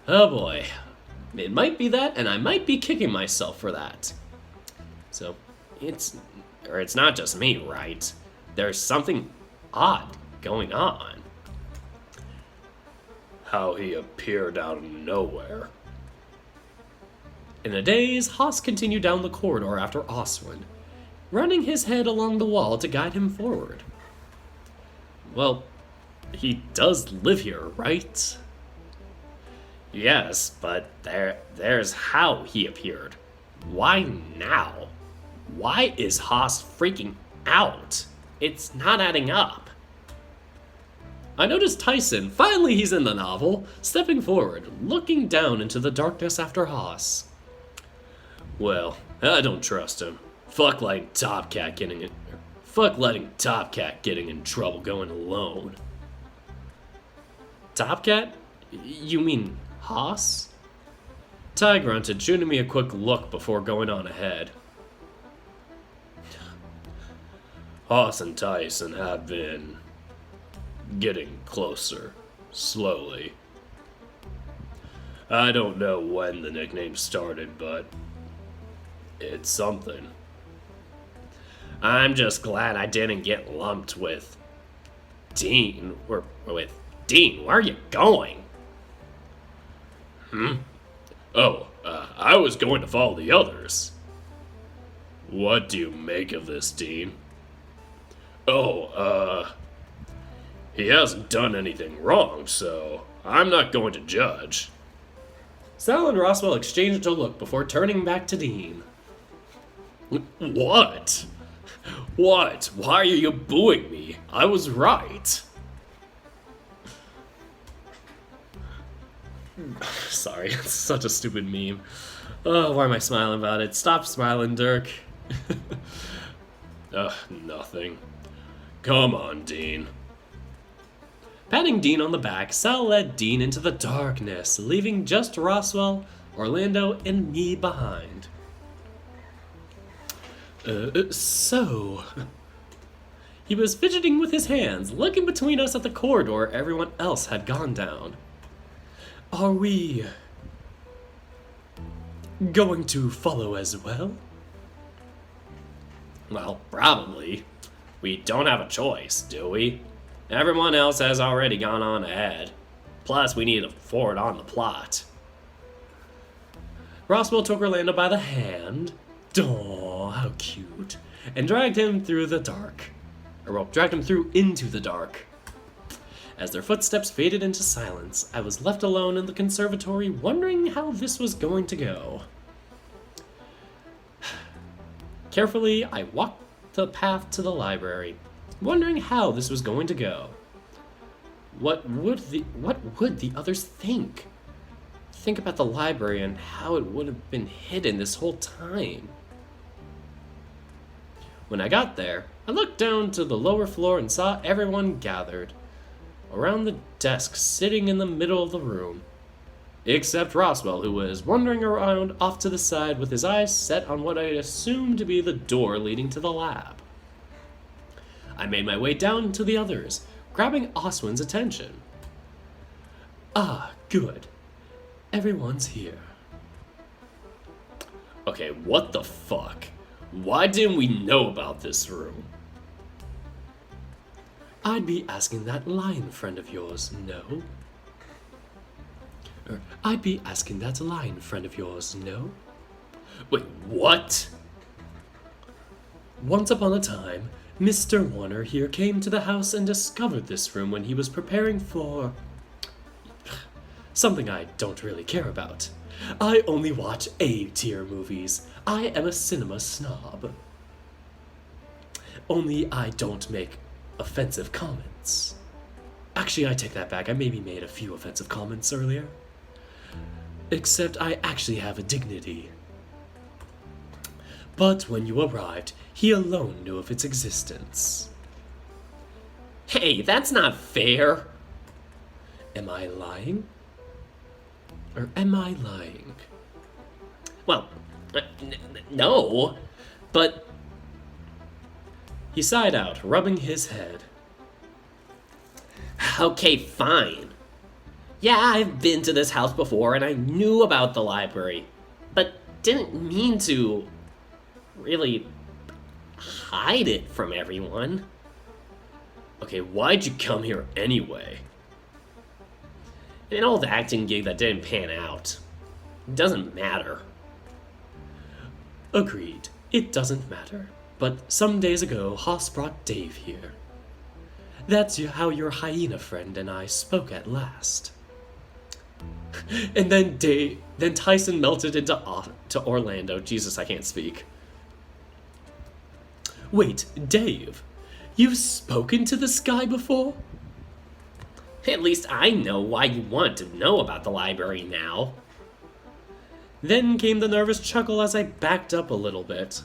A: Oh boy. It might be that, and I might be kicking myself for that. So, it's not just me, right? There's something odd going on. How he appeared out of nowhere. In a daze, Haas continued down the corridor after Oswin, running his head along the wall to guide him forward. Well, he does live here, right? Yes, but there's how he appeared. Why now? Why is Haas freaking out? It's not adding up. I noticed Tyson, finally he's in the novel, stepping forward, looking down into the darkness after Haas. Well, I don't trust him. Fuck letting Topcat getting in trouble going alone. Topcat? You mean Haas? Ty grunted, shooting me a quick look before going on ahead. Haas and Tyson have been getting closer, slowly. I don't know when the nickname started, but it's something. I'm just glad I didn't get lumped with Dean. Dean, where are you going? I was going to follow the others. What do you make of this, Dean? He hasn't done anything wrong, so I'm not going to judge. Sal and Roswell exchanged a look before turning back to Dean. What? What? Why are you booing me? I was right. Sorry, it's such a stupid meme. Oh, why am I smiling about it? Stop smiling, Dirk. Nothing. Come on, Dean. Patting Dean on the back, Sal led Dean into the darkness, leaving just Roswell, Orlando, and me behind. So... He was fidgeting with his hands, looking between us at the corridor everyone else had gone down. Are we... going to follow as well? Well, probably. We don't have a choice, do we? Everyone else has already gone on ahead. Plus, we need to forward on the plot. Roswell took Orlando by the hand. Aw, how cute. And dragged him through the dark. Dragged him through into the dark. As their footsteps faded into silence, I was left alone in the conservatory wondering how this was going to go. Carefully, I walked the path to the library, wondering how this was going to go. What would the others think? Think about the library and how it would have been hidden this whole time. When I got there, I looked down to the lower floor and saw everyone gathered around the desk sitting in the middle of the room, except Roswell, who was wandering around off to the side with his eyes set on what I assumed to be the door leading to the lab. I made my way down to the others, grabbing Oswin's attention. Ah, good. Everyone's here. Okay, what the fuck? Why didn't we know about this room? I'd be asking that lion friend of yours, no? I'd be asking that lion friend of yours, no? Wait, what? Once upon a time, Mr. Warner here came to the house and discovered this room when he was preparing for... something I don't really care about. I only watch A-tier movies. I am a cinema snob. Only I don't make offensive comments. Actually, I take that back. I maybe made a few offensive comments earlier. Except I actually have a dignity. But when you arrived, he alone knew of its existence. Hey, that's not fair. Am I lying? Or am I lying? Well, no, but... He sighed out, rubbing his head. Okay, fine. Yeah, I've been to this house before and I knew about the library, but didn't mean to really hide it from everyone. Okay, why'd you come here anyway? An old acting gig that didn't pan out. It doesn't matter. Agreed, it doesn't matter. But some days ago, Haas brought Dave here. That's how your hyena friend and I spoke at last. And then Tyson melted into Orlando. Jesus, I can't speak. Wait, Dave, you've spoken to this guy before? At least I know why you want to know about the library now. Then came the nervous chuckle as I backed up a little bit.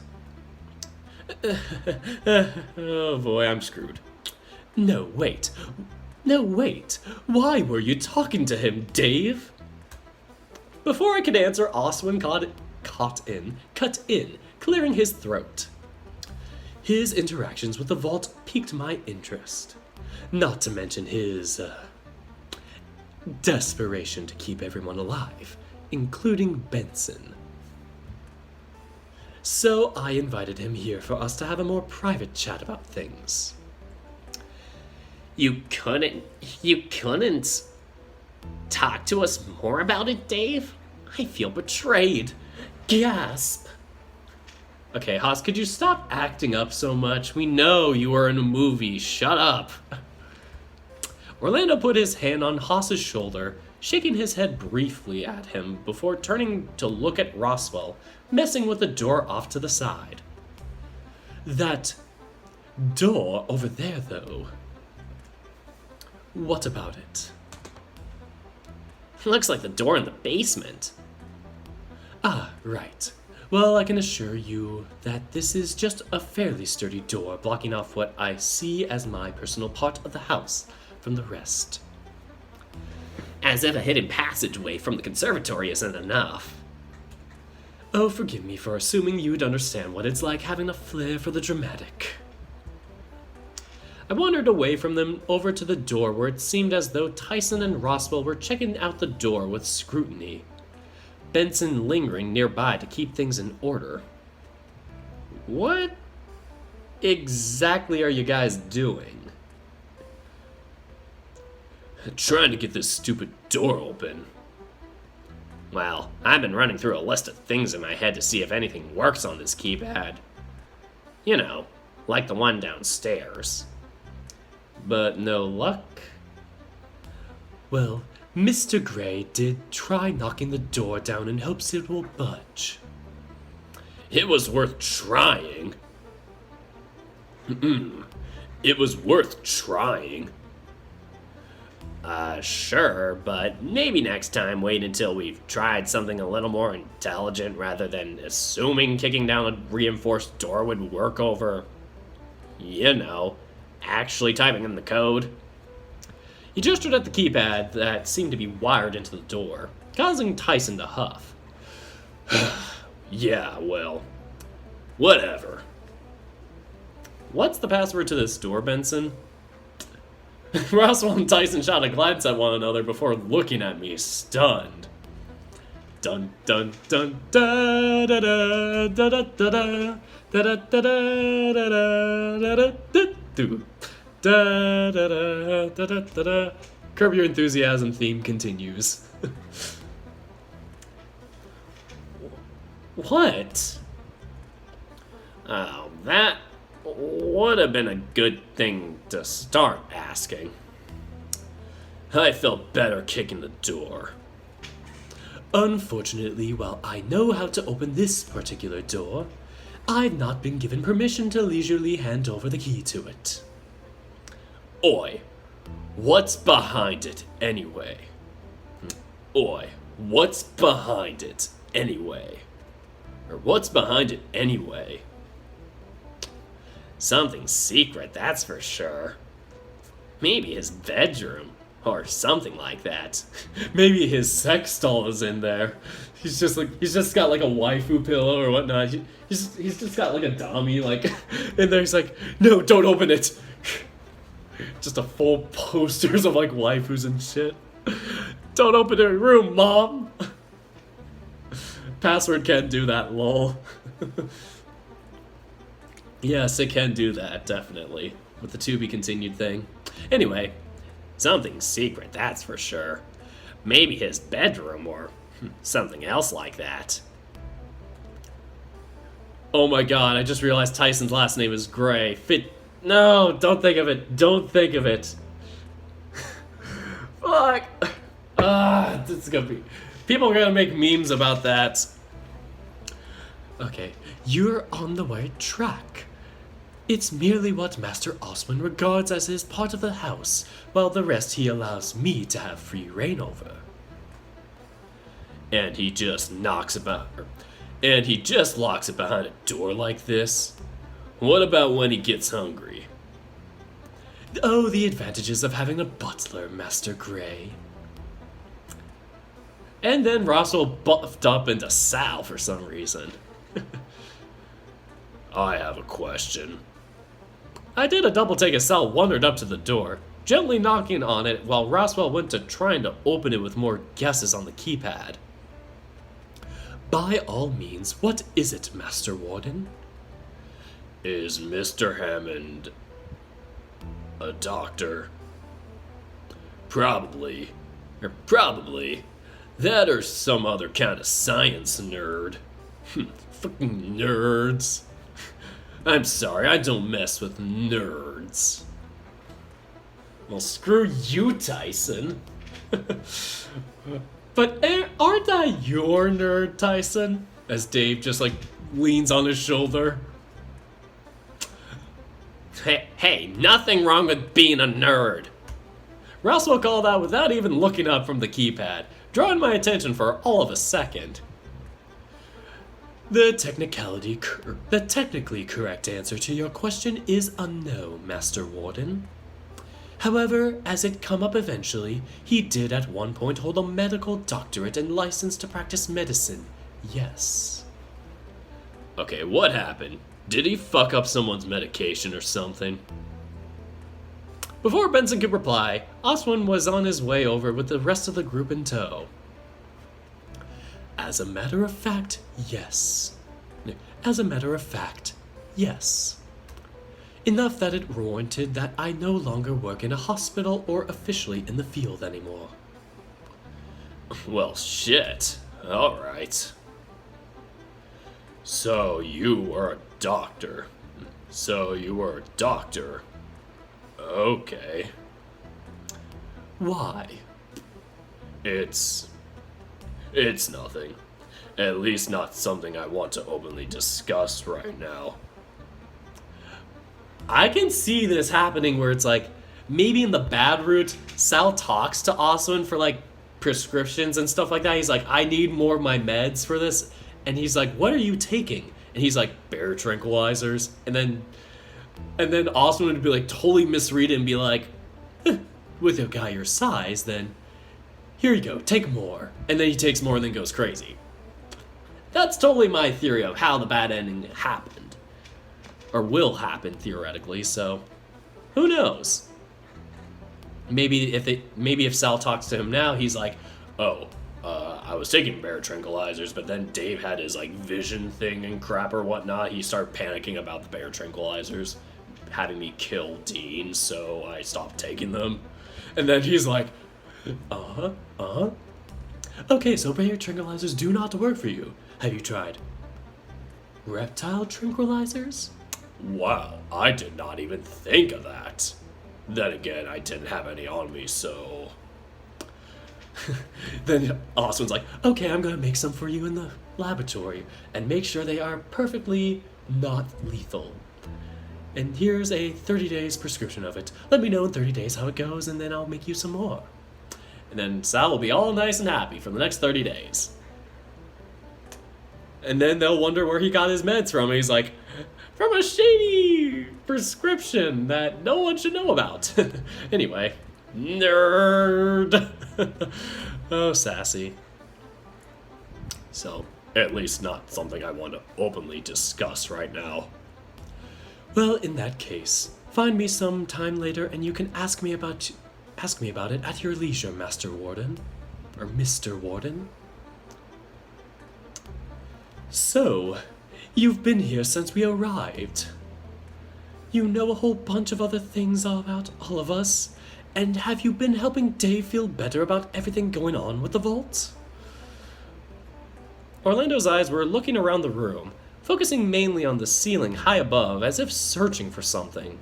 A: Oh boy, I'm screwed. No, wait. Why were you talking to him, Dave? Before I could answer, Oswin cut in, clearing his throat. His interactions with the vault piqued my interest. Not to mention his, desperation to keep everyone alive, including Benson. So I invited him here for us to have a more private chat about things. You couldn't talk to us more about it, Dave? I feel betrayed. Gasp. Okay, Haas, could you stop acting up so much? We know you are in a movie. Shut up. Orlando put his hand on Haas's shoulder, shaking his head briefly at him before turning to look at Roswell, messing with the door off to the side. That door over there, though. What about it? Looks like the door in the basement. Ah, right. Well, I can assure you that this is just a fairly sturdy door blocking off what I see as my personal part of the house from the rest. As if a hidden passageway from the conservatory isn't enough. Oh, forgive me for assuming you'd understand what it's like having a flair for the dramatic. I wandered away from them over to the door where it seemed as though Tyson and Roswell were checking out the door with scrutiny, Benson lingering nearby to keep things in order. What exactly are you guys doing? Trying to get this stupid door open. Well, I've been running through a list of things in my head to see if anything works on this keypad. You know, like the one downstairs. But no luck. Well, Mr. Gray did try knocking the door down in hopes it will budge. It was worth trying. It was worth trying. Sure, but maybe next time wait until we've tried something a little more intelligent rather than assuming kicking down a reinforced door would work over, you know, actually typing in the code. He gestured at the keypad that seemed to be wired into the door, causing Tyson to huff. Yeah, well, whatever. What's the password to this door, Benson? Roswell and Tyson shot a glance at one another before looking at me, stunned. Dun dun dun da da da da da da da da da da da da da. Curb Your Enthusiasm theme continues. What? Oh, that would have been a good thing to start asking. I felt better kicking the door. Unfortunately, while I know how to open this particular door, I've not been given permission to leisurely hand over the key to it. Oi, what's behind it anyway? Oi, what's behind it anyway? Or what's behind it anyway? Something secret, that's for sure. Maybe his bedroom, or something like that. Maybe his sex doll is in there. He's just got like a waifu pillow or whatnot. He's just got like a dummy like in there. He's like, no, don't open it. Just a full posters of like waifus and shit. Don't open your room, mom. Password can't do that, lol. Yes, it can do that, definitely. With the to be continued thing. Anyway, something secret, that's for sure. Maybe his bedroom or something else like that. Oh my god, I just realized Tyson's last name is Gray. No, don't think of it. Don't think of it. Fuck. This is gonna be... People are gonna make memes about that. Okay, you're on the right track. It's merely what Master Osman regards as his part of the house, while the rest he allows me to have free reign over. And he just locks it behind a door like this? What about when he gets hungry? Oh, the advantages of having a butler, Master Gray. And then Roswell buffed up into Sal for some reason. I have a question. I did a double take as Sal wandered up to the door, gently knocking on it while Roswell went to trying to open it with more guesses on the keypad. By all means, what is it, Master Warden? Is Mr. Hammond a doctor? Probably. That or some other kind of science nerd. Fucking nerds. I'm sorry, I don't mess with nerds. Well, screw you, Tyson. But aren't I your nerd, Tyson? As Dave just like leans on his shoulder. Hey, nothing wrong with being a nerd. Roswell called out without even looking up from the keypad, drawing my attention for all of a second. The technically correct answer to your question is a no, Master Warden. However, as it come up eventually, he did at one point hold a medical doctorate and license to practice medicine. Yes. Okay, what happened? Did he fuck up someone's medication or something? Before Benson could reply, Oswin was on his way over with the rest of the group in tow. As a matter of fact, yes. Enough that it warranted that I no longer work in a hospital or officially in the field anymore. Well, shit. Alright. So you are a doctor. Okay. Why? It's nothing. At least not something I want to openly discuss right now. I can see this happening where it's like, maybe in the bad route, Sal talks to Oswin for like prescriptions and stuff like that. He's like, I need more of my meds for this. And he's like, what are you taking? And he's like, bear tranquilizers. And then Oswin would be like, totally misread it and be like, with a guy your size, then here you go, take more. And then he takes more and then goes crazy. That's totally my theory of how the bad ending happened. Or will happen, theoretically, so who knows? Maybe if Sal talks to him now, he's like, I was taking bear tranquilizers, but then Dave had his like vision thing and crap or whatnot. He started panicking about the bear tranquilizers having me kill Dean, so I stopped taking them. And then he's like, Okay, so bear tranquilizers do not work for you. Have you tried reptile tranquilizers? Wow, I did not even think of that. Then again, I didn't have any on me, so... Then Oswin's like, okay, I'm gonna make some for you in the laboratory and make sure they are perfectly not lethal. And here's a 30 days prescription of it. Let me know in 30 days how it goes, and then I'll make you some more. And then Sal will be all nice and happy for the next 30 days. And then they'll wonder where he got his meds from. And he's like, from a shady prescription that no one should know about. Anyway, nerd. Oh, sassy. So, at least not something I want to openly discuss right now. Well, in that case, find me some time later and you can ask me about it at your leisure, Master Warden. Or Mr. Warden. So, you've been here since we arrived. You know a whole bunch of other things about all of us, and have you been helping Dave feel better about everything going on with the vault? Orlando's eyes were looking around the room, focusing mainly on the ceiling high above as if searching for something.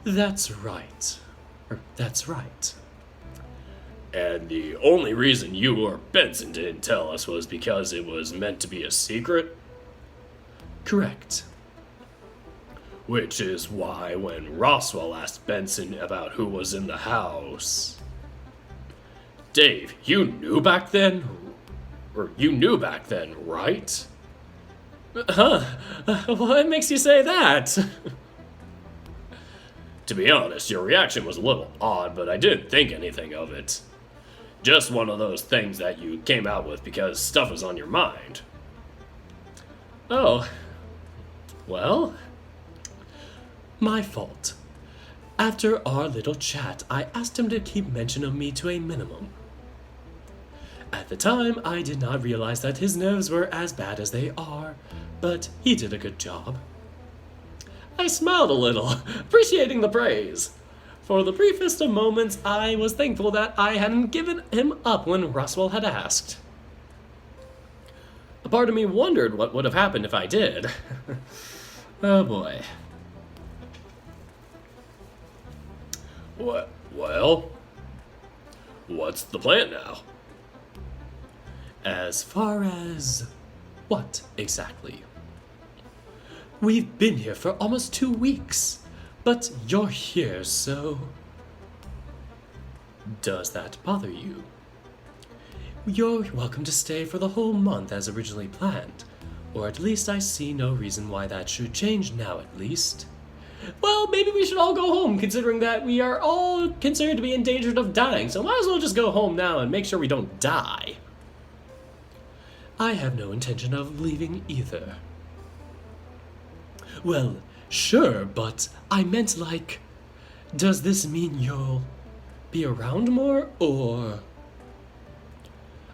A: That's right. That's right. And the only reason you or Benson didn't tell us was because it was meant to be a secret? Correct. Which is why when Roswell asked Benson about who was in the house... Dave, you knew back then? Or you knew back then, right? Huh? What makes you say that? To be honest, your reaction was a little odd, but I didn't think anything of it. Just one of those things that you came out with because stuff was on your mind. Oh. Well? My fault. After our little chat, I asked him to keep mention of me to a minimum. At the time, I did not realize that his nerves were as bad as they are, but he did a good job. I smiled a little, appreciating the praise. For the briefest of moments, I was thankful that I hadn't given him up when Roswell had asked. A part of me wondered what would have happened if I did. Oh boy. Well, what's the plan now? As far as what exactly? We've been here for almost 2 weeks, but you're here, so... Does that bother you? You're welcome to stay for the whole month as originally planned, or at least I see no reason why that should change now at least. Well, maybe we should all go home, considering that we are all considered to be endangered of dying, so might as well just go home now and make sure we don't die. I have no intention of leaving either. Well, sure, but I meant like, does this mean you'll be around more, or...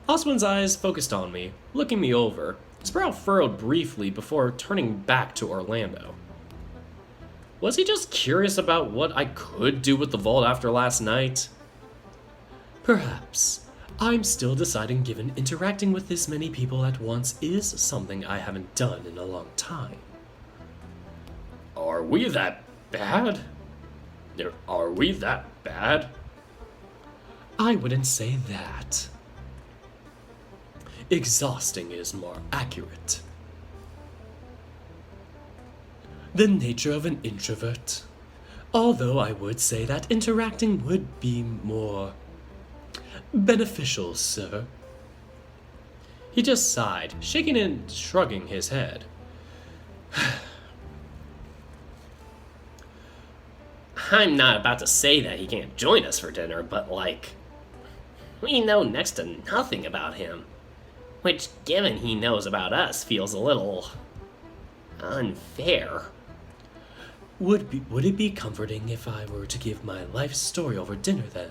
A: Oswin's eyes focused on me, looking me over, his brow furrowed briefly before turning back to Orlando. Was he just curious about what I could do with the vault after last night? Perhaps. I'm still deciding given interacting with this many people at once is something I haven't done in a long time. Are we that bad? Are we that bad? I wouldn't say that. Exhausting is more accurate. The nature of an introvert. Although I would say that interacting would be more beneficial, sir. He just sighed, shaking and shrugging his head. I'm not about to say that he can't join us for dinner, but like, we know next to nothing about him. Which, given he knows about us, feels a little unfair. Would it be comforting if I were to give my life story over dinner then?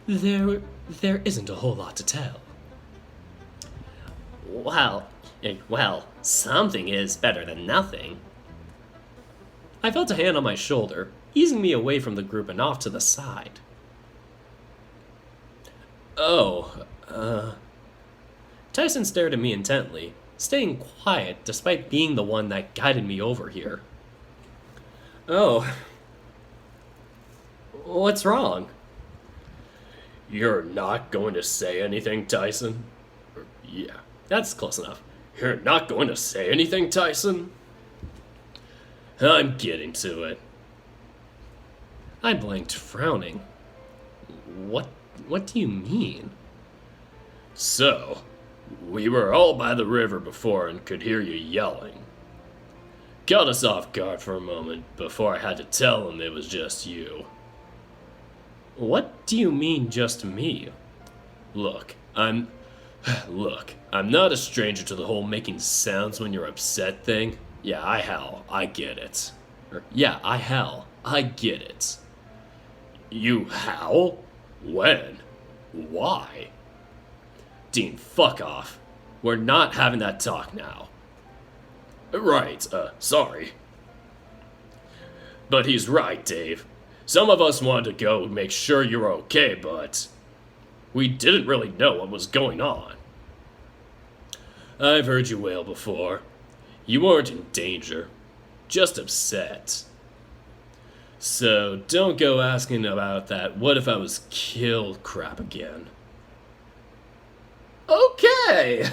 A: There isn't a whole lot to tell. Well, something is better than nothing. I felt a hand on my shoulder, easing me away from the group and off to the side. Tyson stared at me intently, staying quiet despite being the one that guided me over here. Oh. What's wrong? You're not going to say anything, Tyson? Yeah, that's close enough. You're not going to say anything, Tyson? I'm getting to it. I blinked, frowning. What do you mean? So,
B: We were all by the river before and could hear you yelling. Caught us off guard for a moment before I had to tell him it was just you.
A: What do you mean, just me?
B: Look, I'm not a stranger to the whole making sounds when you're upset thing. Yeah, I howl. I get it.
A: I get it.
B: You howl? When? Why?
A: Dean, fuck off. We're not having that talk now.
B: Right, sorry. But he's right, Dave. Some of us wanted to go and make sure you're okay, but we didn't really know what was going on. I've heard you wail before. You weren't in danger, just upset. So don't go asking about that what if I was killed crap again.
A: Okay!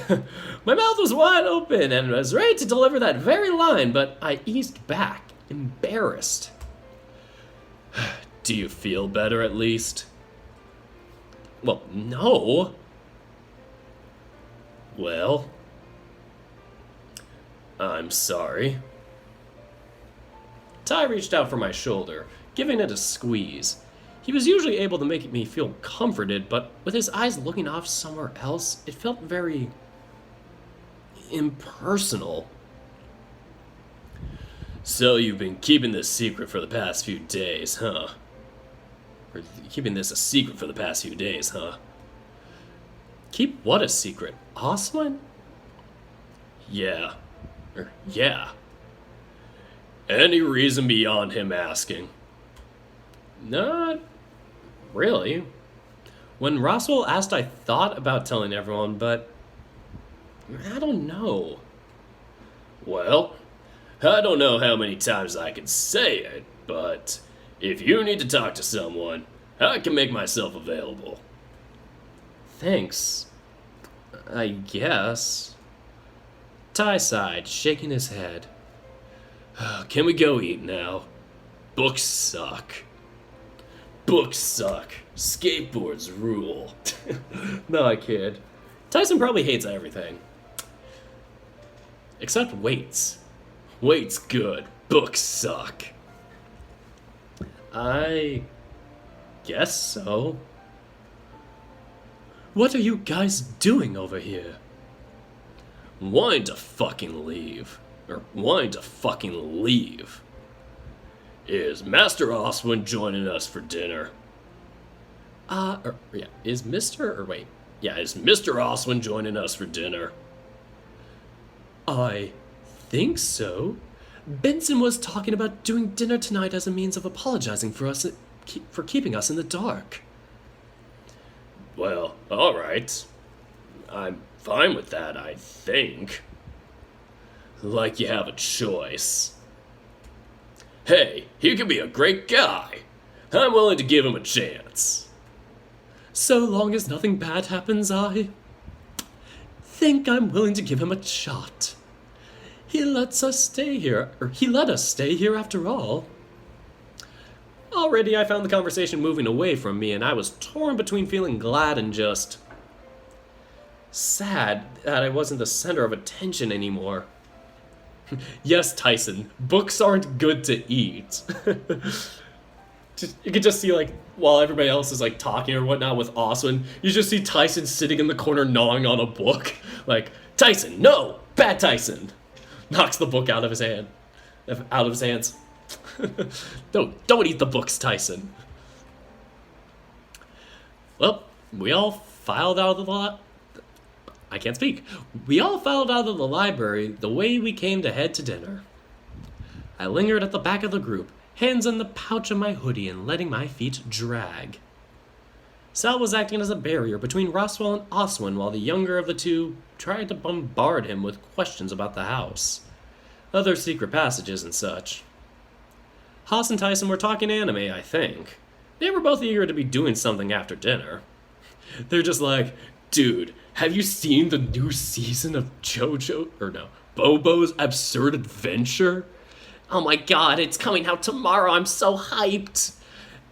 A: My mouth was wide open and was ready to deliver that very line, but I eased back, embarrassed.
B: Do you feel better at least?
A: Well, no.
B: Well, I'm sorry.
A: Ty reached out for my shoulder, giving it a squeeze. He was usually able to make me feel comforted, but with his eyes looking off somewhere else, it felt very impersonal.
B: So you've been keeping this secret for the past few days, huh? Or keeping this a secret for the past few days, huh?
A: Keep what a secret? Oswin?
B: Yeah. Yeah. Any reason beyond him asking?
A: Not really. When Roswell asked, I thought about telling everyone, but I don't know.
B: Well, I don't know how many times I can say it, but if you need to talk to someone, I can make myself available.
A: Thanks. I guess. Ty sighed, shaking his head.
B: Can we go eat now? Books suck. Books suck. Skateboards rule.
A: No, I kid. Tyson probably hates everything. Except weights.
B: Weights good. Books suck.
A: I guess so. What are you guys doing over here?
B: Wanting to fucking leave. Is Master Oswin joining us for dinner?
A: Is Mr.
B: Oswin joining us for dinner?
A: I think so. Benson was talking about doing dinner tonight as a means of apologizing for keeping us in the dark.
B: Well, alright. I'm fine with that, I think. Like you have a choice. Hey, he could be a great guy. I'm willing to give him a chance.
A: So long as nothing bad happens, I think I'm willing to give him a shot. He let us stay here after all. Already I found the conversation moving away from me, and I was torn between feeling glad and just sad that I wasn't the center of attention anymore. Yes, Tyson, books aren't good to eat. You could just see, like, while everybody else is, like, talking or whatnot with Oswin, you just see Tyson sitting in the corner gnawing on a book. Like, Tyson, no! Bad Tyson! Knocks the book out of his hands. Don't eat the books, Tyson. Well, we all filed out of the library the way we came to head to dinner. I lingered at the back of the group, hands in the pouch of my hoodie and letting my feet drag. Sal was acting as a barrier between Roswell and Oswin while the younger of the two tried to bombard him with questions about the house, other secret passages and such. Haas and Tyson were talking anime, I think. They were both eager to be doing something after dinner. They're just like, dude, have you seen the new season of Bobo's Absurd Adventure? Oh my god, it's coming out tomorrow, I'm so hyped!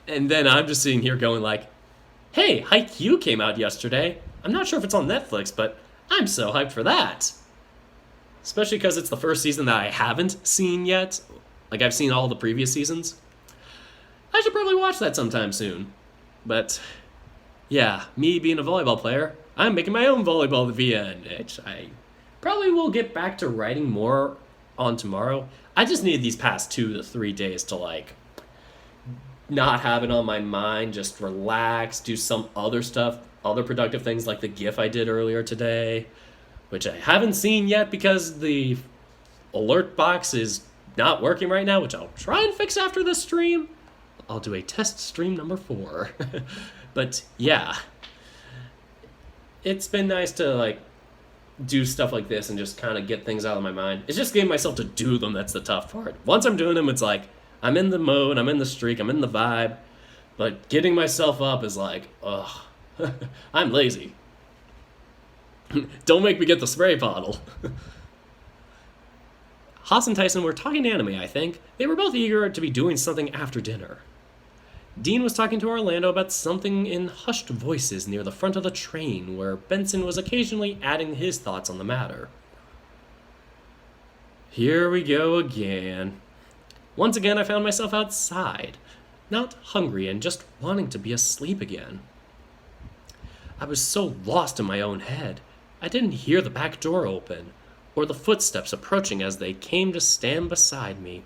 A: And then I'm just sitting here going like, hey, Haikyuu came out yesterday. I'm not sure if it's on Netflix, but I'm so hyped for that. Especially because it's the first season that I haven't seen yet. Like, I've seen all the previous seasons. I should probably watch that sometime soon. But, yeah, me being a volleyball player, I'm making my own volleyball VN, which I probably will get back to writing more on tomorrow. I just need these past 2 to 3 days to, like, not have it on my mind, just relax, do some other stuff, other productive things like the GIF I did earlier today, which I haven't seen yet because the alert box is not working right now, which I'll try and fix after this stream. I'll do a test stream number 4. But yeah, it's been nice to like do stuff like this and just kind of get things out of my mind. It's just getting myself to do them that's the tough part. Once I'm doing them, it's like I'm in the mode, I'm in the streak, I'm in the vibe. But getting myself up is like, ugh, I'm lazy. Don't make me get the spray bottle. Haas and Tyson were talking anime, I think. They were both eager to be doing something after dinner. Dean was talking to Orlando about something in hushed voices near the front of the train, where Benson was occasionally adding his thoughts on the matter. Here we go again. Once again, I found myself outside, not hungry and just wanting to be asleep again. I was so lost in my own head, I didn't hear the back door open, or the footsteps approaching as they came to stand beside me.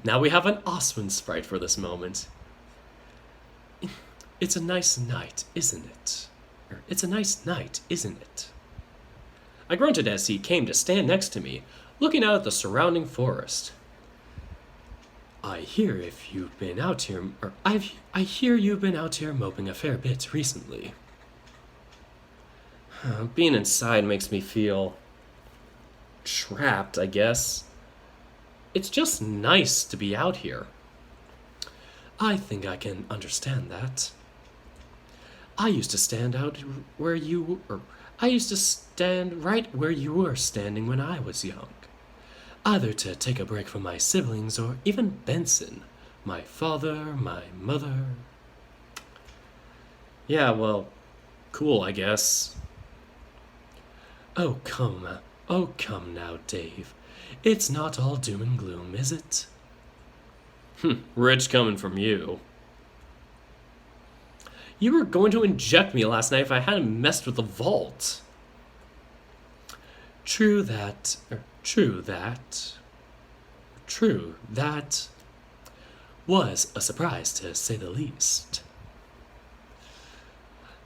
A: Now we have an Oswin sprite for this moment. It's a nice night, isn't it? It's a nice night, isn't it? I grunted as he came to stand next to me, looking out at the surrounding forest. I hear you've been out here moping a fair bit recently. Being inside makes me feel trapped, I guess. It's just nice to be out here. I think I can understand that. I used to stand right where you were standing when I was young. Either to take a break from my siblings or even Benson, my father, my mother. Yeah, well, cool, I guess. Oh, come now, Dave. It's not all doom and gloom, is it? Rich coming from you. You were going to inject me last night if I hadn't messed with the vault. True that was a surprise, to say the least.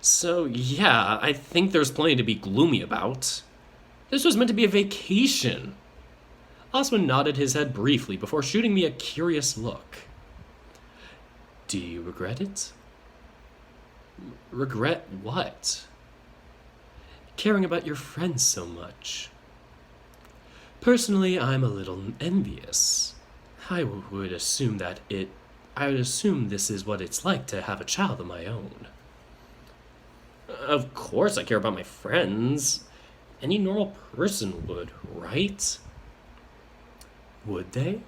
A: So, yeah, I think there's plenty to be gloomy about. This was meant to be a vacation. Oswin nodded his head briefly before shooting me a curious look. Do you regret it? Regret what? Caring about your friends so much. Personally, I'm a little envious. I would assume this is what it's like to have a child of my own. Of course I care about my friends. Any normal person would, right? Would they?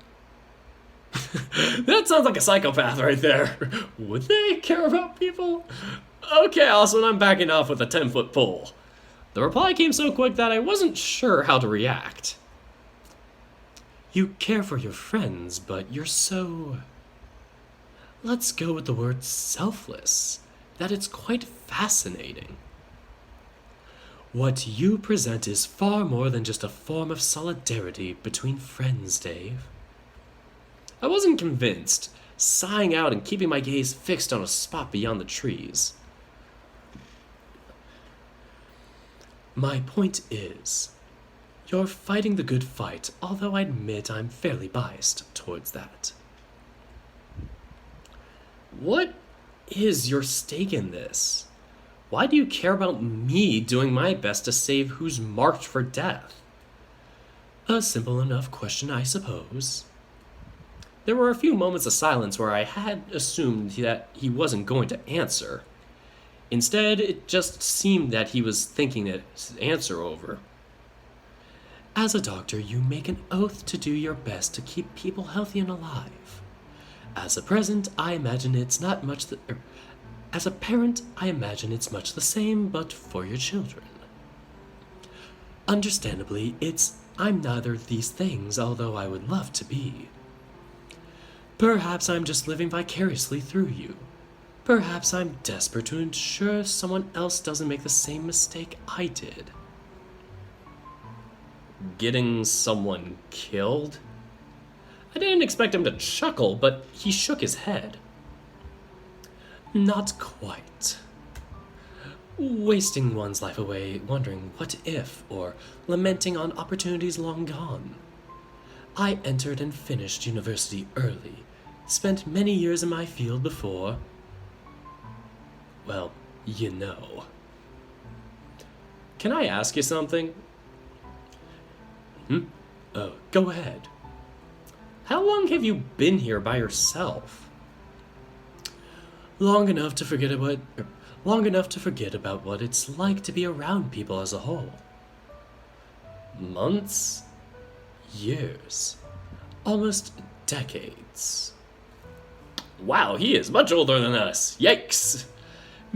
A: That sounds like a psychopath right there. Would they care about people? Okay, Oswin, I'm backing off with a 10-foot pole. The reply came so quick that I wasn't sure how to react. You care for your friends, but you're so... Let's go with the word selfless. That it's quite fascinating. What you present is far more than just a form of solidarity between friends, Dave. I wasn't convinced, sighing out and keeping my gaze fixed on a spot beyond the trees. My point is, you're fighting the good fight, although I admit I'm fairly biased towards that. What is your stake in this? Why do you care about me doing my best to save who's marked for death? A simple enough question, I suppose. There were a few moments of silence where I had assumed that he wasn't going to answer. Instead, it just seemed that he was thinking his answer over. As a doctor, you make an oath to do your best to keep people healthy and alive. As a present, I imagine it's not much As a parent, I imagine it's much the same, but for your children. Understandably, I'm neither of these things, although I would love to be. Perhaps I'm just living vicariously through you. Perhaps I'm desperate to ensure someone else doesn't make the same mistake I did.
B: Getting someone killed? I didn't expect him to chuckle, but he shook his head.
A: Not quite. Wasting one's life away wondering what if, or lamenting on opportunities long gone. I entered and finished university early, spent many years in my field before. Well, you know.
B: Can I ask you something?
A: Oh, go ahead.
B: How long have you been here by yourself?
A: Long enough to forget about what it's like to be around people as a whole.
B: Months?
A: Years. Almost decades.
B: Wow, he is much older than us. Yikes!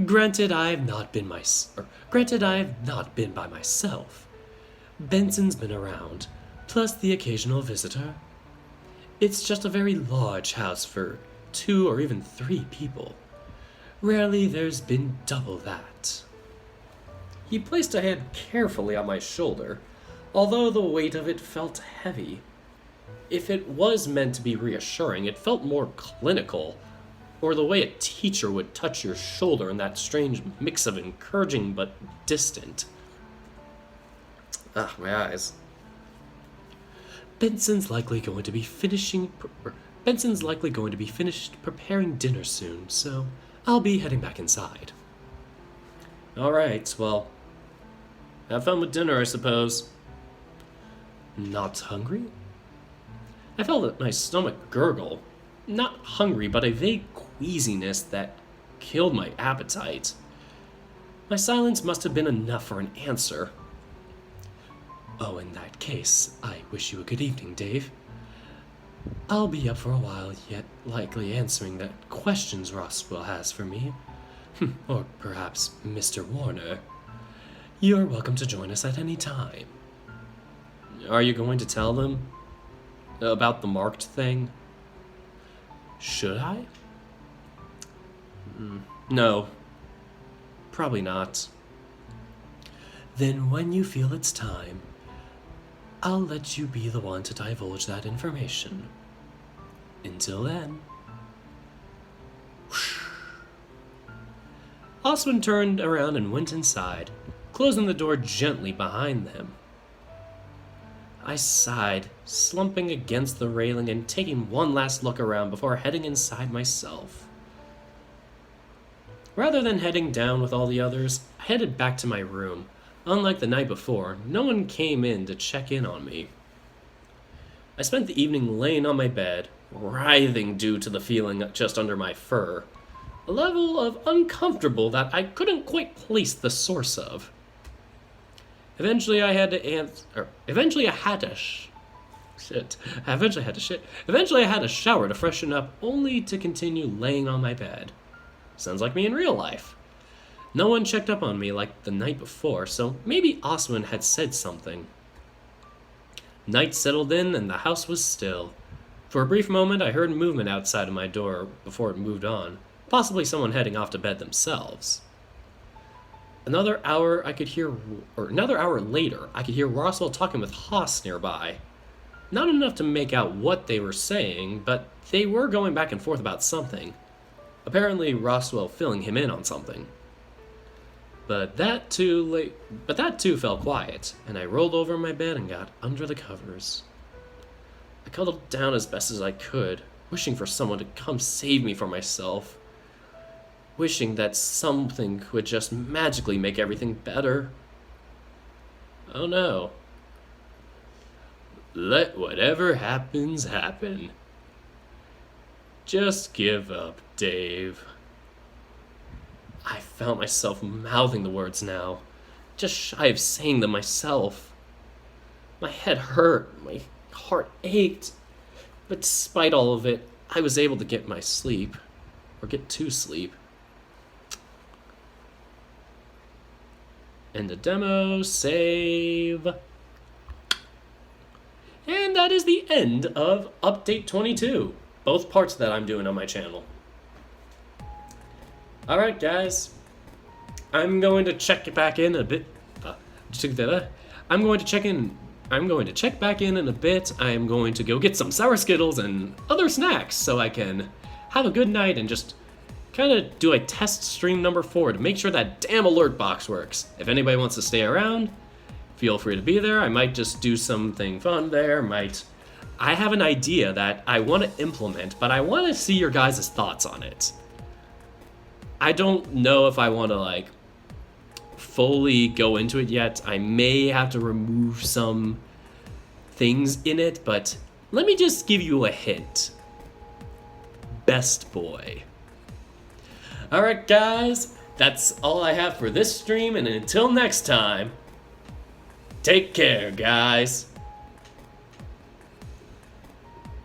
A: Granted, I have not been by myself. Benson's been around, plus the occasional visitor. It's just a very large house for 2 or even 3 people. Rarely there's been double that.
B: He placed a hand carefully on my shoulder, although the weight of it felt heavy. If it was meant to be reassuring, it felt more clinical, or the way a teacher would touch your shoulder in that strange mix of encouraging but distant. My eyes.
A: Benson's likely going to be finished preparing dinner soon, so I'll be heading back inside.
B: Alright, well, have fun with dinner, I suppose.
A: Not hungry?
B: I felt my stomach gurgle. Not hungry, but a vague queasiness that killed my appetite. My silence must have been enough for an answer.
A: Oh, in that case, I wish you a good evening, Dave. I'll be up for a while, yet likely answering that questions Roswell has for me. Or perhaps Mr. Warner. You're welcome to join us at any time.
B: Are you going to tell them about the marked thing?
A: Should I?
B: No. Probably not.
A: Then when you feel it's time, I'll let you be the one to divulge that information. Until then.
B: Oswin turned around and went inside, closing the door gently behind them. I sighed, slumping against the railing and taking one last look around before heading inside myself. Rather than heading down with all the others, I headed back to my room. Unlike the night before, no one came in to check in on me. I spent the evening laying on my bed, writhing due to the feeling just under my fur, a level of uncomfortable that I couldn't quite place the source of. Eventually I had a shower to freshen up, only to continue laying on my bed. Sounds like me in real life. No one checked up on me like the night before, so maybe Oswin had said something. Night settled in and the house was still. For a brief moment I heard movement outside of my door before it moved on, possibly someone heading off to bed themselves. Another hour later, I could hear Roswell talking with Haas nearby. Not enough to make out what they were saying, but they were going back and forth about something. Apparently Roswell filling him in on something. But that too fell quiet, and I rolled over in my bed and got under the covers. I cuddled down as best as I could, wishing for someone to come save me from myself. Wishing that something would just magically make everything better. Oh no. Let whatever happens happen. Just give up, Dave. I found myself mouthing the words now, just shy of saying them myself. My head hurt, my heart ached, but despite all of it, I was able to get to sleep.
A: End the demo, save. And that is the end of Update 22. Both parts that I'm doing on my channel. Alright guys, I'm going to check back in a bit. I'm going to check back in a bit. I am going to go get some sour Skittles and other snacks so I can have a good night and just kind of do a test stream number 4 to make sure that damn alert box works. If anybody wants to stay around, feel free to be there. I might just do something fun there. I have an idea that I want to implement, but I want to see your guys' thoughts on it. I don't know if I want to like fully go into it yet. I may have to remove some things in it, but let me just give you a hint. Best boy. Alright guys, that's all I have for this stream, and until next time, take care guys.